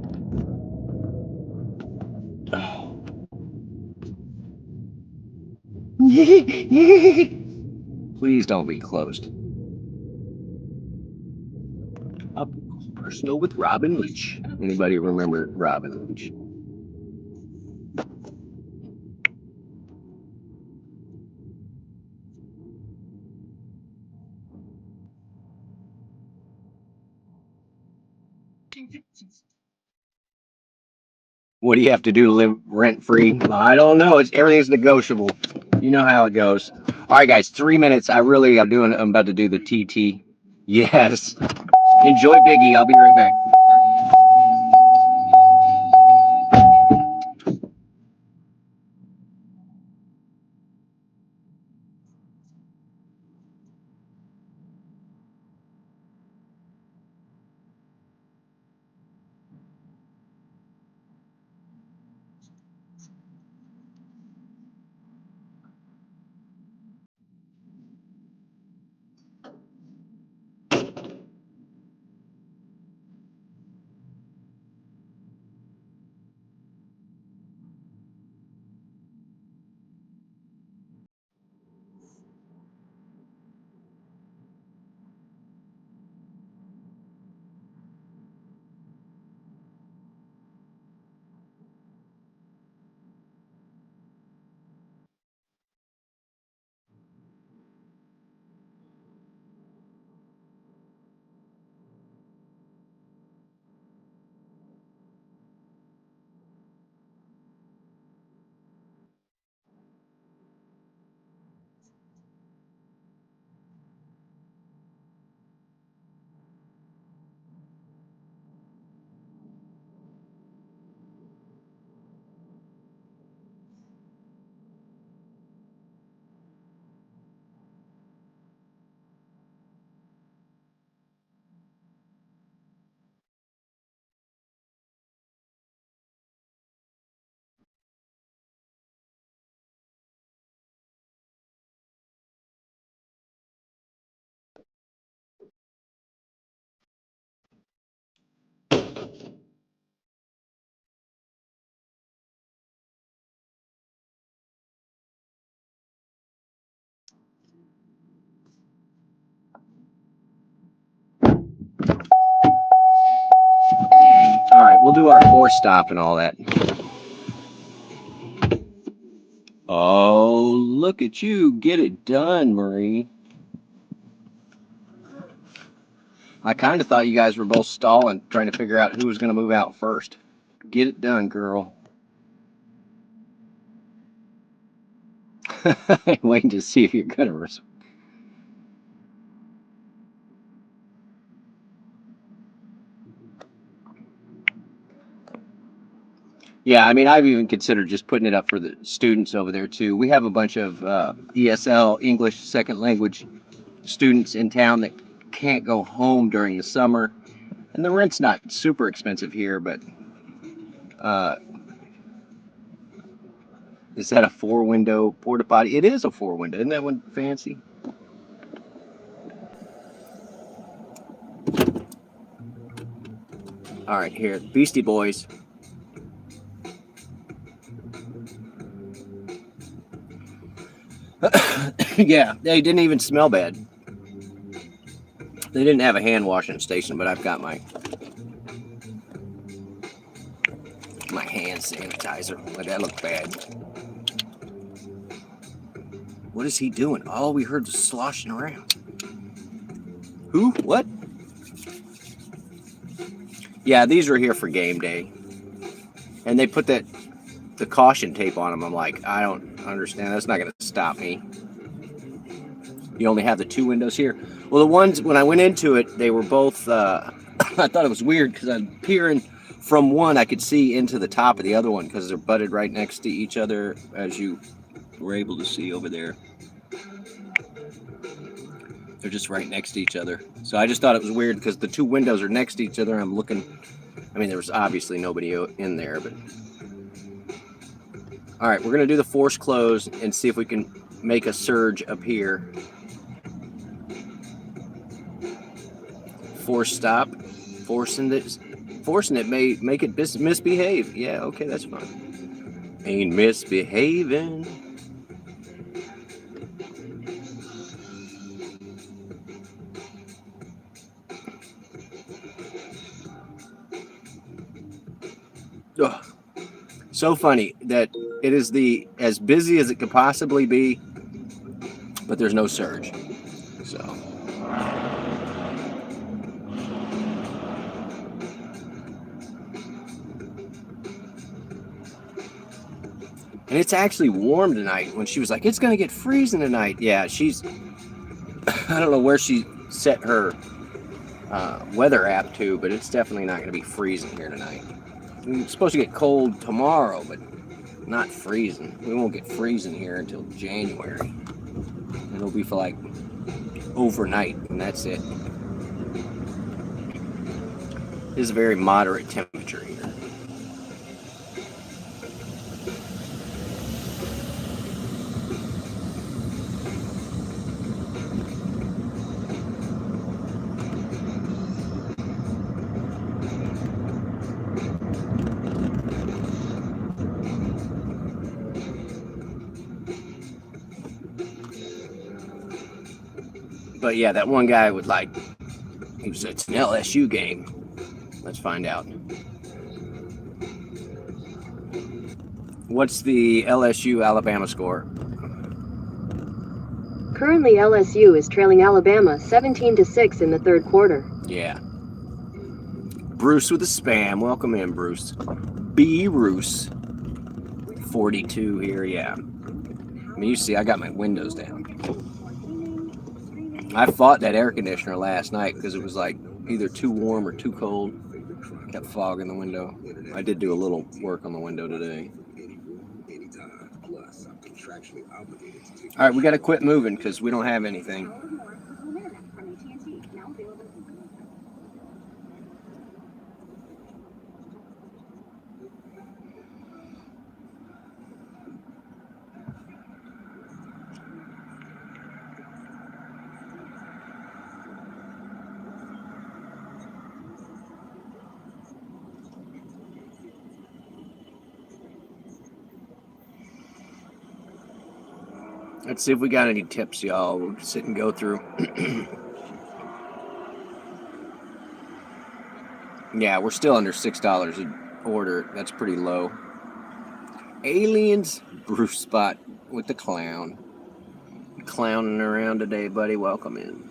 Oh. Please don't be closed. Up personal with Robin Leach. Anybody remember Robin Leach? What do you have to do to live rent free? I don't know. Everything's negotiable. You know how it goes. All right, guys. 3 minutes. I'm about to do the TT. Yes. Enjoy Biggie. I'll be right back. We'll do our force stop and all that. Oh, look at you. Get it done, Marie. I kind of thought you guys were both stalling, trying to figure out who was going to move out first. Get it done, girl. Waiting to see if you're going to. Yeah, I mean, I've even considered just putting it up for the students over there, too. We have a bunch of ESL, English Second Language students in town that can't go home during the summer. And the rent's not super expensive here, but is that a 4-window porta potty? It is a 4-window. Isn't that one fancy? All right, here, Beastie Boys. Yeah, they didn't even smell bad. They didn't have a hand washing station, but I've got my hand sanitizer. But that looked bad. What is he doing? All we heard was sloshing around. Who? What? Yeah, these are here for game day. And they put the caution tape on them. I'm like, I don't understand. That's not going to stop me. You only have the 2 windows here. Well, the ones, when I went into it, they were both, I thought it was weird because I'm peering from one, I could see into the top of the other one because they're butted right next to each other, as you were able to see over there. They're just right next to each other. So I just thought it was weird because the 2 windows are next to each other. I'm looking, I mean, there was obviously nobody in there, but. All right, we're going to do the force close and see if we can make a surge up here. Force stop. Forcing it may make it misbehave. Yeah, okay, that's fine. Ain't misbehaving. Ugh. So funny that it is as busy as it could possibly be, but there's no surge. So. And it's actually warm tonight. When she was like, it's going to get freezing tonight. Yeah, I don't know where she set her weather app to, but it's definitely not going to be freezing here tonight. It's supposed to get cold tomorrow, but not freezing. We won't get freezing here until January. It'll be for like overnight, and that's it. This is a very moderate temperature here. But yeah, that one guy would like, it's an LSU game. Let's find out. What's the LSU Alabama score? Currently, LSU is trailing Alabama 17-6 in the third quarter. Yeah. Bruce with the spam. Welcome in, Bruce. B. Roos. 42 here, yeah. I mean, you see, I got my windows down. I fought that air conditioner last night because it was like either too warm or too cold. Kept fogging the window. I did do a little work on the window today. All right, we got to quit moving because we don't have anything. Let's see if we got any tips, y'all. We'll sit and go through. Yeah, we're still under $6 an order. That's pretty low. Aliens, Bruce Spot with the clown. Clowning around today, buddy. Welcome in.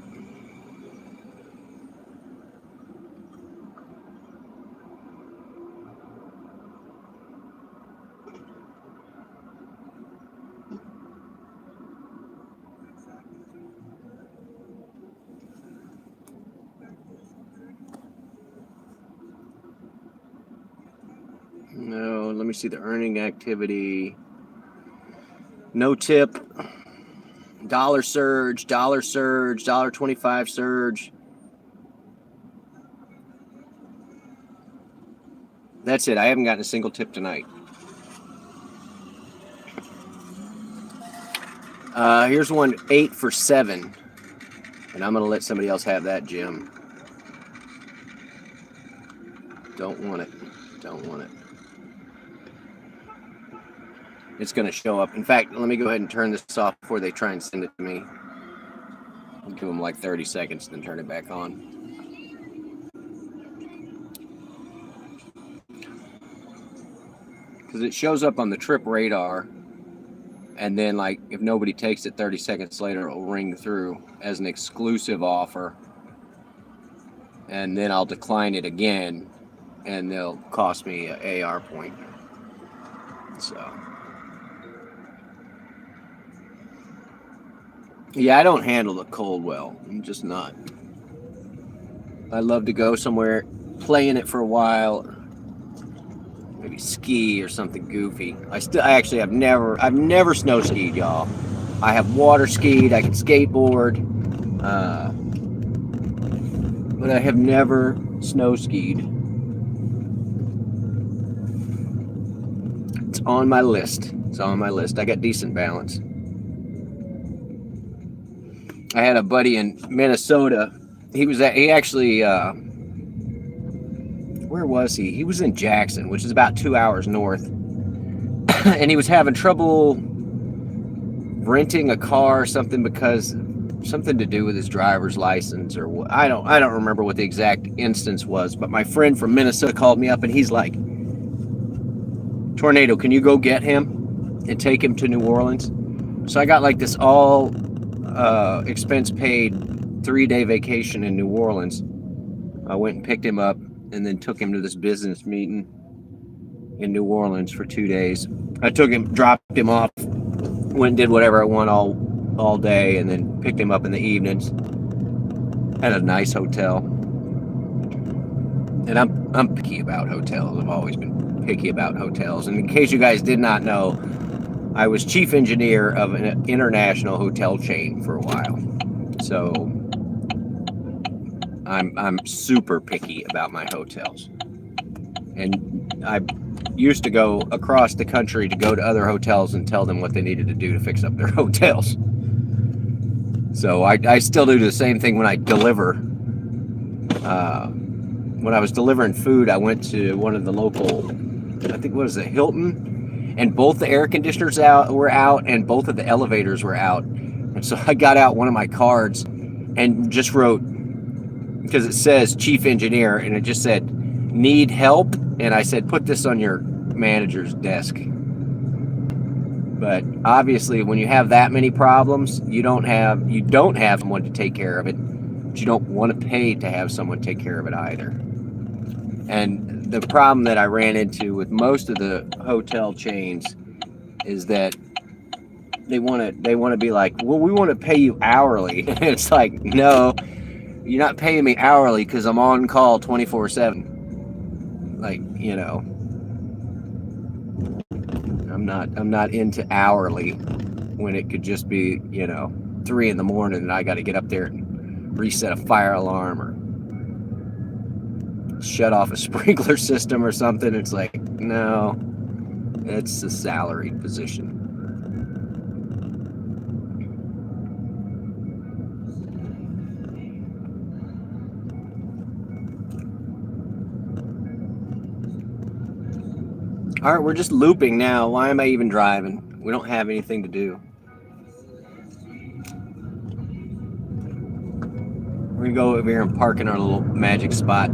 No, let me see the earning activity. No tip. Dollar surge, $1.25 surge. That's it. I haven't gotten a single tip tonight. Here's one 8 for 7. And I'm going to let somebody else have that, Jim. Don't want it. Don't want it. It's going to show up. In fact, let me go ahead and turn this off before they try and send it to me. I'll give them like 30 seconds, then turn it back on. Because it shows up on the trip radar, and then like if nobody takes it 30 seconds later, it'll ring through as an exclusive offer, and then I'll decline it again, and they'll cost me an AR point. So yeah, I don't handle the cold well. I'm just not. I love to go somewhere, play in it for a while, maybe ski or something goofy. I've never snow skied, y'all. I have water skied, I can skateboard, but I have never snow skied. It's on my list. It's on my list. I got decent balance. I had a buddy in Minnesota. He actually, where was he? He was in Jackson, which is about 2 hours north. And he was having trouble renting a car or something because something to do with his driver's license or what. I don't remember what the exact instance was, but my friend from Minnesota called me up and he's like, Tornado, can you go get him and take him to New Orleans? So I got like this all expense paid 3-day vacation in New Orleans. I went and picked him up and then took him to this business meeting in New Orleans for 2 days. I took him, dropped him off, went and did whatever I want all day, and then picked him up in the evenings at a nice hotel. And I'm picky about hotels. I've always been picky about hotels. And in case you guys did not know, I was chief engineer of an international hotel chain for a while. So I'm super picky about my hotels. And I used to go across the country to go to other hotels and tell them what they needed to do to fix up their hotels. So I still do the same thing when I deliver. When I was delivering food, I went to one of the local, I think it was the Hilton, and both the air conditioners were out and both of the elevators were out. And so I got out one of my cards and just wrote, because it says chief engineer, and it just said, need help? And I said, put this on your manager's desk. But obviously, when you have that many problems, you don't have someone to take care of it, but you don't want to pay to have someone take care of it either. And the problem that I ran into with most of the hotel chains is that they want to be like, well, we want to pay you hourly. And it's like, no, you're not paying me hourly because I'm on call 24/7. Like, you know, I'm not into hourly when it could just be, 3 a.m. and I got to get up there and reset a fire alarm or shut off a sprinkler system or something. It's like, no, it's a salaried position. All right, we're just looping now. Why am I even driving? We don't have anything to do. We're gonna go over here and park in our little magic spot.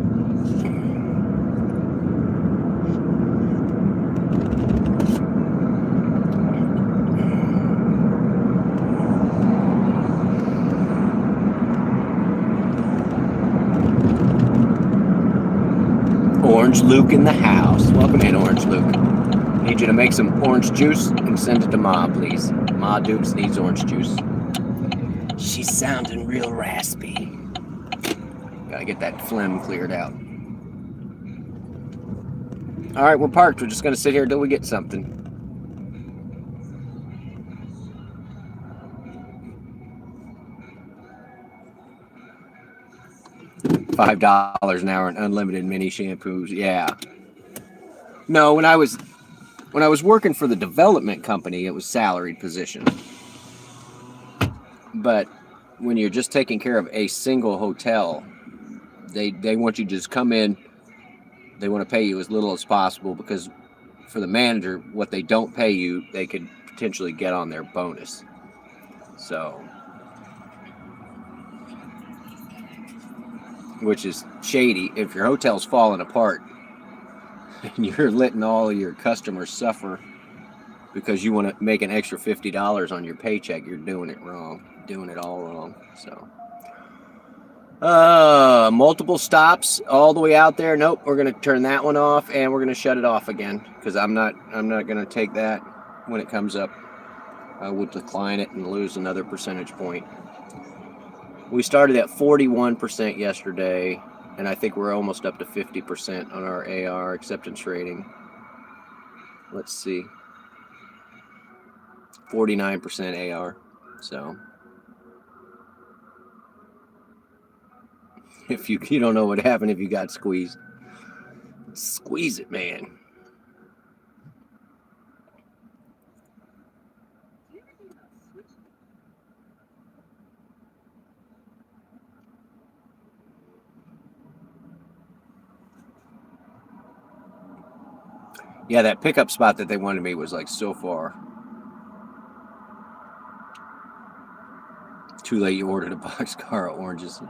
Orange Luke in the house. Welcome in, Orange Luke. Need you to make some orange juice and send it to Ma, please. Ma Dukes needs orange juice. She's sounding real raspy. Gotta get that phlegm cleared out. All right, we're parked. We're just gonna sit here until we get something. $5 an hour and unlimited mini shampoos. Yeah. No, when I was working for the development company, it was salaried position. But when you're just taking care of a single hotel, they want you to just come in. They want to pay you as little as possible because for the manager, what they don't pay you, they could potentially get on their bonus. So, which is shady. If your hotel's falling apart and you're letting all your customers suffer because you want to make an extra $50 on your paycheck, you're doing it wrong. Doing it all wrong. So, multiple stops all the way out there. Nope, we're gonna turn that one off and we're gonna shut it off again because I'm not gonna take that when it comes up. I would decline it and lose another percentage point. We started at 41% yesterday, and I think we're almost up to 50% on our AR acceptance rating. Let's see, 49% AR. So if you don't know what happened if you got squeezed, squeeze it, man. Yeah, that pickup spot that they wanted me was like so far. Too late, you ordered a boxcar of oranges.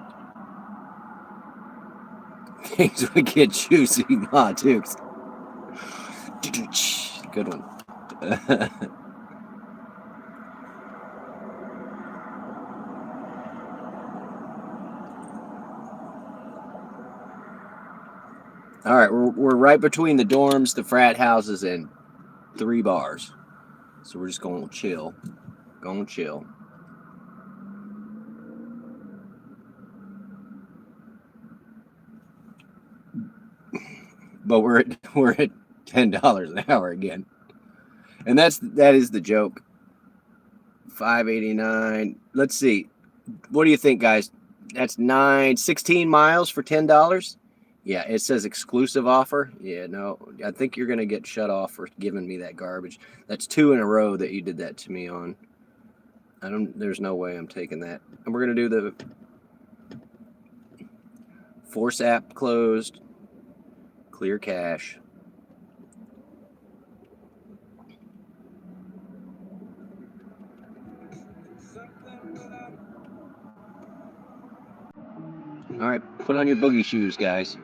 Things would get juicy, Ma Dukes. Good one. All right, we're right between the dorms, the frat houses, and 3 bars. So we're just going to chill. Going to chill. But we're at $10 an hour again. And that is the joke. $5.89. Let's see. What do you think, guys? That's 16 miles for $10? Yeah, it says exclusive offer. Yeah, no, I think you're gonna get shut off for giving me that garbage. That's 2 in a row that you did that to me on. There's no way I'm taking that. And we're gonna do the force app closed, clear cache. All right, put on your boogie shoes, guys.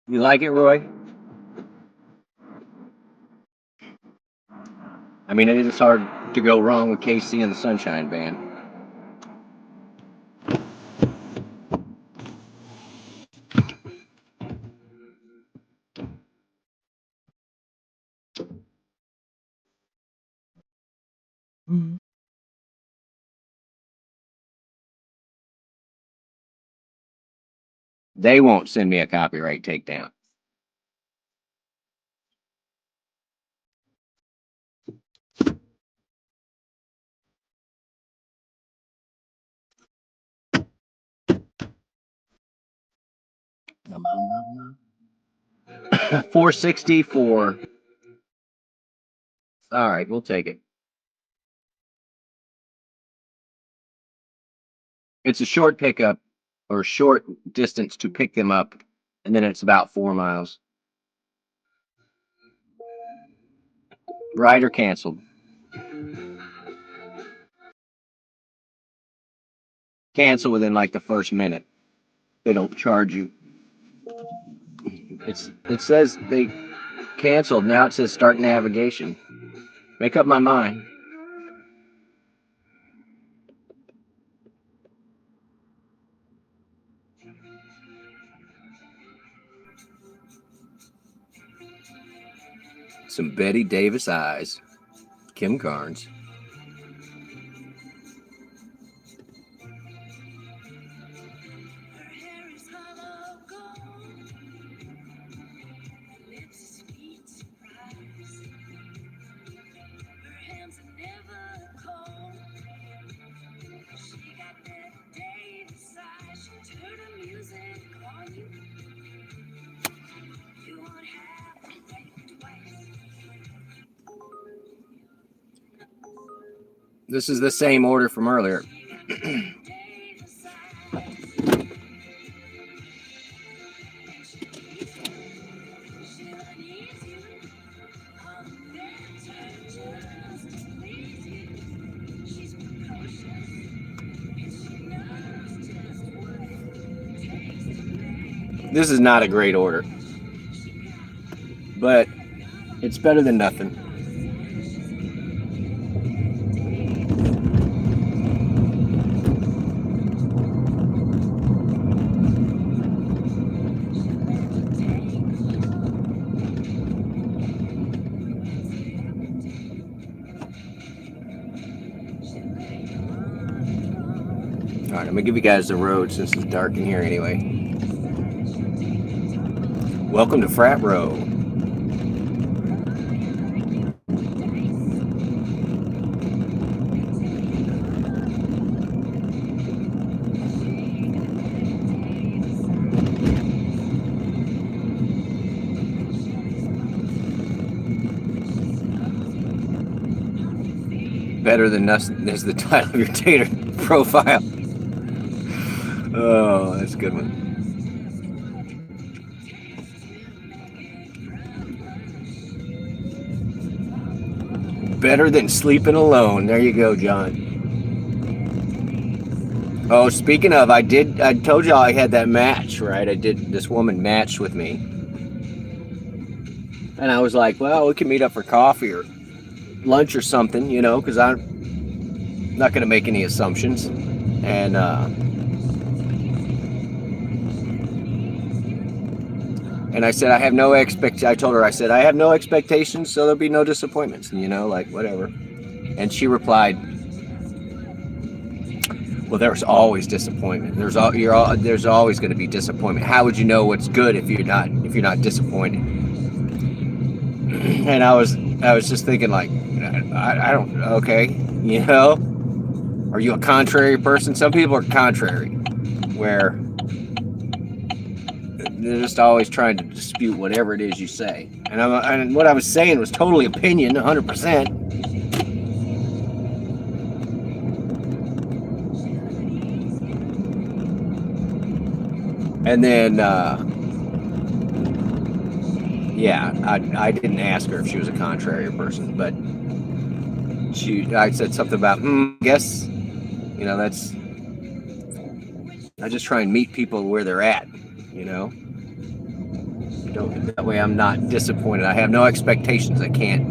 You like it, Roy? I mean, it is hard to go wrong with KC and the Sunshine Band. They won't send me a copyright takedown. $464. All right, we'll take it. It's a short pickup or short distance to pick them up, and then it's about 4 miles. Rider canceled. Cancel within like the first minute. They don't charge you. It says they canceled. Now it says start navigation. Make up my mind. Some Betty Davis eyes. Kim Carnes. This is the same order from earlier. This is not a great order, but it's better than nothing. All right, I'm gonna give you guys the road since it's dark in here anyway. Welcome to Frat Row. Better than nothing is the title of your Tater profile. Oh, that's a good one. Better than sleeping alone. There you go, John. Oh, speaking of, I told y'all I had that match, right? This woman matched with me. And I was like, well, we can meet up for coffee or lunch or something, you know, because I'm not going to make any assumptions. And I said, I have no I told her, I said, I have no expectations, so there'll be no disappointments, you know, like whatever. And she replied, well, there's always disappointment. There's always going to be disappointment. How would you know what's good if you're not disappointed? And I was just thinking like, I don't, okay, you know, are you a contrary person? Some people are contrary, where they're just always trying to dispute whatever it is you say. And what I was saying was totally opinion, 100%. And then, yeah, I didn't ask her if she was a contrary person, but I said something about, I guess, you know, I just try and meet people where they're at, you know. That way I'm not disappointed. I have no expectations. I can't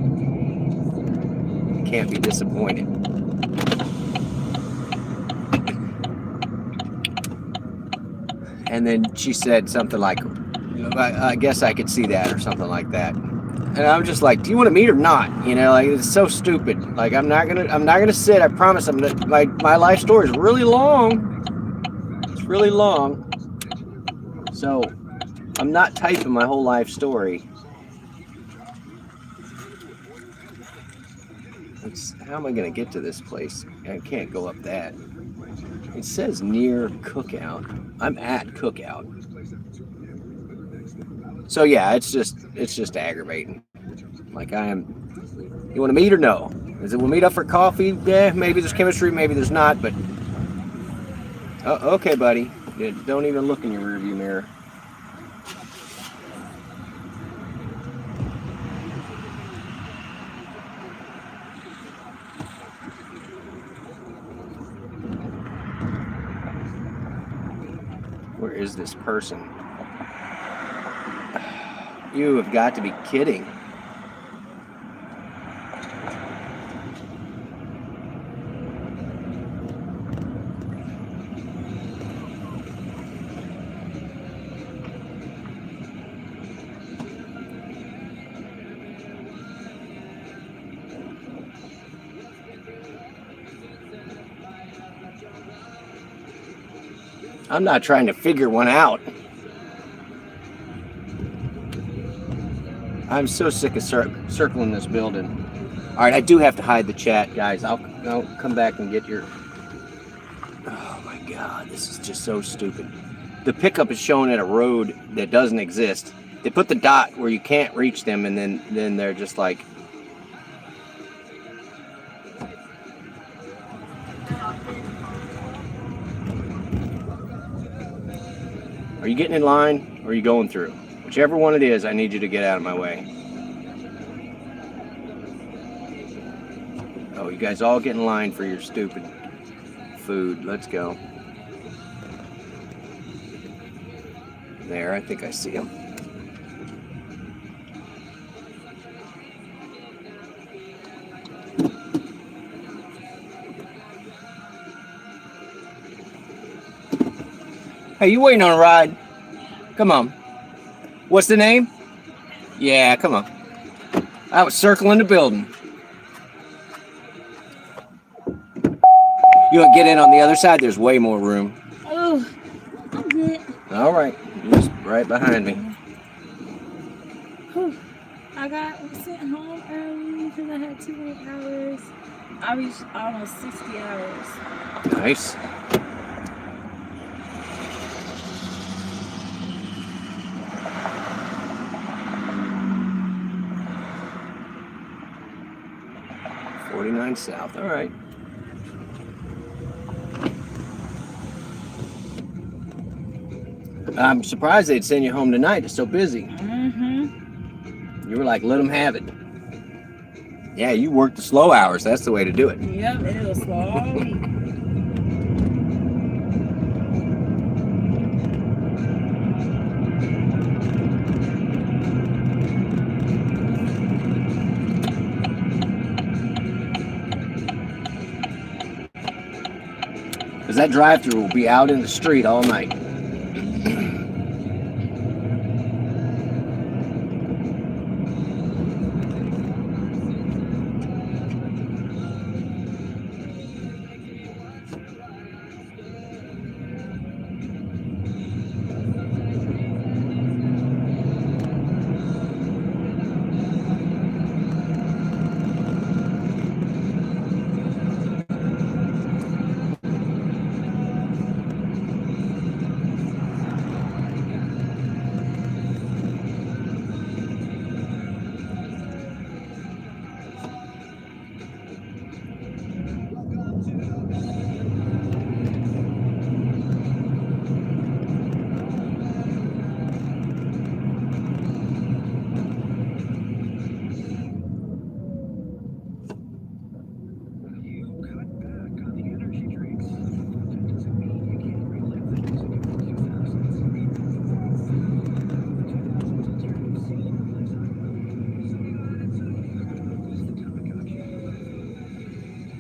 be disappointed. And then she said something like, I guess I could see that, or something like that. And I'm just like, do you want to meet or not? You know, like, it's so stupid. Like, I'm not gonna sit. I promise. My life story is really long. It's really long. So I'm not typing my whole life story. How am I gonna get to this place? I can't go up that. It says near Cookout. I'm at Cookout. So yeah, it's just aggravating. Like I am. You want to meet or no? Is it we'll meet up for coffee? Yeah, maybe there's chemistry, maybe there's not. But okay, buddy. Yeah, don't even look in your rearview mirror. Where is this person? You have got to be kidding. I'm not trying to figure one out. I'm so sick of circling this building. All right, I do have to hide the chat, guys. I'll come back and get your... Oh my God, this is just so stupid. The pickup is shown at a road that doesn't exist. They put the dot where you can't reach them, and then they're just like... Are you getting in line or are you going through? Whichever one it is, I need you to get out of my way. Oh, you guys all get in line for your stupid food. Let's go. There, I think I see him. Hey, you waiting on a ride? Come on. What's the name? Yeah, come on. I was circling the building. You want to get in on the other side? There's way more room. Oh, I'm good. All right. Just right behind me. Whew. I sent home early because I had too many hours. I reached almost 60 hours. Nice. South. All right. I'm surprised they'd send you home tonight. It's so busy. Mm-hmm. You were like, let them have it. Yeah, you worked the slow hours. That's the way to do it. Yep, it was slow all week. Because that drive-thru will be out in the street all night.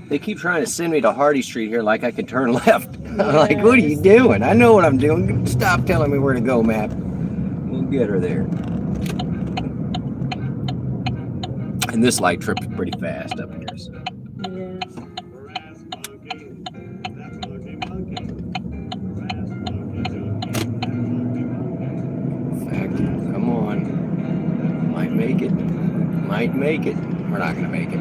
They keep trying to send me to Hardy Street here like I can turn left. I'm like, what are you doing? I know what I'm doing. Stop telling me where to go, map. We'll get her there. And this light trip's pretty fast up here. So. In fact, come on. Might make it. Might make it. We're not going to make it.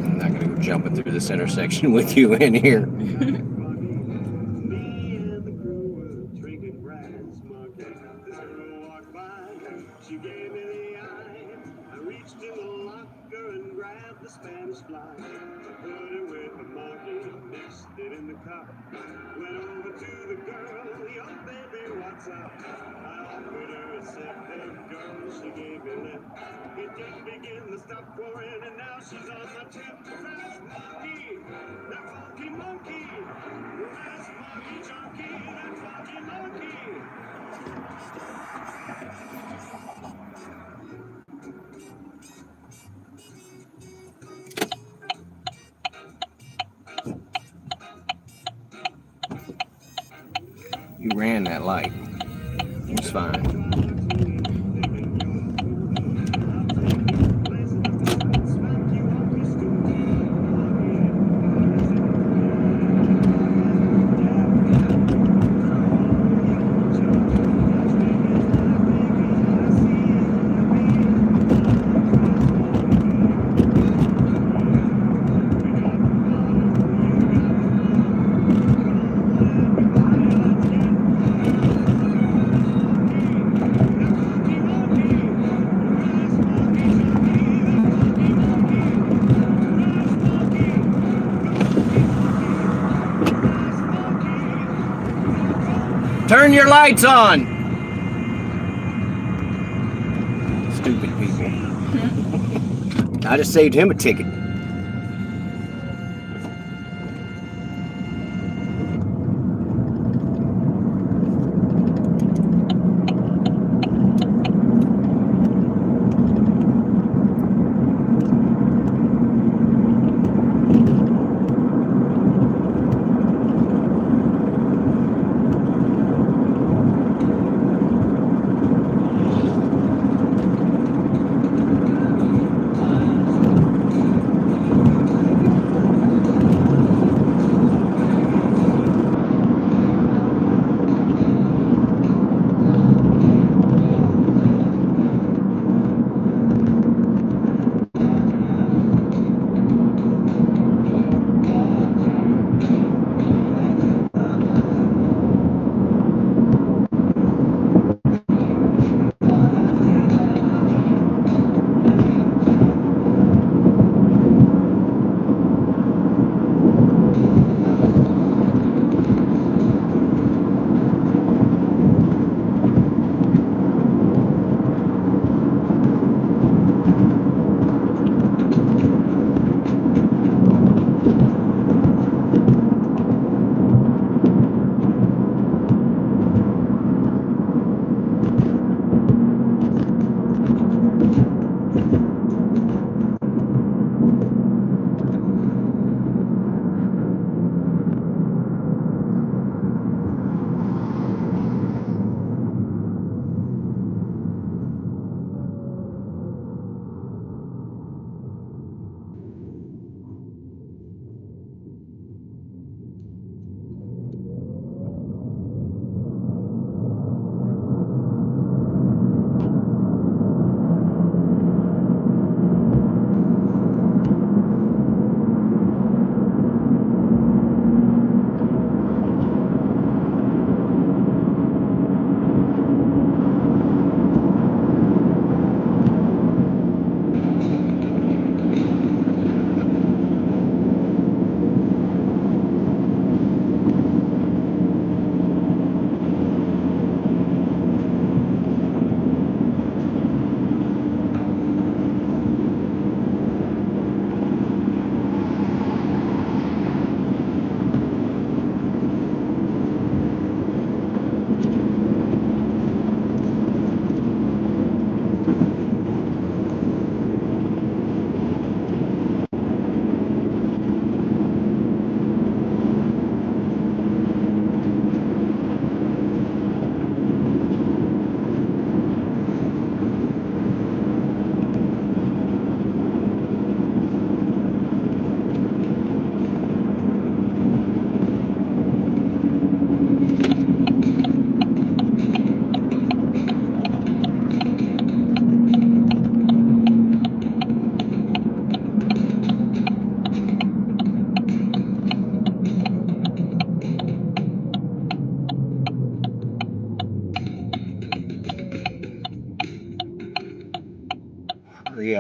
I'm not going to go jumping through this intersection with you in here. You ran that light. It's fine. Turn your lights on! Stupid people. I just saved him a ticket.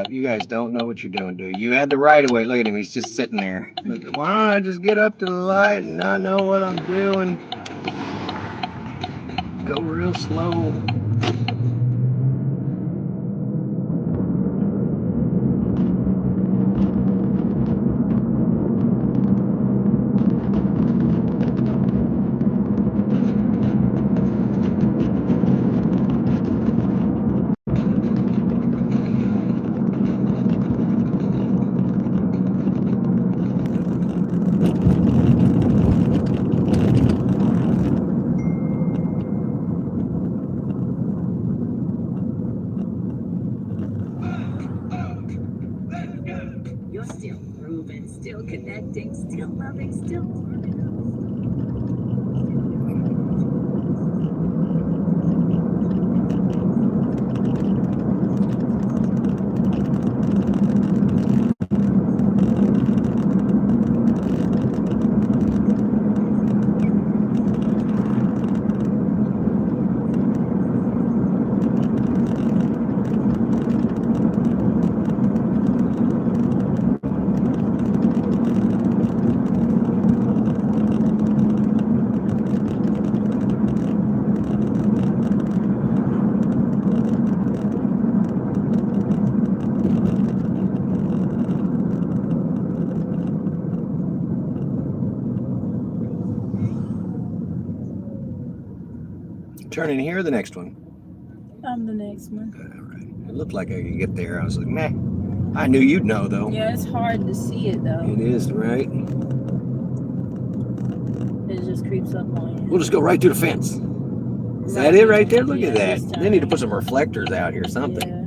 up. You guys don't know what you're doing, do you? You had the right of way. Look at him. He's just sitting there. Look, why don't I just get up to the light and not know what I'm doing? Go real slow. You're still grooving, still connecting, still loving, still. Turn in here or the next one? I'm the next one. All right. It looked like I could get there. I was like, meh. I knew you'd know, though. Yeah, it's hard to see it though. It is, right? It just creeps up on you. We'll just go right through the fence. Is that it right there? Look at that. They need to put some reflectors out here, something. Yeah.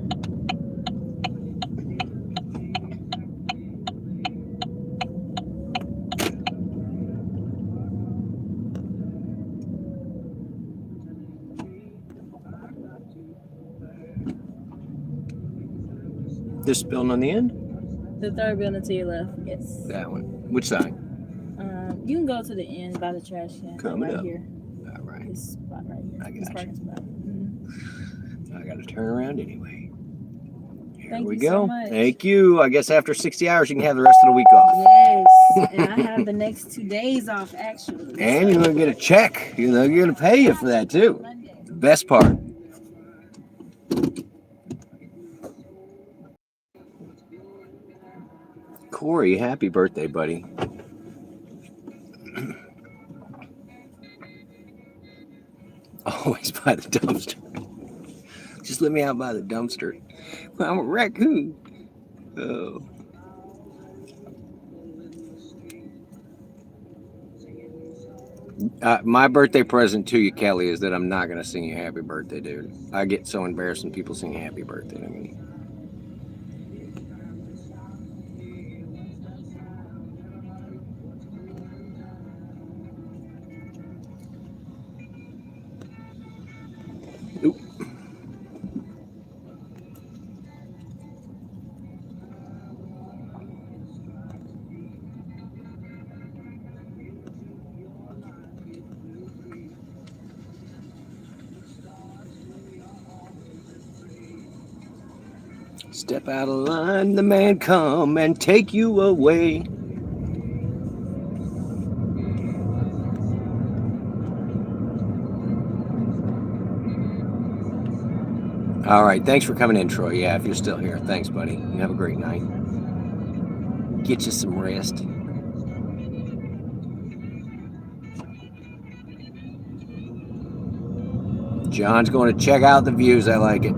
This building on the end? The third building to your left, yes. That one. Which side? You can go to the end by the trash can. Coming right up. here. All right. This spot right here. I This got parking you. spot. Mhm. I got to turn around anyway. Here Thank we you go. so much. Thank you. I guess after 60 hours, you can have the rest of the week off. Yes, and I have the next 2 days off actually. And you're going to get a check. You know, you're going to pay you for that too. The best part. Corey, happy birthday, buddy. Always by the dumpster. Just let me out by the dumpster. Well, I'm a raccoon. Oh. My birthday present to you, Kelly, is that I'm not going to sing you happy birthday, dude. I get so embarrassed when people sing happy birthday to me. Oop. Step out of line, the man come and take you away. All right, thanks for coming in, Troy. Yeah, if you're still here, thanks, buddy. You have a great night. Get you some rest. John's going to check out the views. I like it.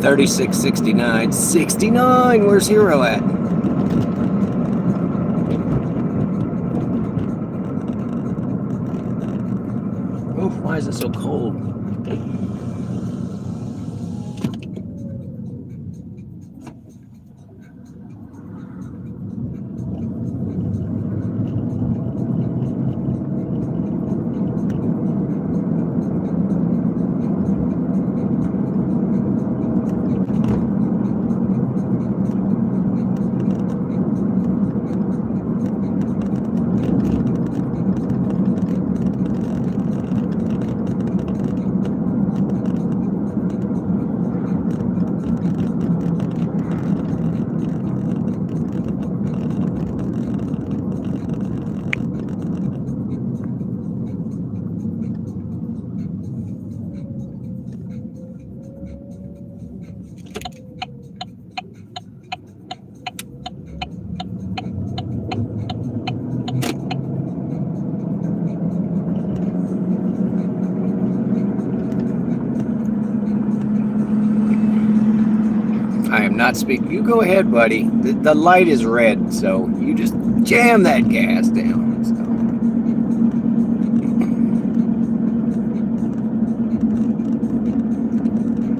$36.69. 69. Where's Hero at? Oh, is it so cold? I am not speaking. You go ahead, buddy. The light is red, so you just jam that gas down. So.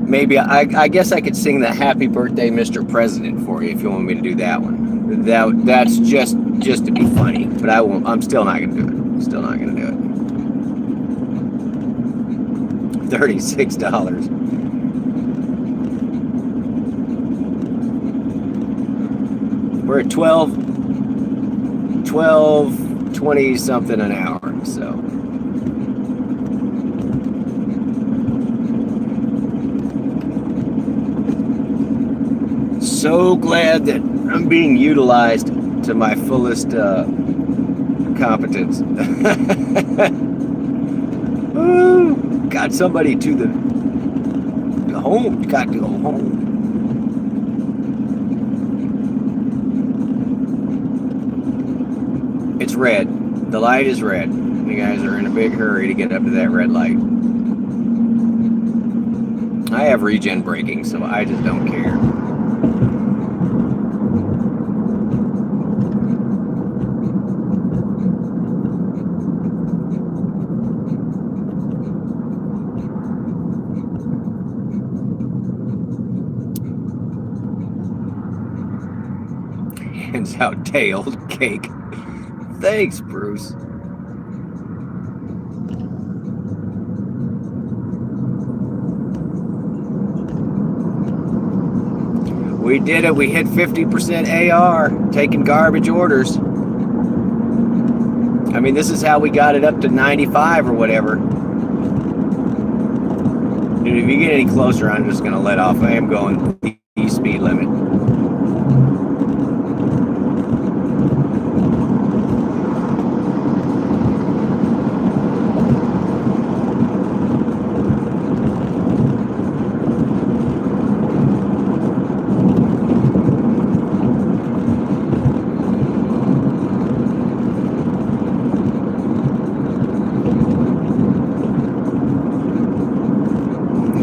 Maybe I guess I could sing the Happy Birthday, Mr. President for you if you want me to do that one. That's just to be funny, but I won't. I'm still not gonna do it. I'm still not gonna do it. $36. We're at 12.20 something an hour, so. So glad that I'm being utilized to my fullest competence. Ooh, got somebody to the home. Got to go home. It's red. The light is red. You guys are in a big hurry to get up to that red light. I have regen braking, so I just don't care. Hands out tailed cake. Thanks, Bruce. We did it. We hit 50% AR, taking garbage orders. I mean, this is how we got it up to 95 or whatever. Dude, if you get any closer, I'm just going to let off. I am going the speed limit.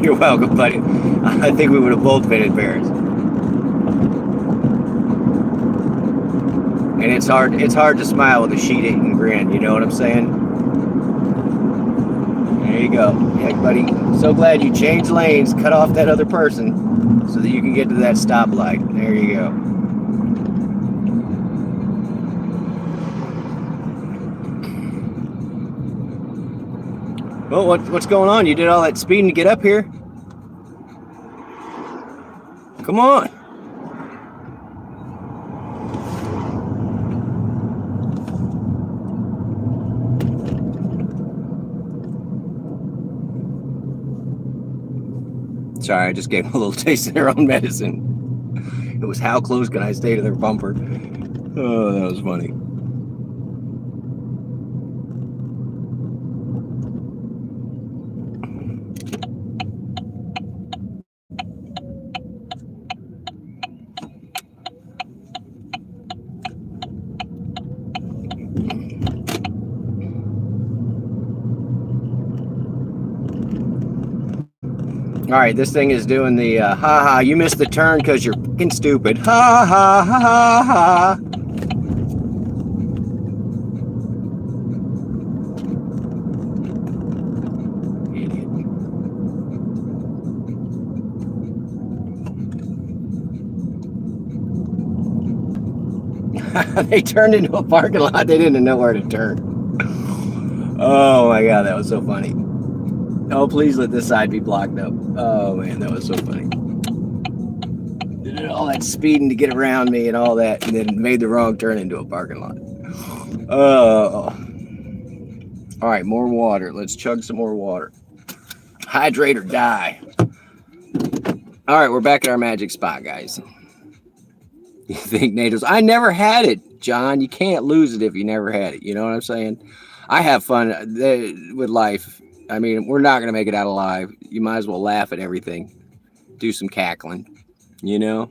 You're welcome, buddy. I think we would have both been embarrassed. And it's hard to smile with a sheet-eating grin, you know what I'm saying? There you go. Yeah, buddy. So glad you changed lanes, cut off that other person so that you can get to that stoplight. There you go. Well, what's going on? You did all that speeding to get up here? Come on. Sorry, I just gave them a little taste of their own medicine. It was how close can I stay to their bumper? Oh, that was funny. All right, this thing is doing the ha-ha, you missed the turn because you're fucking stupid. Ha-ha-ha-ha-ha. They turned into a parking lot. They didn't know where to turn. Oh my god, that was so funny. Oh, please let this side be blocked up. Oh man, that was so funny. They did all that speeding to get around me and all that, and then made the wrong turn into a parking lot. Oh. All right, more water. Let's chug some more water. Hydrate or die. All right, we're back at our magic spot, guys. You think NATO's? I never had it, John. You can't lose it if you never had it. You know what I'm saying? I have fun with life. I mean, we're not going to make it out alive. You might as well laugh at everything. Do some cackling, you know?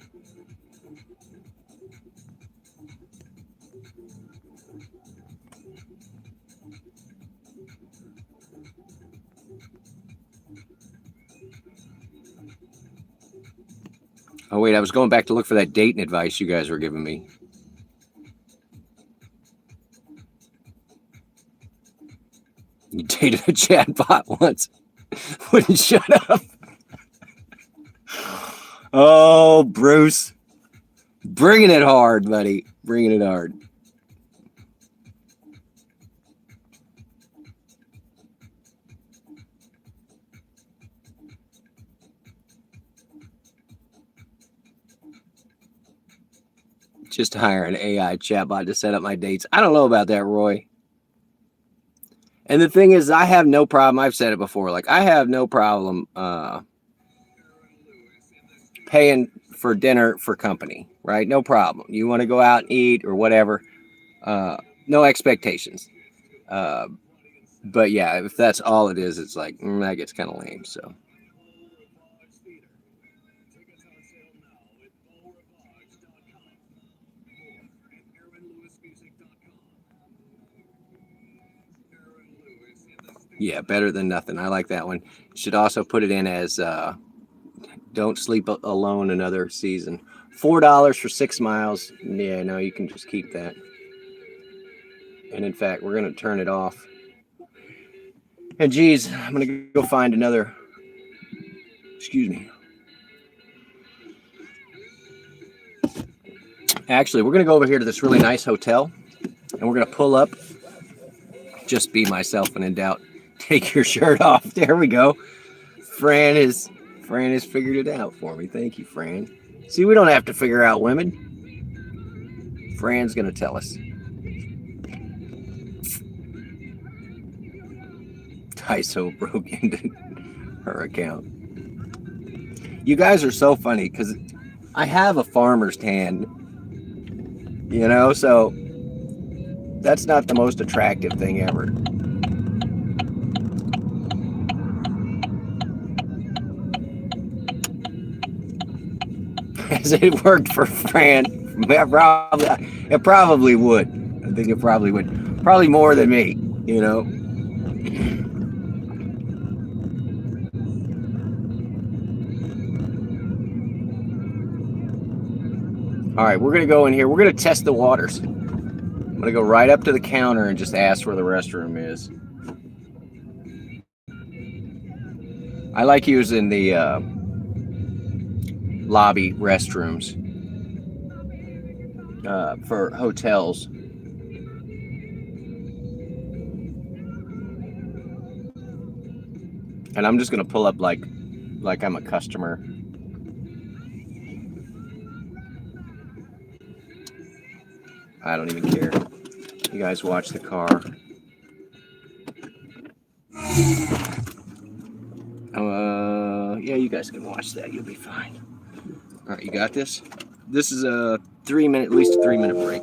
Oh, wait, I was going back to look for that dating advice you guys were giving me. You dated a chatbot once. Wouldn't shut up. Oh, Bruce. Bringing it hard, buddy. Bringing it hard. Just to hire an AI chatbot to set up my dates. I don't know about that, Roy. And the thing is, I have no problem. I've said it before. Like, I have no problem paying for dinner for company, right? No problem. You want to go out and eat or whatever. No expectations. But yeah, if that's all it is, it's like, that gets kind of lame. So. Yeah, better than nothing. I like that one. Should also put it in as don't sleep alone another season. $4 for 6 miles. Yeah, no, you can just keep that. And in fact, we're going to turn it off. And geez, I'm going to go find another. Excuse me. Actually, we're going to go over here to this really nice hotel. And we're going to pull up. Just be myself when in doubt. Take your shirt off. There we go. Fran has figured it out for me. Thank you, Fran. See, we don't have to figure out women. Fran's going to tell us. Tyso broke into her account. You guys are so funny because I have a farmer's tan, you know, so that's not the most attractive thing ever. Has it worked for Fran? It probably would. I think it probably would. Probably more than me, you know. All right, we're going to go in here. We're going to test the waters. I'm going to go right up to the counter and just ask where the restroom is. I like using the lobby restrooms for hotels. And I'm just going to pull up like I'm a customer. I don't even care. You guys watch the car. Yeah, you guys can watch that. You'll be fine. All right, you got this? This is a 3-minute, at least a 3-minute break.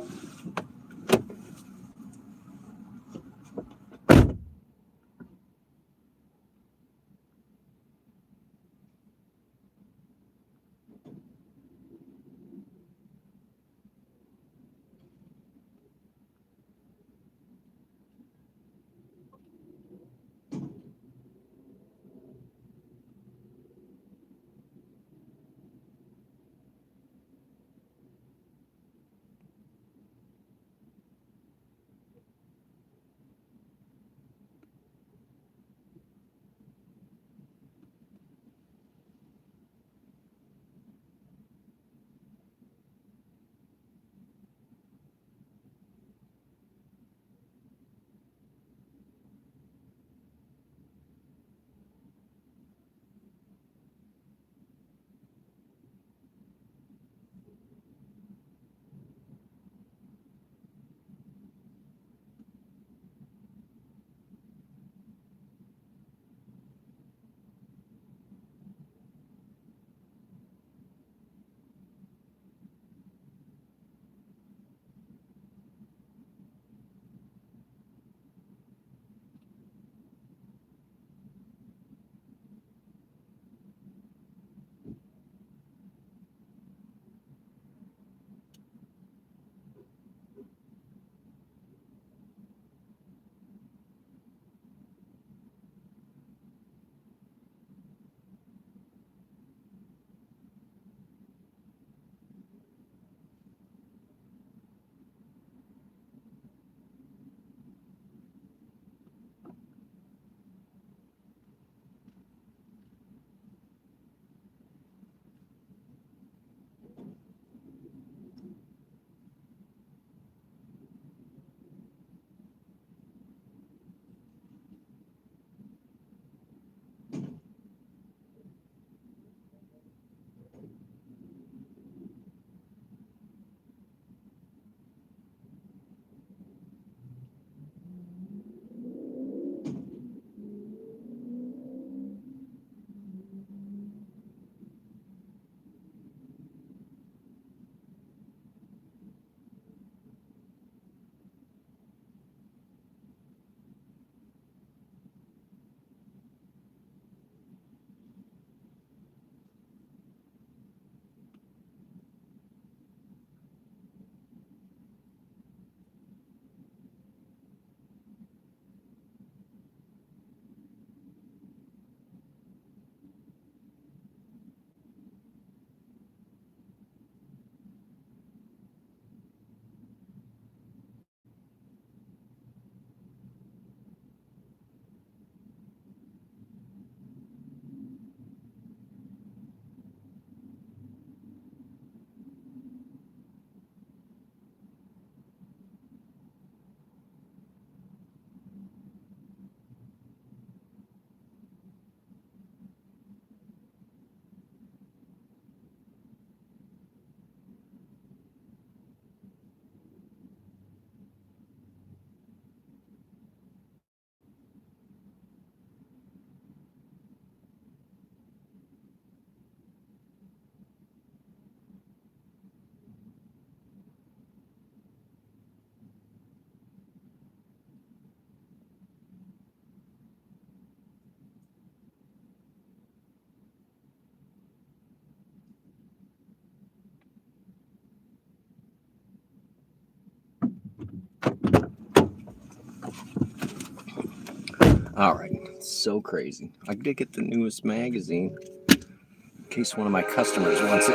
All right, so crazy. I did get the newest magazine in case one of my customers wants it.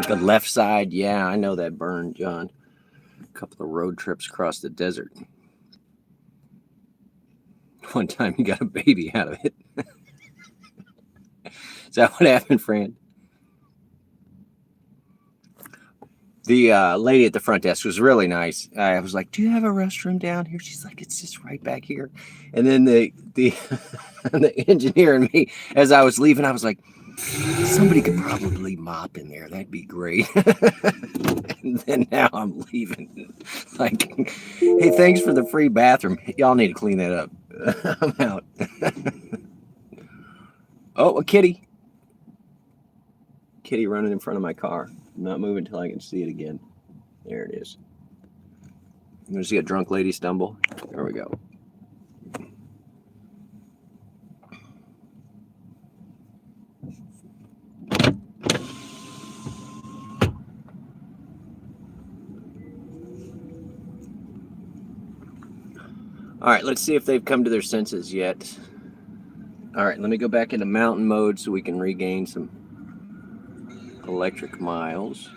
The left side, yeah, I know that burn, John. A couple of road trips across the desert. One time you got a baby out of it. Is that what happened, Fran? The lady at the front desk was really nice. I was like, "Do you have a restroom down here?" She's like, "It's just right back here." And then the the engineer and me, as I was leaving, I was like, "Somebody could probably mop in there. That'd be great." And then now I'm leaving. Like, hey, thanks for the free bathroom. Y'all need to clean that up. I'm out. Oh, a kitty. Kitty running in front of my car. I'm not moving until I can see it again. There it is. You want to see a drunk lady stumble? There we go. All right, let's see if they've come to their senses yet. All right, let me go back into mountain mode so we can regain some electric miles.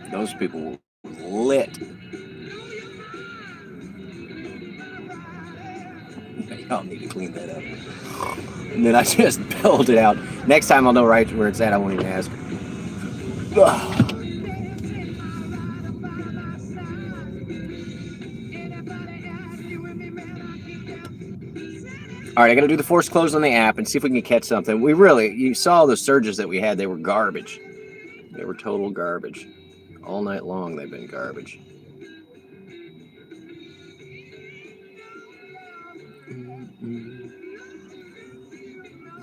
Those people were lit. Y'all need to clean that up. And then I just build it out. Next time I'll know right where it's at. I won't even ask. Ugh. All right, I got to do the force close on the app and see if we can catch something. You saw the surges that we had. They were garbage. They were total garbage. All night long, they've been garbage.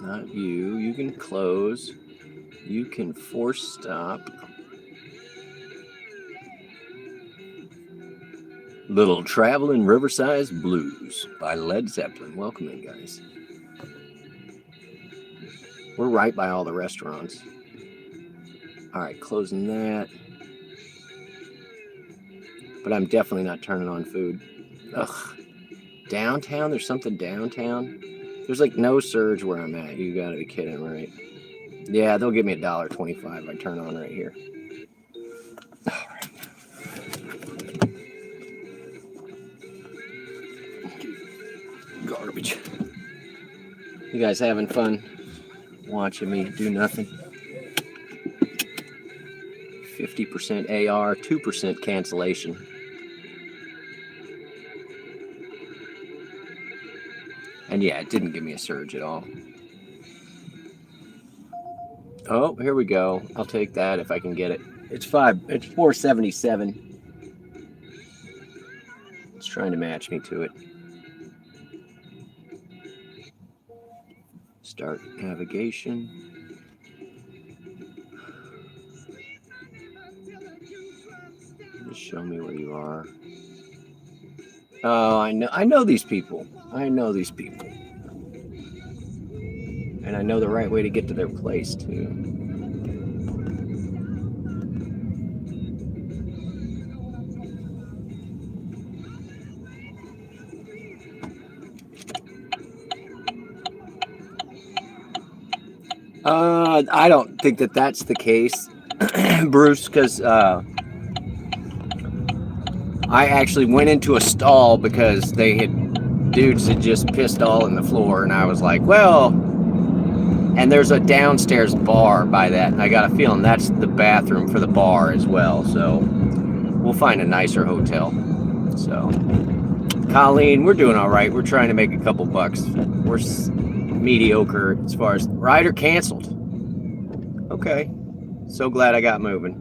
Not you. You can close. You can force stop. Little Traveling Riverside Blues by Led Zeppelin. Welcome in, guys. We're right by all the restaurants. All right, closing that. But I'm definitely not turning on food. Ugh. Downtown? There's something downtown? There's like no surge where I'm at. You gotta be kidding, right? Yeah, they'll give me $1.25 if I turn on right here. All right. Garbage. You guys having fun watching me do nothing? 50% AR, 2% cancellation. And yeah, it didn't give me a surge at all. Oh, here we go. I'll take that if I can get it. It's 477. It's trying to match me to it. Start navigation. Just show me where you are. Oh, I know these people. I know these people. And I know the right way to get to their place, too. I don't think that that's the case, Bruce, because I actually went into a stall because dudes had just pissed all in the floor, and I was like, well, and there's a downstairs bar by that, and I got a feeling that's the bathroom for the bar as well, so we'll find a nicer hotel. So, Colleen, we're doing all right. We're trying to make a couple bucks. We're mediocre as far as rider canceled. Okay, so glad I got moving.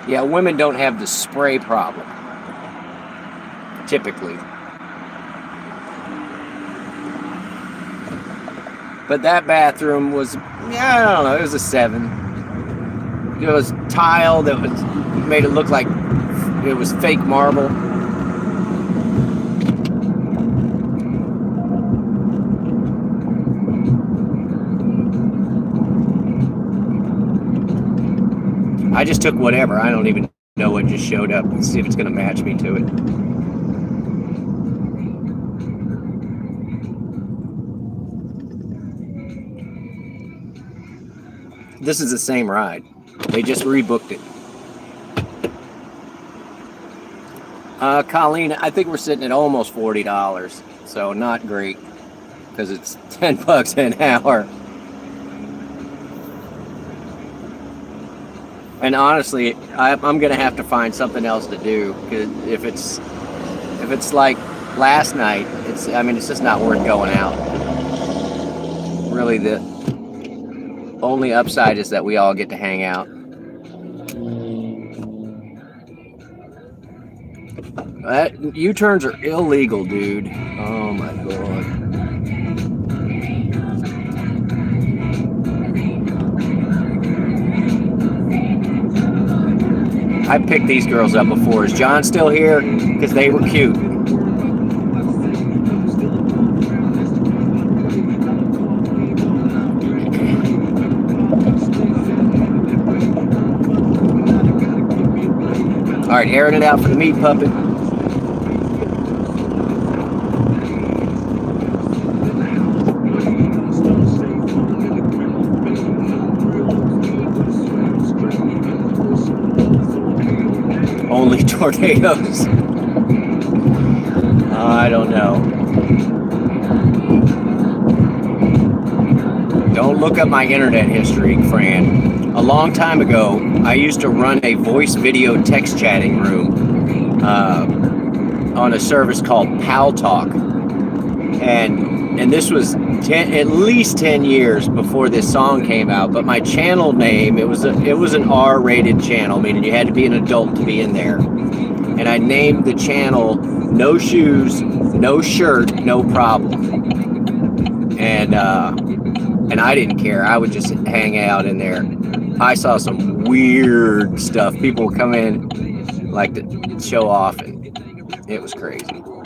Yeah, women don't have the spray problem, typically. But that bathroom was, I don't know, it was a 7. It was tile that made it look like it was fake marble. I just took whatever. I don't even know what just showed up. Let's see if it's going to match me to it. This is the same ride. They just rebooked it. Colleen, I think we're sitting at almost $40, so not great because it's $10 an hour. And honestly, I'm gonna have to find something else to do because if it's like last night, it's just not worth going out. Really, the only upside is that we all get to hang out. U-turns are illegal, dude. Oh my god. I picked these girls up before. Is John still here? Because they were cute. All right, airing it out for the meat puppet. Only tornadoes. I don't know. Don't look up my internet history, Fran. A long time ago, I used to run a voice video text chatting room on a service called Pal Talk. And this was at least 10 years before this song came out, but my channel name, it was an R-rated channel, meaning you had to be an adult to be in there. And I named the channel No Shoes, No Shirt, No Problem. And I didn't care. I would just hang out in there. I saw some weird stuff. People would come in, like to show off, and it was crazy.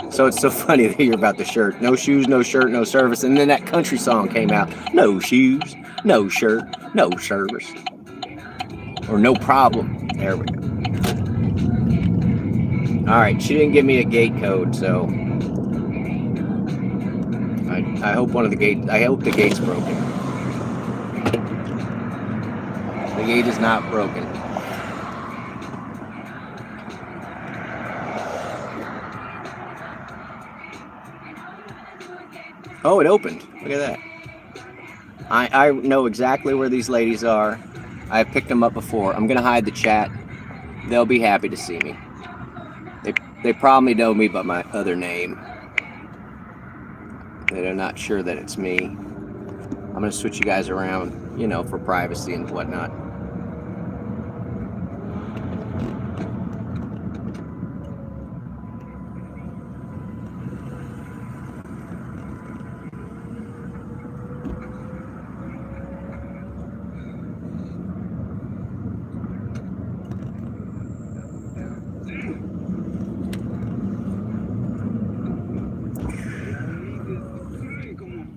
So it's so funny to hear about the shirt. No shoes, no shirt, no service. And then that country song came out. No shoes, no shirt, no service. Or no problem. There we go. All right, she didn't give me a gate code, so I hope I hope the gate's broken. The gate is not broken. Oh, it opened. Look at that. I know exactly where these ladies are. I've picked them up before. I'm going to hide the chat. They'll be happy to see me. They probably know me by my other name. They're not sure that it's me. I'm going to switch you guys around, you know, for privacy and whatnot.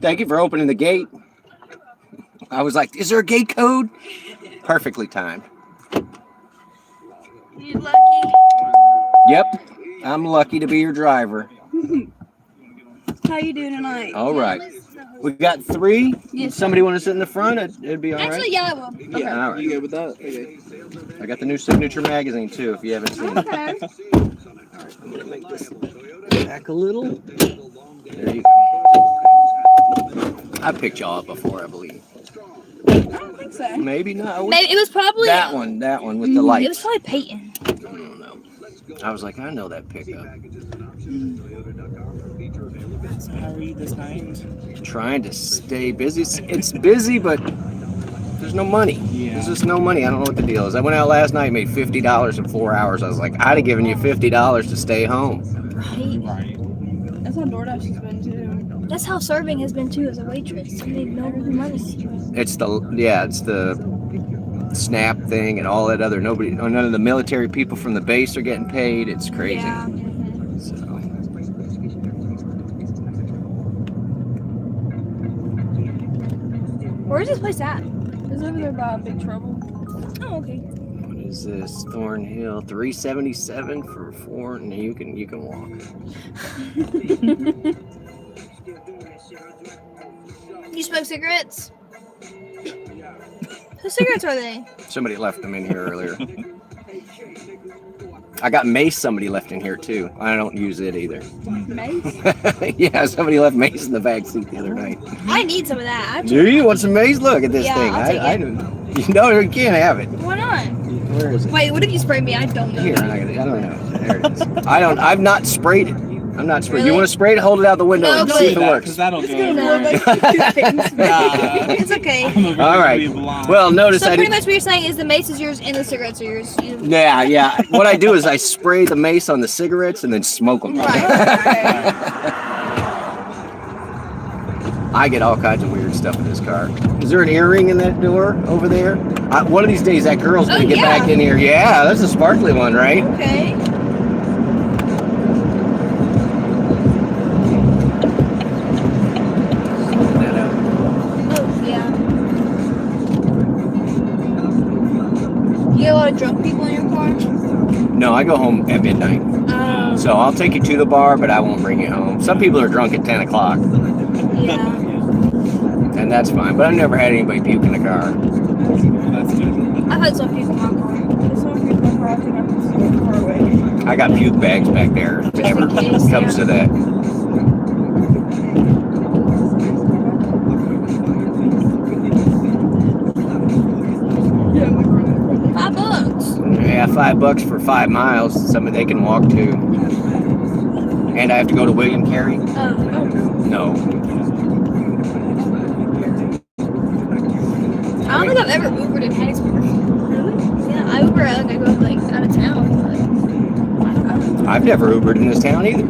Thank you for opening the gate. I was like, is there a gate code? Perfectly timed. You lucky? Yep, I'm lucky to be your driver. How you doing tonight? All right. We got 3. Yes, Somebody want to sit in the front? It'd be all right. Actually, yeah, I will. Yeah, Okay. all right. You good with that? Okay. I got the new Signature magazine too, if you haven't seen it. Okay. All right, I'm gonna make this back a little. There you go. I picked y'all up before, I believe. I don't think so. Maybe not. Maybe it was probably that one with the lights. It was probably Peyton. I don't know. I was like, I know that pickup. So how are you this night? Trying to stay busy. It's busy, but there's no money. Yeah. There's just no money. I don't know what the deal is. I went out last night, made $50 in 4 hours. I was like, I'd have given you $50 to stay home. Right. That's how DoorDash has been too. That's how serving has been too as a waitress. You make no money. It's the SNAP thing and all that other none of the military people from the base are getting paid. It's crazy. Yeah. So Where's this place at? It's over there by Big Trouble. Oh, okay. what is this? Thornhill 377 for 4. And you can walk. You smoke cigarettes? Whose cigarettes are they? Somebody left them in here earlier. I got mace somebody left in here too. I don't use it either. Mace? Yeah, somebody left mace in the back seat the other night. I need some of that. Do you want some mace? Look at this Yeah, thing. I'll take I no, you can't have it. Why not? Where is it? Wait, what if you spray me? I don't know. Here, I don't know. There it is. I've not sprayed it. I'm not sprayed. Really? You want to spray it? Hold it out the window No, and but- see if it works. That'll It's go gonna over. It's okay. All right. Well, notice So I pretty didn't. much what you're saying is the mace is yours and the cigarettes are yours. You... Yeah. What I do is I spray the mace on the cigarettes and then smoke them. I get all kinds of weird stuff in this car. Is there an earring in that door over there? One of these days that girl's gonna get back in here. Yeah, that's a sparkly one, right? Okay. You get a lot of drunk people in your car? No, I go home at midnight. So I'll take you to the bar, but I won't bring you home. Some people are drunk at 10 o'clock. Yeah. And that's fine, but I've never had anybody puke in the car. I've had some people in my car. Some people in my car, I think I'm just so far away. I got puke bags back there if it ever comes to that. $5. Yeah, $5 for 5 miles. Somebody they can walk to. And I have to go to William Carey? No. I don't think I've ever Ubered in Hattiesburg. Really? Yeah, I Uber out and I go like out of town. But I've never Ubered in this town either.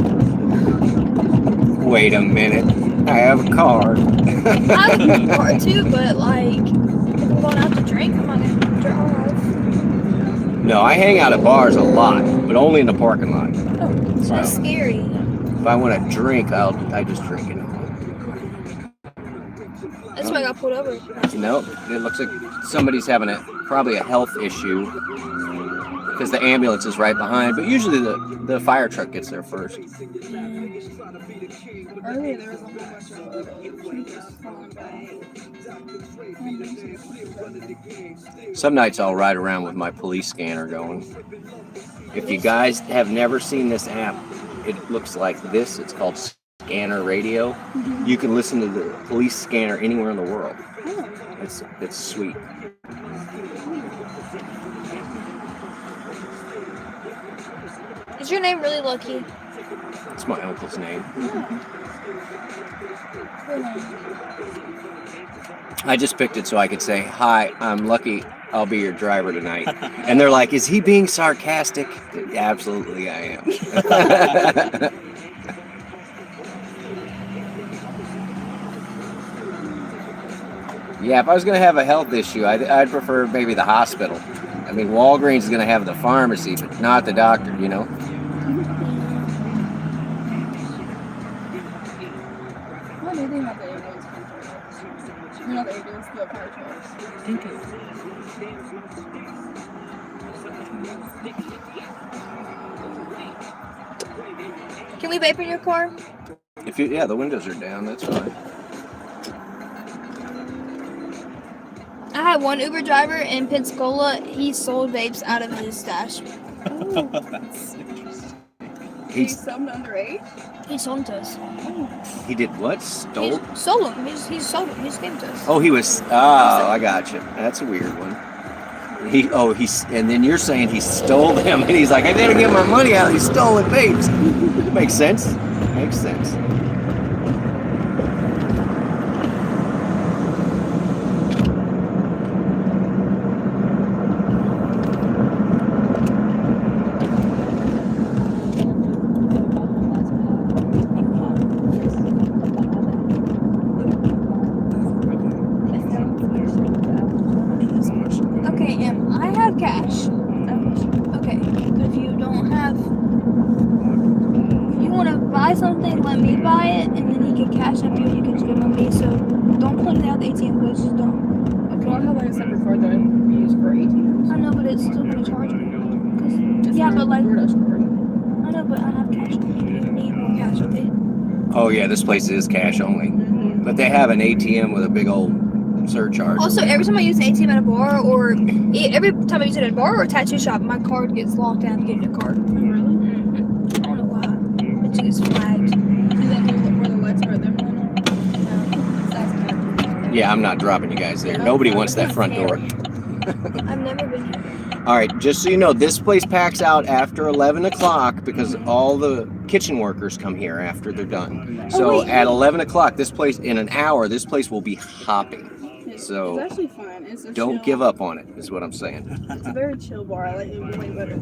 Wait a minute. I have a car. I have a car too, but like if I'm going out to drink, I'm not gonna drive. No, I hang out at bars a lot, but only in the parking lot. Oh, that's scary. If I want to drink, I just drink it. That's why I got pulled over. Nope. It looks like somebody's having probably a health issue because the ambulance is right behind. But usually the fire truck gets there first. Earlier there was a whole bunch of Some nights I'll ride around with my police scanner going. If you guys have never seen this app, it looks like this. It's called Scanner Radio. You can listen to the police scanner anywhere in the world. It's sweet. Is your name really Lucky? It's my uncle's name. I just picked it so I could say, "Hi, I'm Lucky. I'll be your driver tonight." And they're like, "Is he being sarcastic?" Absolutely, I am. Yeah, if I was going to have a health issue, I'd prefer maybe the hospital. I mean, Walgreens is going to have the pharmacy, but not the doctor, you know? What do you think about the ambulance contract? You know the ambulance do a fire trucks. Can we vape in your car? Yeah, the windows are down, that's fine. I had one Uber driver in Pensacola. He sold vapes out of his stash. That's interesting. He's some underage? He sold them to us. He did what? Stole? He sold them. He sold them. He just gave them to us. Oh, he was. Oh, I got you. That's a weird one. And then you're saying he stole them, and he's like, I didn't get my money out. He stole it, vapes. Makes sense. Makes sense. I know, but it's still gonna charge But like, I know, but I have cash on me. You need more cash, okay? Oh yeah, this place is cash only, but they have an ATM with a big old surcharge. Also, every time I use the ATM at a bar, or every time I use it at a bar or a tattoo shop, my card gets locked and I have to get a new card. Really? I don't know why. It just gets flagged. Is that where the lights are at their corner? Yeah, I'm not dropping you guys there. Nobody wants that front door. I've never been here. All right, just so you know, this place packs out after 11 o'clock because all the kitchen workers come here after they're done. So at 11 o'clock, this place, in an hour, this place will be hopping. So It's actually fun. It's a don't chill, give up on it, is what I'm saying. It's a very chill bar. I like it way better.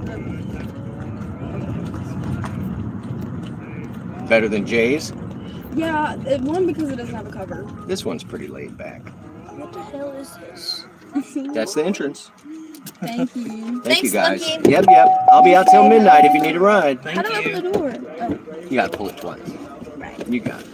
Better than Jay's? Yeah, one because it doesn't have a cover. This one's pretty laid back. What the hell is this? That's the entrance. Thank you. Thank you guys. Monkey. Yep. I'll be out till midnight if you need a ride. How do I open the door? Oh, You gotta pull it twice. right. You got it.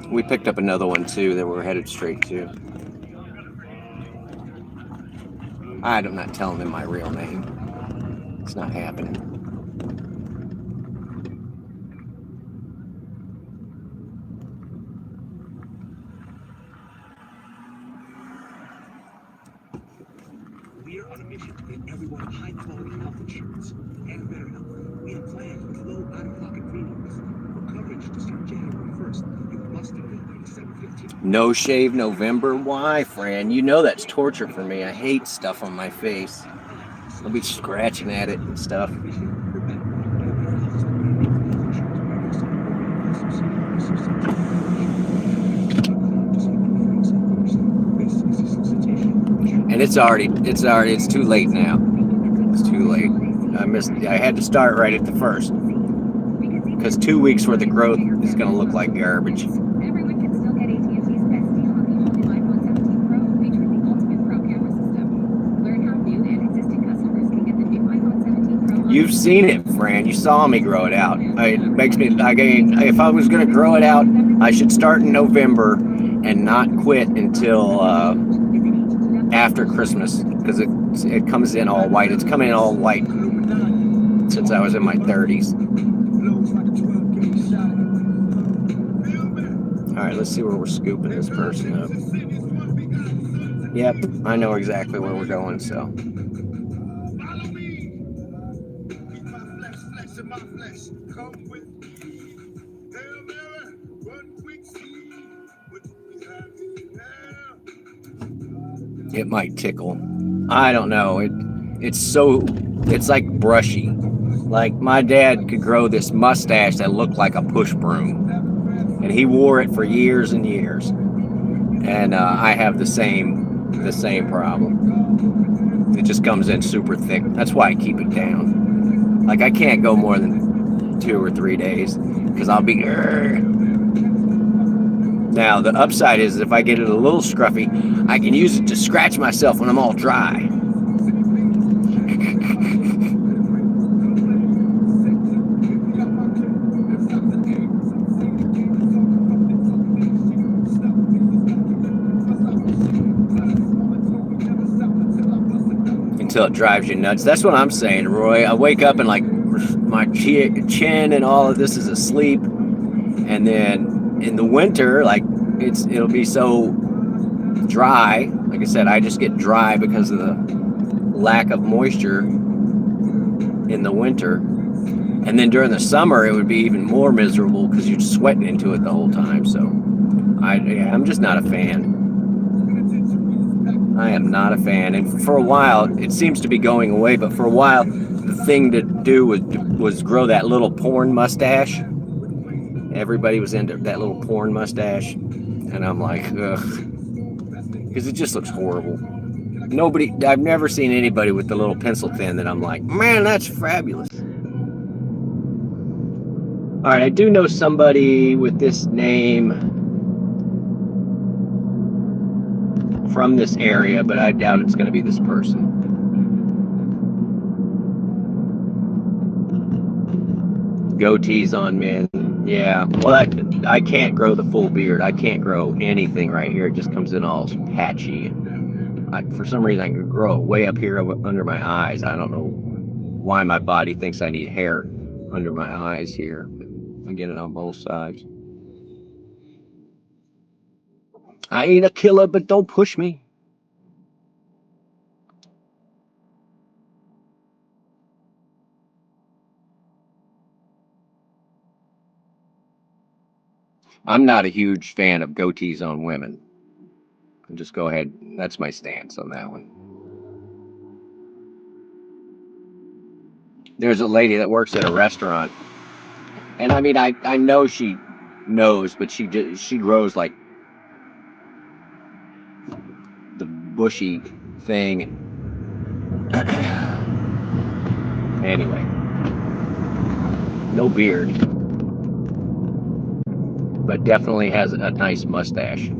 We picked up another one too that we're headed straight to. I'm not telling them my real name. It's not happening. We are on a mission to get everyone high-quality health insurance and better health. We have planned with low out-of-pocket premiums. For coverage to start January 1st, you must enroll by December 15th. No shave November? Why, Fran? You know that's torture for me. I hate stuff on my face. I'll be scratching at it and stuff. And it's too late now. It's too late. I had to start right at the first. Because 2 weeks worth of growth is going to look like garbage. Everyone can still get AT&T's best deal on the all-new iPhone 17 Pro featuring the ultimate Pro camera system. Learn how new and existing customers can get the new iPhone 17 Pro. You've seen it, Fran. You saw me grow it out. It makes me, if I was going to grow it out, I should start in November and not quit until after Christmas, because it comes in all white. It's coming in all white since I was in my 30s. All right, let's see where we're scooping this person up. Yep, I know exactly where we're going, so. It might tickle. I don't know. It's like brushy. Like my dad could grow this mustache that looked like a push broom. And he wore it for years and years. And I have the same problem. It just comes in super thick. That's why I keep it down. Like I can't go more than 2 or 3 days because I'll be. Now the upside is if I get it a little scruffy, I can use it to scratch myself when I'm all dry. Until it drives you nuts. That's what I'm saying, Roy. I wake up and like my chin and all of this is asleep, and then in the winter, like it'll be so dry. Like I said, I just get dry because of the lack of moisture in the winter, and then during the summer it would be even more miserable because you're sweating into it the whole time. So I'm just not a fan. I am not a fan, and for a while it seems to be going away. But for a while, the thing to do was grow that little porn mustache. Everybody was into that little porn mustache, and I'm like, ugh, because it just looks horrible. I've never seen anybody with the little pencil thin that I'm like, man, that's fabulous. All right, I do know somebody with this name from this area, but I doubt it's going to be this person. Goatees on men. Yeah. Well, I can't grow the full beard. I can't grow anything right here. It just comes in all patchy. For some reason, I can grow it way up here under my eyes. I don't know why my body thinks I need hair under my eyes here. I get it on both sides. I ain't a killer, but don't push me. I'm not a huge fan of goatees on women. I'll just go ahead. That's my stance on that one. There's a lady that works at a restaurant, and I mean, I know she knows, but she grows like the bushy thing. Anyway, no beard, but definitely has a nice mustache.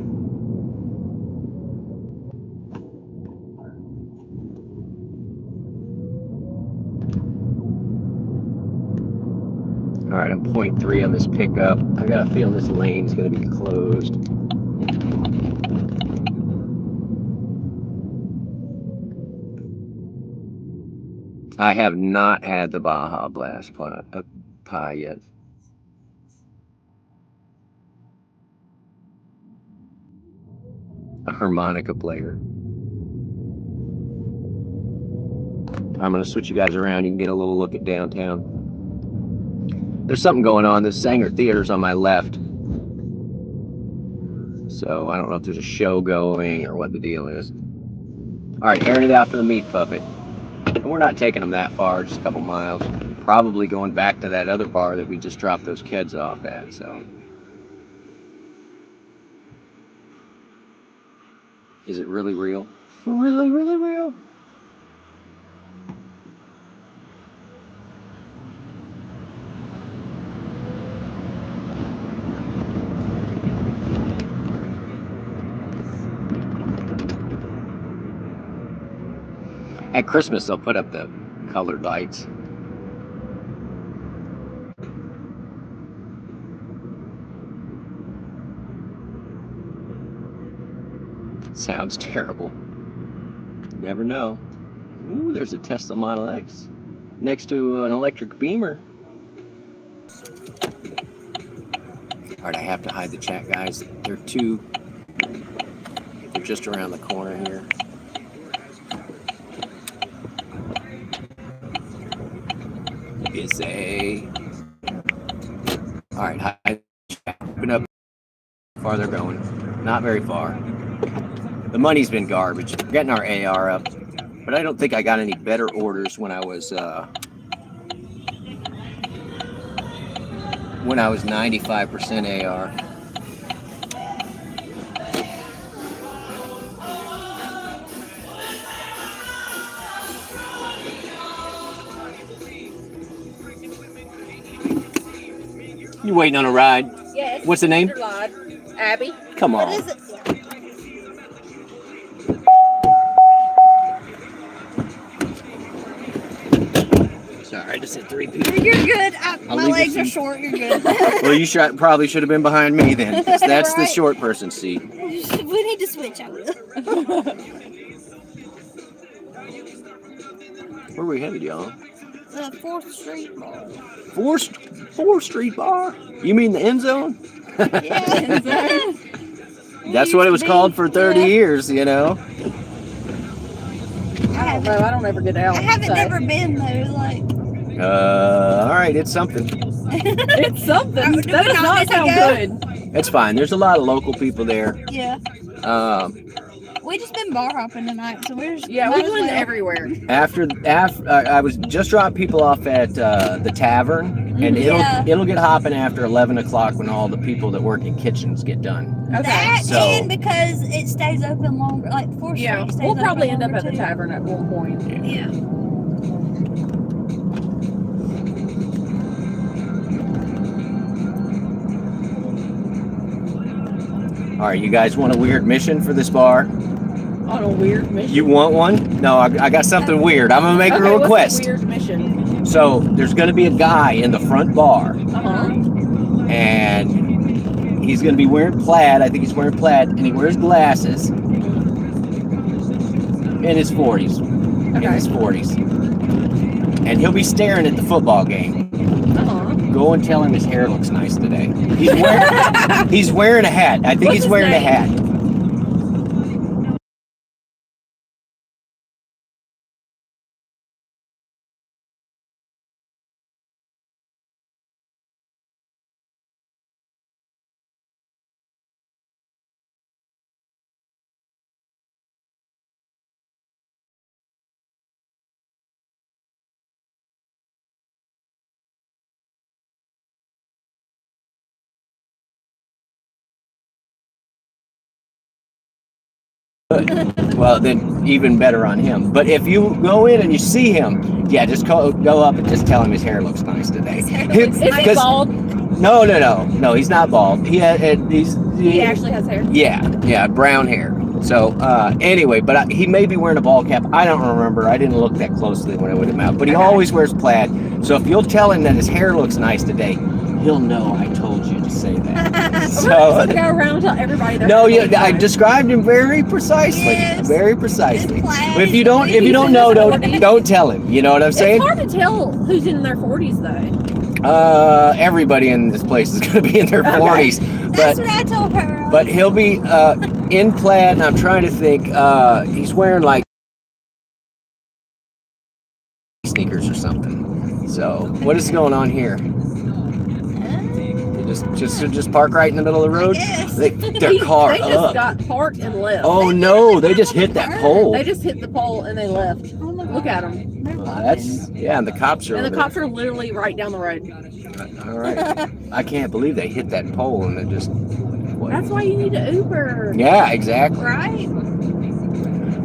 All right, I'm 0.3 on this pickup. I got a feeling this lane's going to be closed. I have not had the Baja Blast pie yet. A harmonica player. I'm going to switch you guys around. You can get a little look at downtown. There's something going on. The Sanger Theater's on my left. So I don't know if there's a show going or what the deal is. All right, airing it out for the meat puppet. And we're not taking them that far, just a couple miles. Probably going back to that other bar that we just dropped those kids off at, so. Is it really real? Really, really real? At Christmas, they'll put up the colored lights. Sounds terrible. Never know. Ooh, there's a Tesla Model X next to an electric Beamer. All right, I have to hide the chat, guys. They're just around the corner here. All right, hide. Open up. How far they're going? Not very far. The money's been garbage. We're getting our AR up, but I don't think I got any better orders when I was 95% AR. You waiting on a ride? Yes. What's the name? Abby. Come on. What is it? Sorry, I just hit 3 people. You're good. I'll My leave legs the are seat. short. You're good. Well, you probably should have been behind me then, 'cause that's the Right. short person seat. We need to switch. I will. Where are we headed, y'all? 4th Street Bar. 4th Street Bar? You mean the end zone? Yeah. That's what it was called for 30 years, you know? I don't know. I don't ever get out. I haven't never been though. Like. All right, it's something. It's something. That does not sound good. It's fine. There's a lot of local people there. Yeah. We just been bar hopping tonight, so we're just we're going everywhere. After I was just dropping people off at the tavern, and it'll get hopping after 11 o'clock when all the people that work in kitchens get done. Okay. That and because it stays open longer, like 4th Street stays we'll probably open end up longer at the too. tavern at one point. Yeah. All right, you guys want a weird mission for this bar? On a weird mission. You want one? No, I got something weird. I'm gonna make a request. What's the weird mission? So there's gonna be a guy in the front bar, and he's gonna be wearing plaid. I think he's wearing plaid, and he wears glasses. In his 40s. In his 40s. And he'll be staring at the football game. Go and tell him his hair looks nice today. He's wearing a hat. I think he's wearing a hat. Well, then even better on him. But if you go in and you see him, yeah, just go up and just tell him his hair looks nice today. Is he bald? No, he's not bald. He actually has hair? Yeah, brown hair. So anyway, but he may be wearing a ball cap. I don't remember. I didn't look that closely when I went him out. But he always wears plaid. So if you'll tell him that his hair looks nice today, he'll know I told you to say that. So go around and tell everybody. I described him very precisely. Yes. Very precisely. But if you don't know, don't tell him. You know what I'm saying? It's hard to tell who's in their 40s though. Everybody in this place is going to be in their 40s. That's what I told her. But he'll be in plaid, and I'm trying to think. He's wearing like sneakers or something. So what is going on here? Just park right in the middle of the road. Their car They just got parked and left. Oh no! They just hit that pole. They just hit the pole and they left. Look at them. And the cops are. And the cops are literally right down the road. All right. I can't believe they hit that pole and it just. That's why you need to Uber. Yeah, exactly. Right.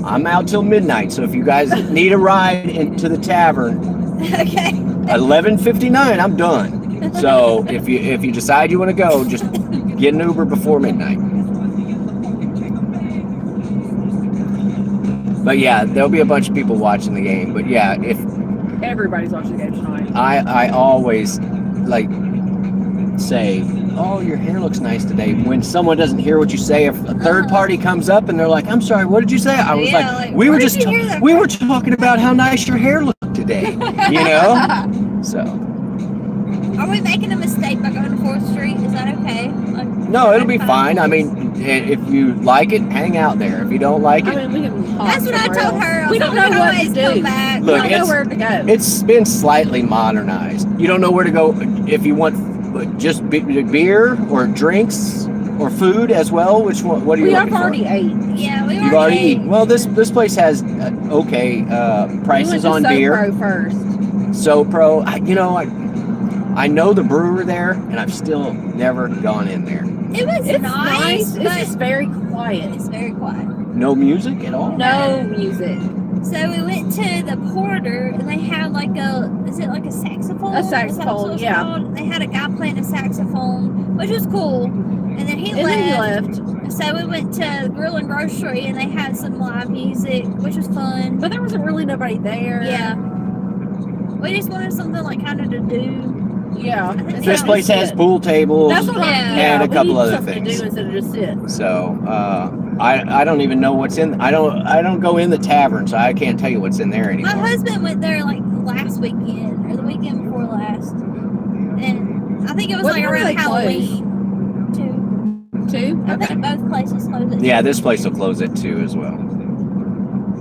I'm out till midnight, so if you guys need a ride into the tavern, 11:59, I'm done. So if you decide you want to go, just get an Uber before midnight. But yeah, there'll be a bunch of people watching the game. But yeah, if everybody's watching the game tonight, I always like say, "Oh, your hair looks nice today." When someone doesn't hear what you say, if a third party comes up and they're like, "I'm sorry, what did you say?" I was we were talking about how nice your hair looked today. You know, so. Are we making a mistake by going to 4th Street? Is that okay? No, it'll be fine. I mean, if you like it, hang out there. If you don't like it, That's what I told her. We don't know what to do. Look, we don't know where to go. It's been slightly modernized. You don't know where to go if you want just beer or drinks or food as well. Which one? What are you looking for? We already ate. Yeah, we You've already eaten. Well, this place has okay prices on beer. SoPro first. SoPro. I know the brewer there, and I've still never gone in there. It's nice. It's just very quiet. It's very quiet. No music at all? No music. So we went to the Porter, and they had is it like a saxophone? A saxophone, yeah. Called? They had a guy playing a saxophone, which was cool. And then he left. So we went to the Grill and Grocery, and they had some live music, which was fun. But there wasn't really nobody there. Yeah. We just wanted something kind of to do. Yeah. This place has pool tables and a couple other things. To do instead of just sit. So I don't even know what's in. I don't go in the tavern, so I can't tell you what's in there anymore. My husband went there last weekend or the weekend before last, and I think it was around Halloween. Two. I think both places close at 2. Yeah, this place will close at 2 as well.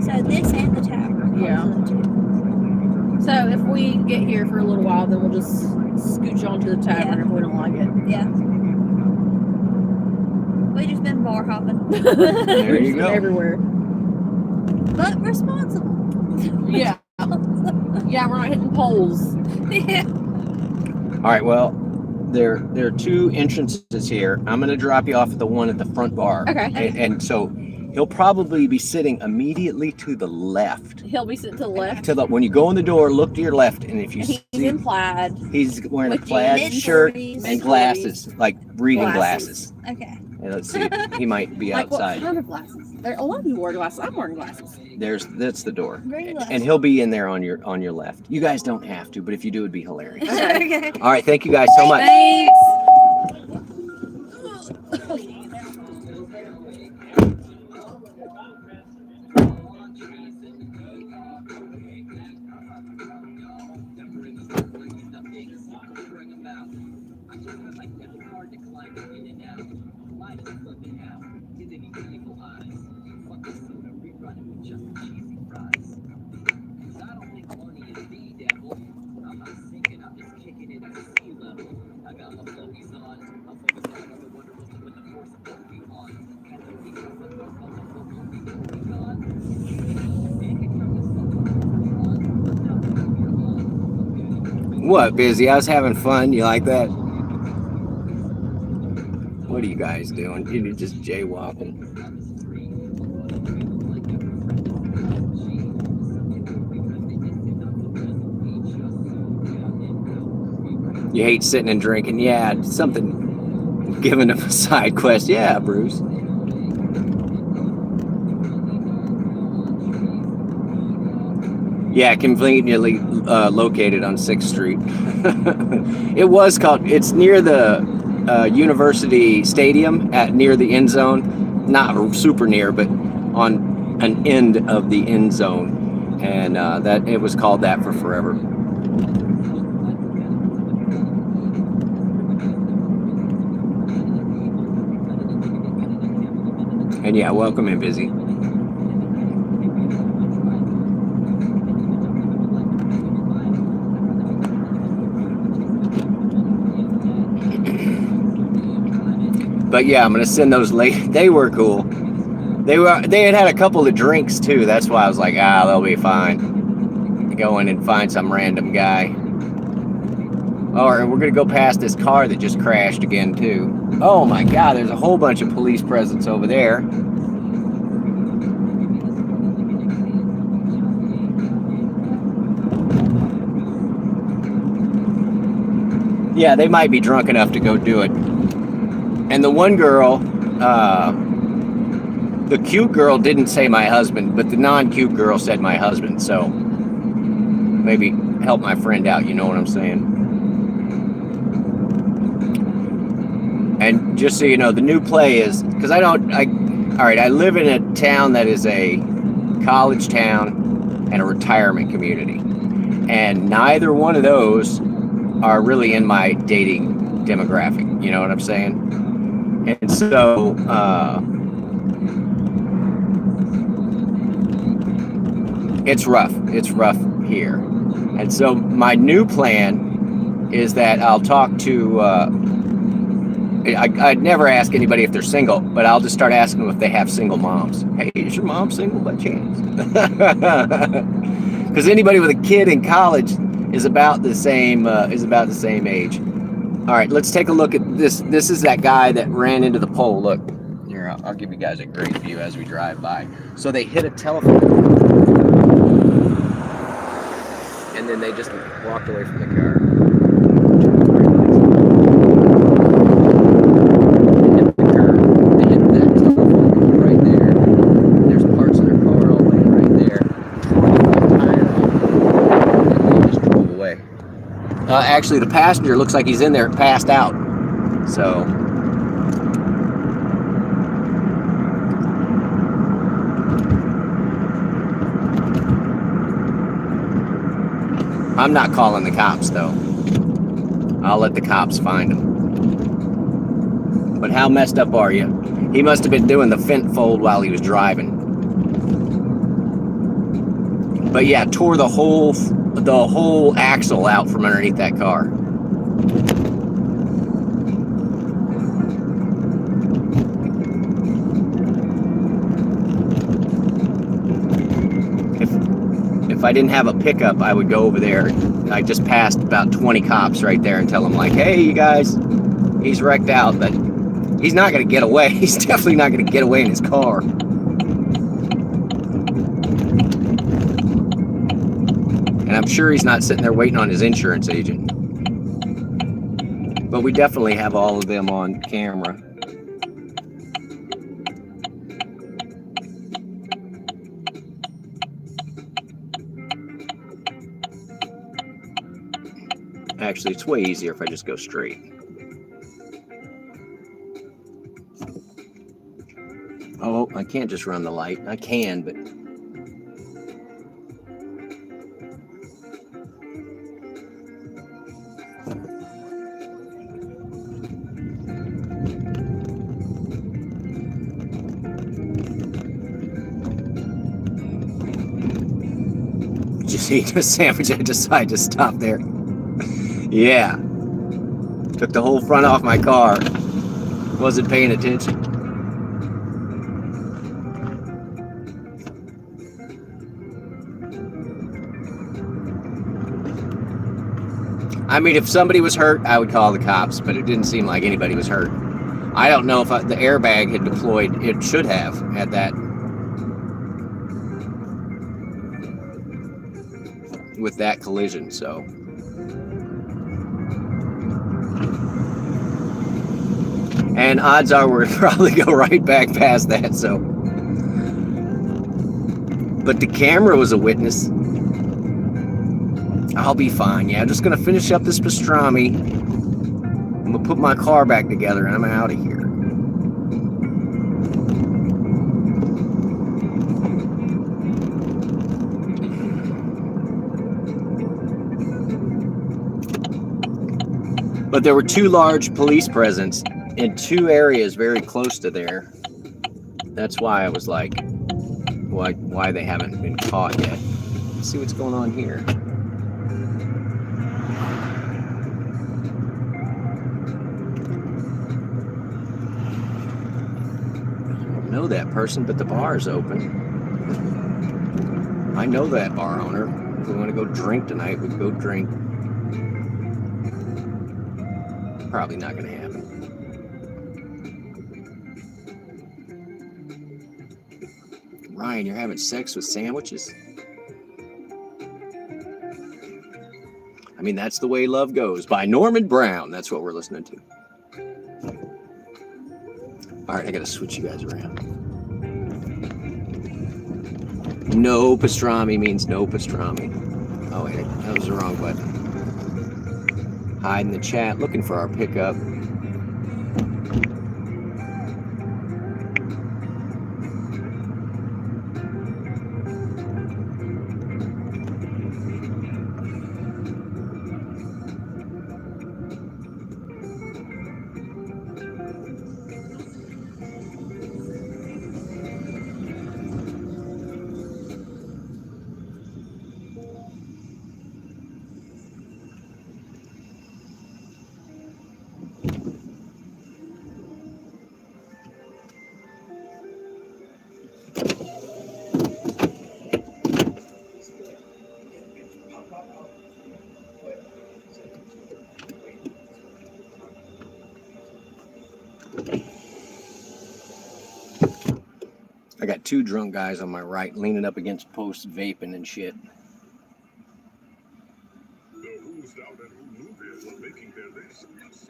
So this and the tavern. Yeah. So if we get here for a little while, then we'll just scooch on to the tavern if we don't like it. Yeah. We just been bar hopping. There you go. Everywhere. But responsible. Yeah. Yeah, we're not hitting poles. Yeah. All right. Well, there are 2 entrances here. I'm going to drop you off at the one at the front bar. Okay. And so He'll probably be sitting immediately to the left. He'll be sitting to the left. When you go in the door, look to your left, and if you He's see, in plaid. he's wearing a with plaid jeans, shirt mid-40s. and glasses, like reading glasses. Okay. And let's see, he might be Like outside. what kind of glasses? A lot of people wear glasses. I'm wearing glasses. That's the door, Green glasses. and he'll be in there on your left. You guys don't have to, but if you do, it'd be hilarious. Okay. All right, thank you guys so much. Thanks. What, busy? I was having fun. You like that? What are you guys doing? You're just jaywalking. You hate sitting and drinking. Yeah, something giving them a side quest. Yeah, Bruce. Yeah, conveniently located on 6th Street. It's near the University Stadium, near the end zone. Not super near, but on an end of the end zone. And that it was called that for forever. And yeah, welcome in, Busy. But yeah, I'm gonna send those late. They were cool. They had a couple of drinks too. That's why I was like, they'll be fine. Go in and find some random guy. Oh, and we're gonna go past this car that just crashed again too. Oh my God, there's a whole bunch of police presence over there. Yeah, they might be drunk enough to go do it. And the one girl, the cute girl didn't say my husband, but the non-cute girl said my husband. So maybe help my friend out, you know what I'm saying? And just so you know, the new play is, because I live in a town that is a college town and a retirement community. And neither one of those are really in my dating demographic, you know what I'm saying? And so, it's rough. It's rough here. And so my new plan is that I'll talk to, I'd never ask anybody if they're single, but I'll just start asking them if they have single moms. Hey, is your mom single by chance? Because anybody with a kid in college is about the same age. All right, let's take a look at this. This is that guy that ran into the pole. Look, here, I'll give you guys a great view as we drive by. So they hit a telephone pole, and then they just walked away from the car. They hit that telephone pole right there. There's parts of their car all laying right there. And they just drove away. Actually, the passenger looks like he's in there, passed out. So, I'm not calling the cops, though. I'll let the cops find him. But how messed up are you? He must have been doing the fent fold while he was driving. But yeah, tore the whole axle out from underneath that car. If I didn't have a pickup, I would go over there. I just passed about 20 cops right there and tell them, like, hey, you guys, he's wrecked out, but he's not going to get away. He's definitely not going to get away in his car. And I'm sure he's not sitting there waiting on his insurance agent. But we definitely have all of them on camera. Actually, it's way easier if I just go straight. Oh, I can't just run the light. I can, but... Just eating a sandwich, I decided to stop there. Yeah. Took the whole front off my car. Wasn't paying attention. I mean, if somebody was hurt, I would call the cops, but it didn't seem like anybody was hurt. I don't know if the airbag had deployed. It should have at that. With that collision, so. And odds are we're gonna probably go right back past that, so. But the camera was a witness. I'll be fine. Yeah, I'm just gonna finish up this pastrami. I'm gonna put my car back together and I'm out of here. But there were two large police presence in two areas very close to there. That's why I was like, why they haven't been caught yet. Let's see what's going on here. I don't know that person, but the bar is open. I know that bar owner. If we want to go drink tonight, we go drink. Probably not going to happen. Ryan, you're having sex with sandwiches? I mean, That's the Way Love Goes by Norman Brown. That's what we're listening to. All right, I got to switch you guys around. No pastrami means no pastrami. Oh, wait, that was the wrong button. Hide in the chat, looking for our pickup. I got two drunk guys on my right leaning up against posts vaping and shit.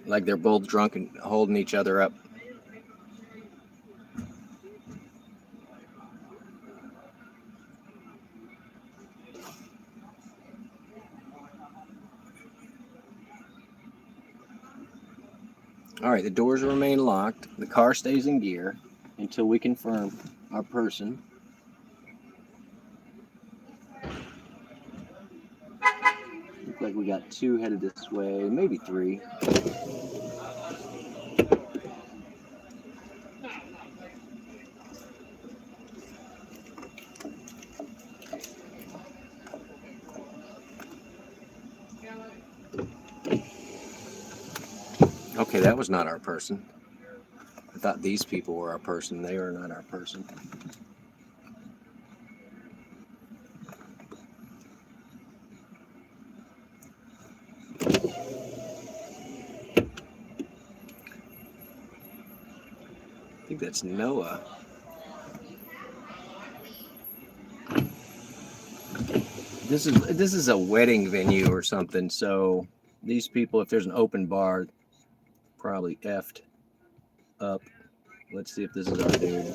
Like they're both drunk and holding each other up. All right, the doors remain locked. The car stays in gear until we confirm our person. Looks like we got two headed this way, maybe three. Okay, that was not our person. I thought these people were our person. They are not our person. I think that's Noah. This is a wedding venue or something. So these people, if there's an open bar, probably effed up. Let's see if this is our dude.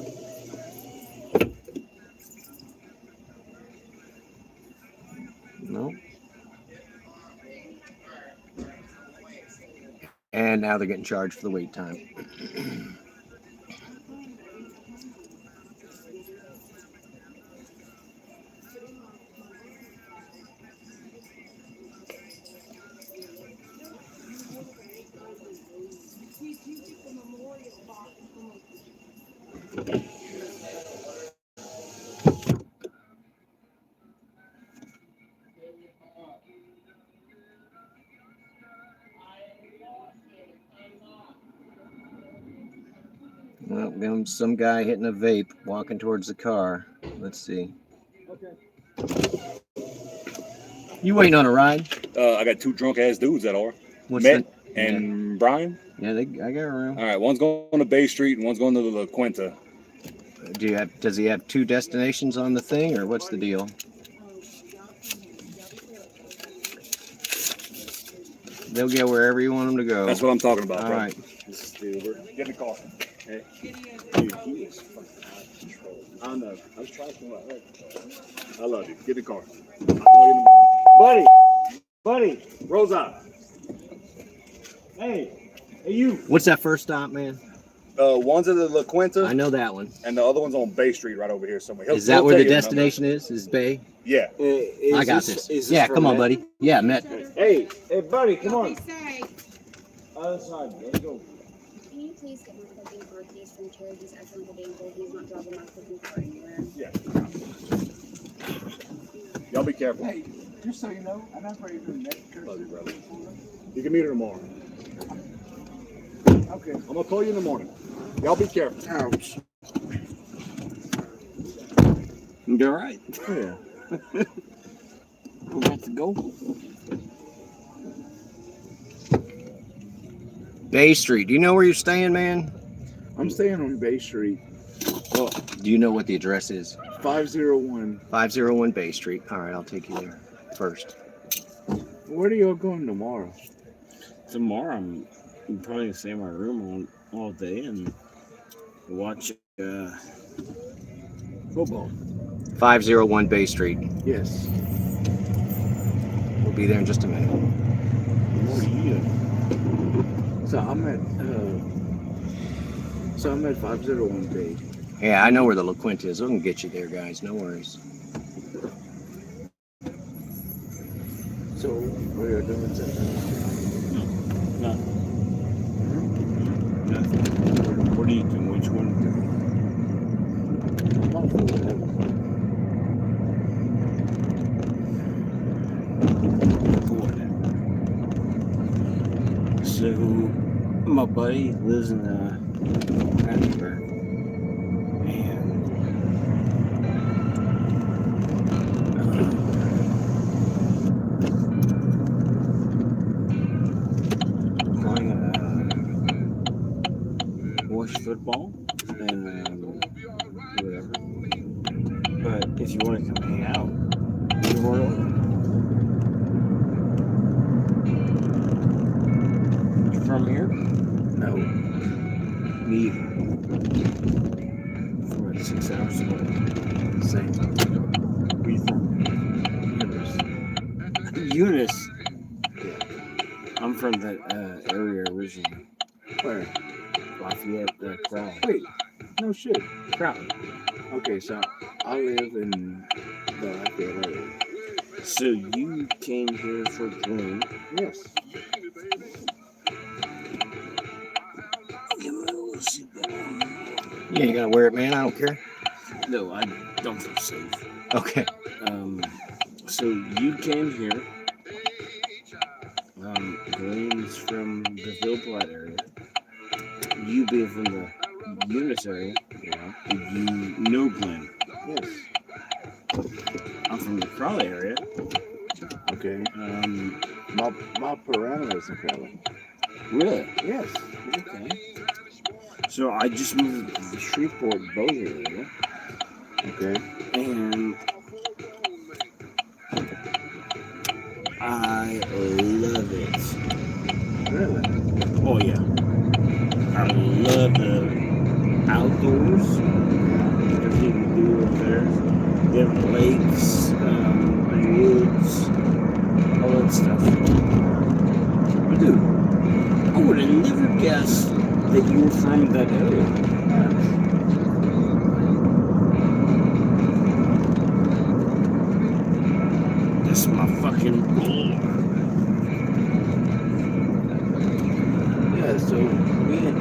No. And now they're getting charged for the wait time. Well, there's some guy hitting a vape, walking towards the car. Let's see. Okay. You waiting on a ride? I got two drunk ass dudes that are. What's Matt the, and Brian. Yeah, I got room. All right, one's going to Bay Street and one's going to La Quinta. Does he have two destinations on the thing, or what's the deal? They'll get wherever you want them to go. That's what I'm talking about, All bro. right. This is the Uber. Get in the car. Hey. Dude, he is fucking out of control. I know. I was trying to come out. I love you. Get in the car. I'll call you in the morning. Buddy, Rosa. Hey, you. What's that first stop, man? One's at the La Quinta. I know that one. And the other one's on Bay Street right over here somewhere. Is that where the destination is? Is Bay? Yeah. I got this. Yeah, come on, buddy. Yeah, Matt. Hey, buddy, come on. Other side, let's go. Can you please get my cooking for keys from Charity's excellent danger? He's not dropping my cooking car anywhere. Yeah. Y'all be careful. Hey, just so you know, I'm not ready to next Love you, brother. You can meet her tomorrow. Okay. I'm gonna call you in the morning. Y'all be careful. Ouch. You all right? Yeah. We're about to go. Bay Street. Do you know where you're staying, man? I'm staying on Bay Street. Well, do you know what the address is? 501. 501 Bay Street. All right, I'll take you there first. Where are y'all going tomorrow? Tomorrow, I'm probably gonna stay in my room all day and watch football. 501 Bay Street. Yes. We'll be there in just a minute. What are you doing? So I'm at 501 Bay. Yeah, I know where the La Quinta is. We can get you there, guys. No worries. So what are you doing today? Nothing. What are you doing? Which one? So my buddy lives in Hattiesburg, and playing watch football and whatever. But if you want to come hang out, you're more welcome. From here? No. Neither. For 6 hours away. Same. Where you from? Eunice. Yeah. I'm from that area originally. Where? Lafayette, Crowley. Wait. No shit. Crowley. Okay, so I live in the Lafayette area. So you came here for Bloom? Yes. Yeah, you gotta wear it, man. I don't care. No, I don't feel safe. Okay. So you came here. Glenn's from the Ville area. You being from the Eunice area. Yeah. You know Glenn. Yes. I'm from the Crowley area. Okay. My parameters in Crowley. Really? Yes. Okay. So I just moved to the Shreveport Boulder area. Okay. And I love it. Really? Oh yeah. I love the outdoors. Everything we do up there. They have lakes, woods, all that stuff. But dude, I would have never guessed that you were from that area. This is my fucking goal. Yeah, so we had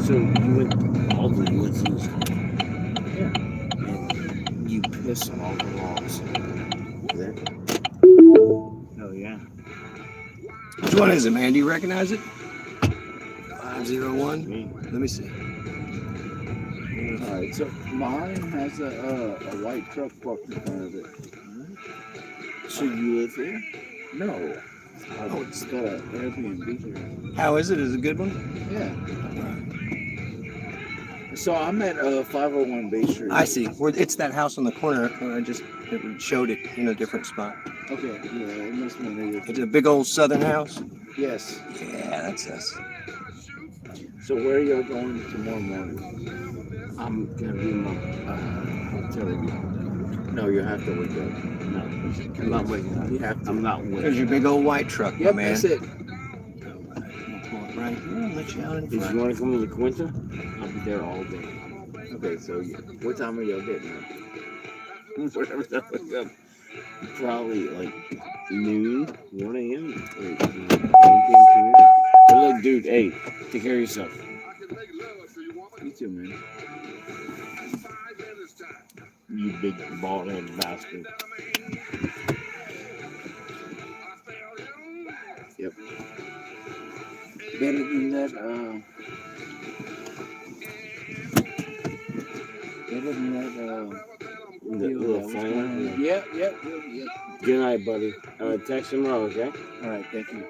So you went all the woods in this car. Yeah. And you piss on all the logs. There. Oh yeah. Which one is it, man? Do you recognize it? 501? Let me see. Alright, so mine has a white truck parked in front of it. So you live here? No. Oh, it's got an Airbnb here. How is it? Is it a good one? Yeah. So I'm at 501 Bay Street. I see. It's that house on the corner where it showed it in a different spot. Okay, yeah, it must be near. It's a big old southern house. Yes. Yeah, that's us. So where are you going tomorrow morning? I'm gonna be in my hotel room. No, you have to wake up. No, I'm not waking up. You have to. I'm not waking up. There's your big old white truck, Yep, man. that's it. Right here, let you out in If front. you want to come to the Quinta, I'll be there all day. Okay, so what time are y'all getting up? Whatever time we wake up. Probably like noon, 1 a.m. or 1 p.m. But look, dude, hey, take care of yourself. You too, man. You big bald-headed bastard. Yep. Better than that, The little fan. Yep. Good night, buddy. Text tomorrow, okay? All right, thank you.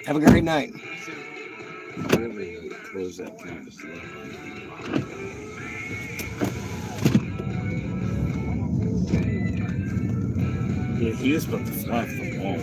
Have a great night. Really close that kind of stuff. Yeah, he was about to fly off the wall.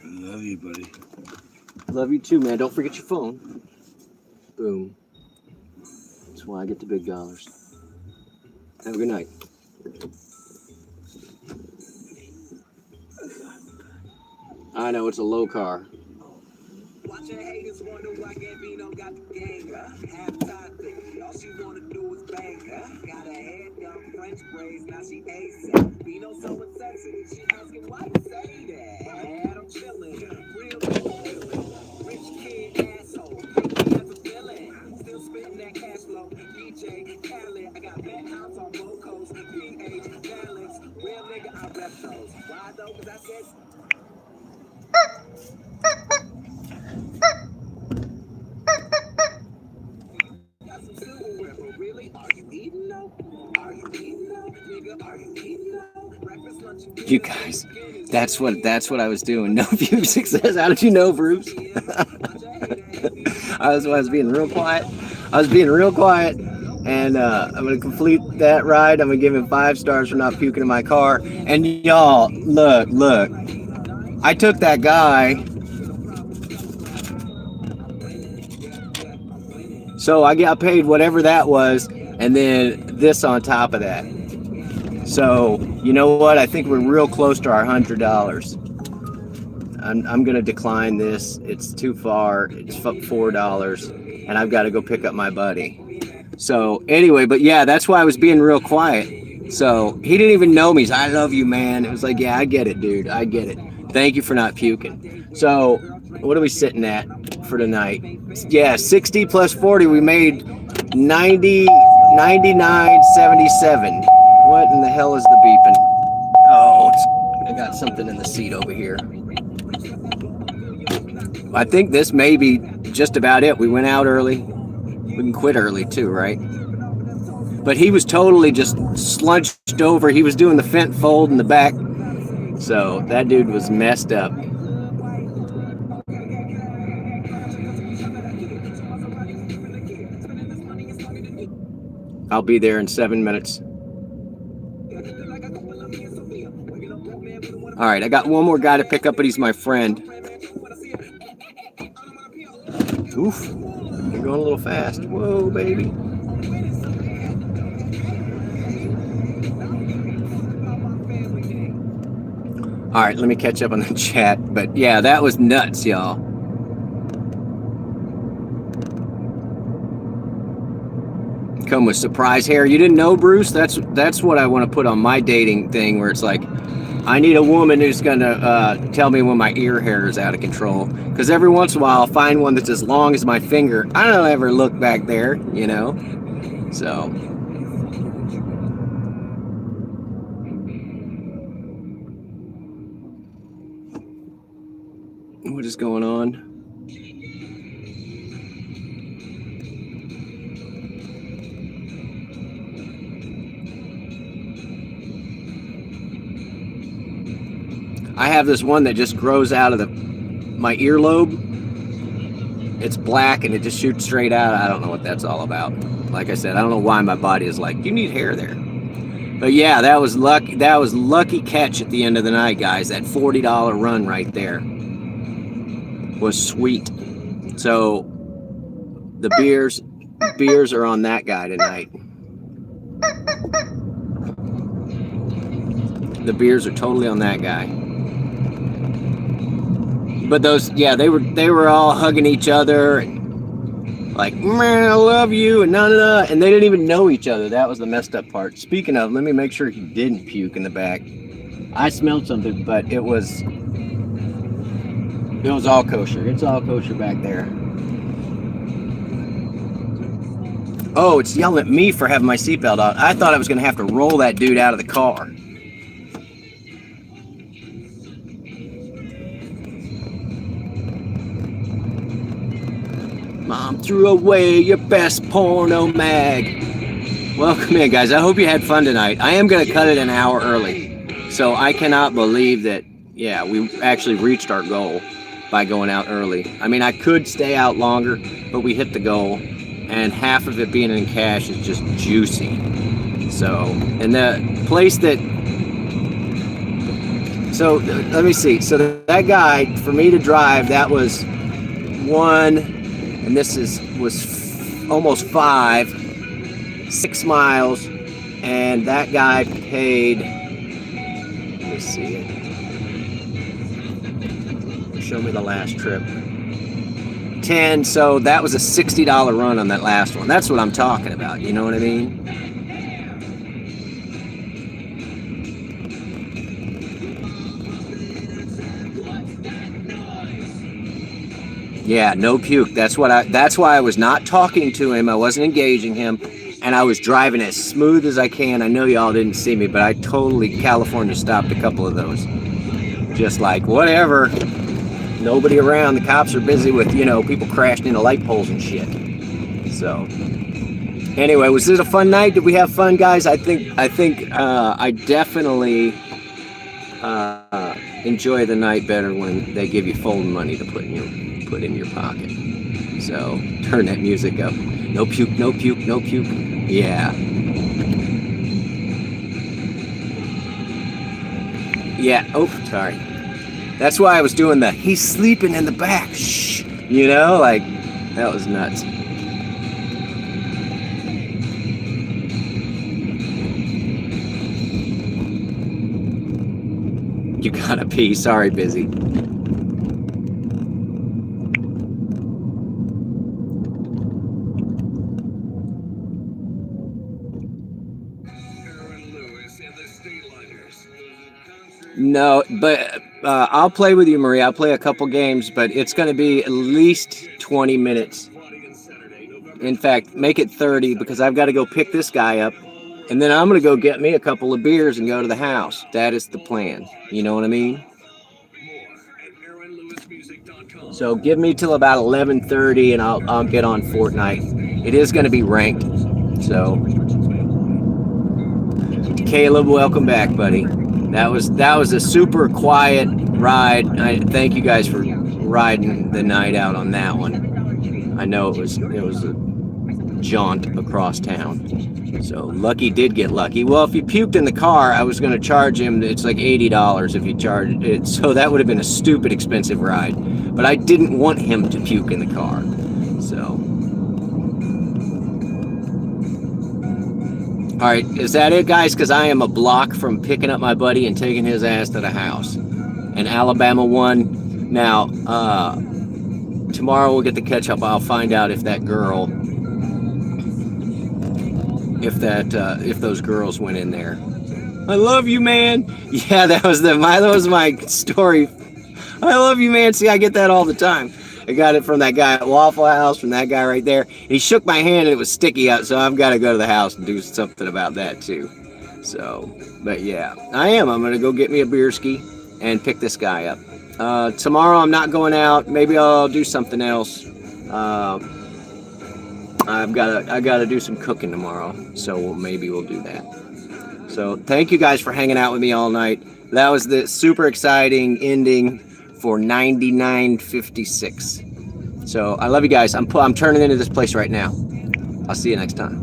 Love you, buddy. Love you too, man. Don't forget your phone. Boom. That's why I get the big dollars. Have a good night. I know it's a low car. Watch your haters wonder why Gambino got the gang, half-time thing. All she wanna do is bang, got her head down, French braids, now she ASAP. Bino so insensitive, she asking why you say that. I'm chillin', real nigga, rich kid asshole, think me as a villain. Still spitting that cash flow, DJ Khaled, I got penthouse on both coasts, PH balance, real nigga, I rep those. Why though? Cause I said. Got some silverware, but really, are you eating though? Are you eating though? Nigga, are you eating though? Breakfast, lunch, and You guys, that's what I was doing. No view success. How did you know, Bruce? I was being real quiet. And I'm gonna complete that ride. I'm gonna give him 5 stars for not puking in my car. And y'all, look. I took that guy. So I got paid whatever that was, and then this on top of that. So you know what? I think we're real close to our $100. I'm gonna decline this. It's too far. It's $4, and I've got to go pick up my buddy. So anyway, but yeah, that's why I was being real quiet. So he didn't even know me. He's, I love you, man. It was like, yeah, I get it, dude. I get it. Thank you for not puking. So what are we sitting at for tonight? Yeah, 60 plus 40. We made 90, 99, 77. What in the hell is the beeping? Oh, I got something in the seat over here. I think this may be just about it. We went out early. We can quit early too, right? But he was totally just slunched over. He was doing the fent fold in the back. So that dude was messed up. I'll be there in 7 minutes. All right, I got one more guy to pick up, but he's my friend. Oof, you're going a little fast. Whoa, baby. All right, let me catch up on the chat. But yeah, that was nuts, y'all. Come with surprise hair. You didn't know, Bruce? That's what I want to put on my dating thing, where it's like, I need a woman who's gonna tell me when my ear hair is out of control. Because every once in a while, I'll find one that's as long as my finger. I don't ever look back there, you know. So. What is going on? I have this one that just grows out of my earlobe. It's black and it just shoots straight out. I don't know what that's all about. Like I said, I don't know why my body is like, you need hair there. But yeah, that was lucky. That was lucky catch at the end of the night, guys. That $40 run right there was sweet. So the beers are on that guy tonight. The beers are totally on that guy. But those, yeah, they were all hugging each other, and like, man, I love you, and and they didn't even know each other. That was the messed up part. Speaking of, let me make sure he didn't puke in the back. I smelled something, but it was all kosher. It's all kosher back there. Oh, it's yelling at me for having my seatbelt on. I thought I was gonna have to roll that dude out of the car. Mom threw away your best porno mag. Welcome in, guys. I hope you had fun tonight. I am going to cut it an hour early. So I cannot believe that, yeah, we actually reached our goal by going out early. I mean, I could stay out longer, but we hit the goal. And half of it being in cash is just juicy. So, and the place that So let me see. So that guy, for me to drive, that was 1, and this was almost 5, 6 miles, and that guy paid. Let me see it. Show me the last trip. 10. So that was a $60 run on that last one. That's what I'm talking about. You know what I mean? Yeah, no puke. That's why I was not talking to him. I wasn't engaging him, and I was driving as smooth as I can. I know y'all didn't see me, but I totally California stopped a couple of those. Just like whatever. Nobody around. The cops are busy with, people crashing into light poles and shit. So anyway, was this a fun night? Did we have fun, guys? I think I definitely enjoy the night better when they give you phone money to put in your pocket. So turn that music up. No puke, no puke, no puke. Yeah. Yeah. Oh, sorry. That's why I was doing he's sleeping in the back. Shh. Like that was nuts. You gotta pee. Sorry, busy. No, but I'll play with you, Marie. I'll play a couple games, but it's going to be at least 20 minutes. In fact, make it 30 because I've got to go pick this guy up, and then I'm going to go get me a couple of beers and go to the house. That is the plan. You know what I mean? So give me till about 11:30, and I'll get on Fortnite. It is going to be ranked. So, Caleb, welcome back, buddy. That was a super quiet ride. Thank you guys for riding the night out on that one. I know it was a jaunt across town. So Lucky did get lucky. Well, if he puked in the car, I was going to charge him. It's like $80 if he charged it. So that would have been a stupid expensive ride. But I didn't want him to puke in the car. So. All right, is that it, guys? Because I am a block from picking up my buddy and taking his ass to the house. And Alabama won. Now, tomorrow we'll get the catch up. I'll find out if that girl, if those girls went in there. I love you, man. Yeah, that was my story. I love you, man. See, I get that all the time. I got it from that guy at Waffle House, from that guy right there. He shook my hand and it was sticky out, so I've got to go to the house and do something about that too. So, but yeah, I'm going to go get me a beer ski and pick this guy up. Tomorrow I'm not going out. Maybe I'll do something else. I got to do some cooking tomorrow, so maybe we'll do that. So thank you guys for hanging out with me all night. That was the super exciting ending for 99.56. So I love you guys. I'm turning into this place right now. I'll see you next time.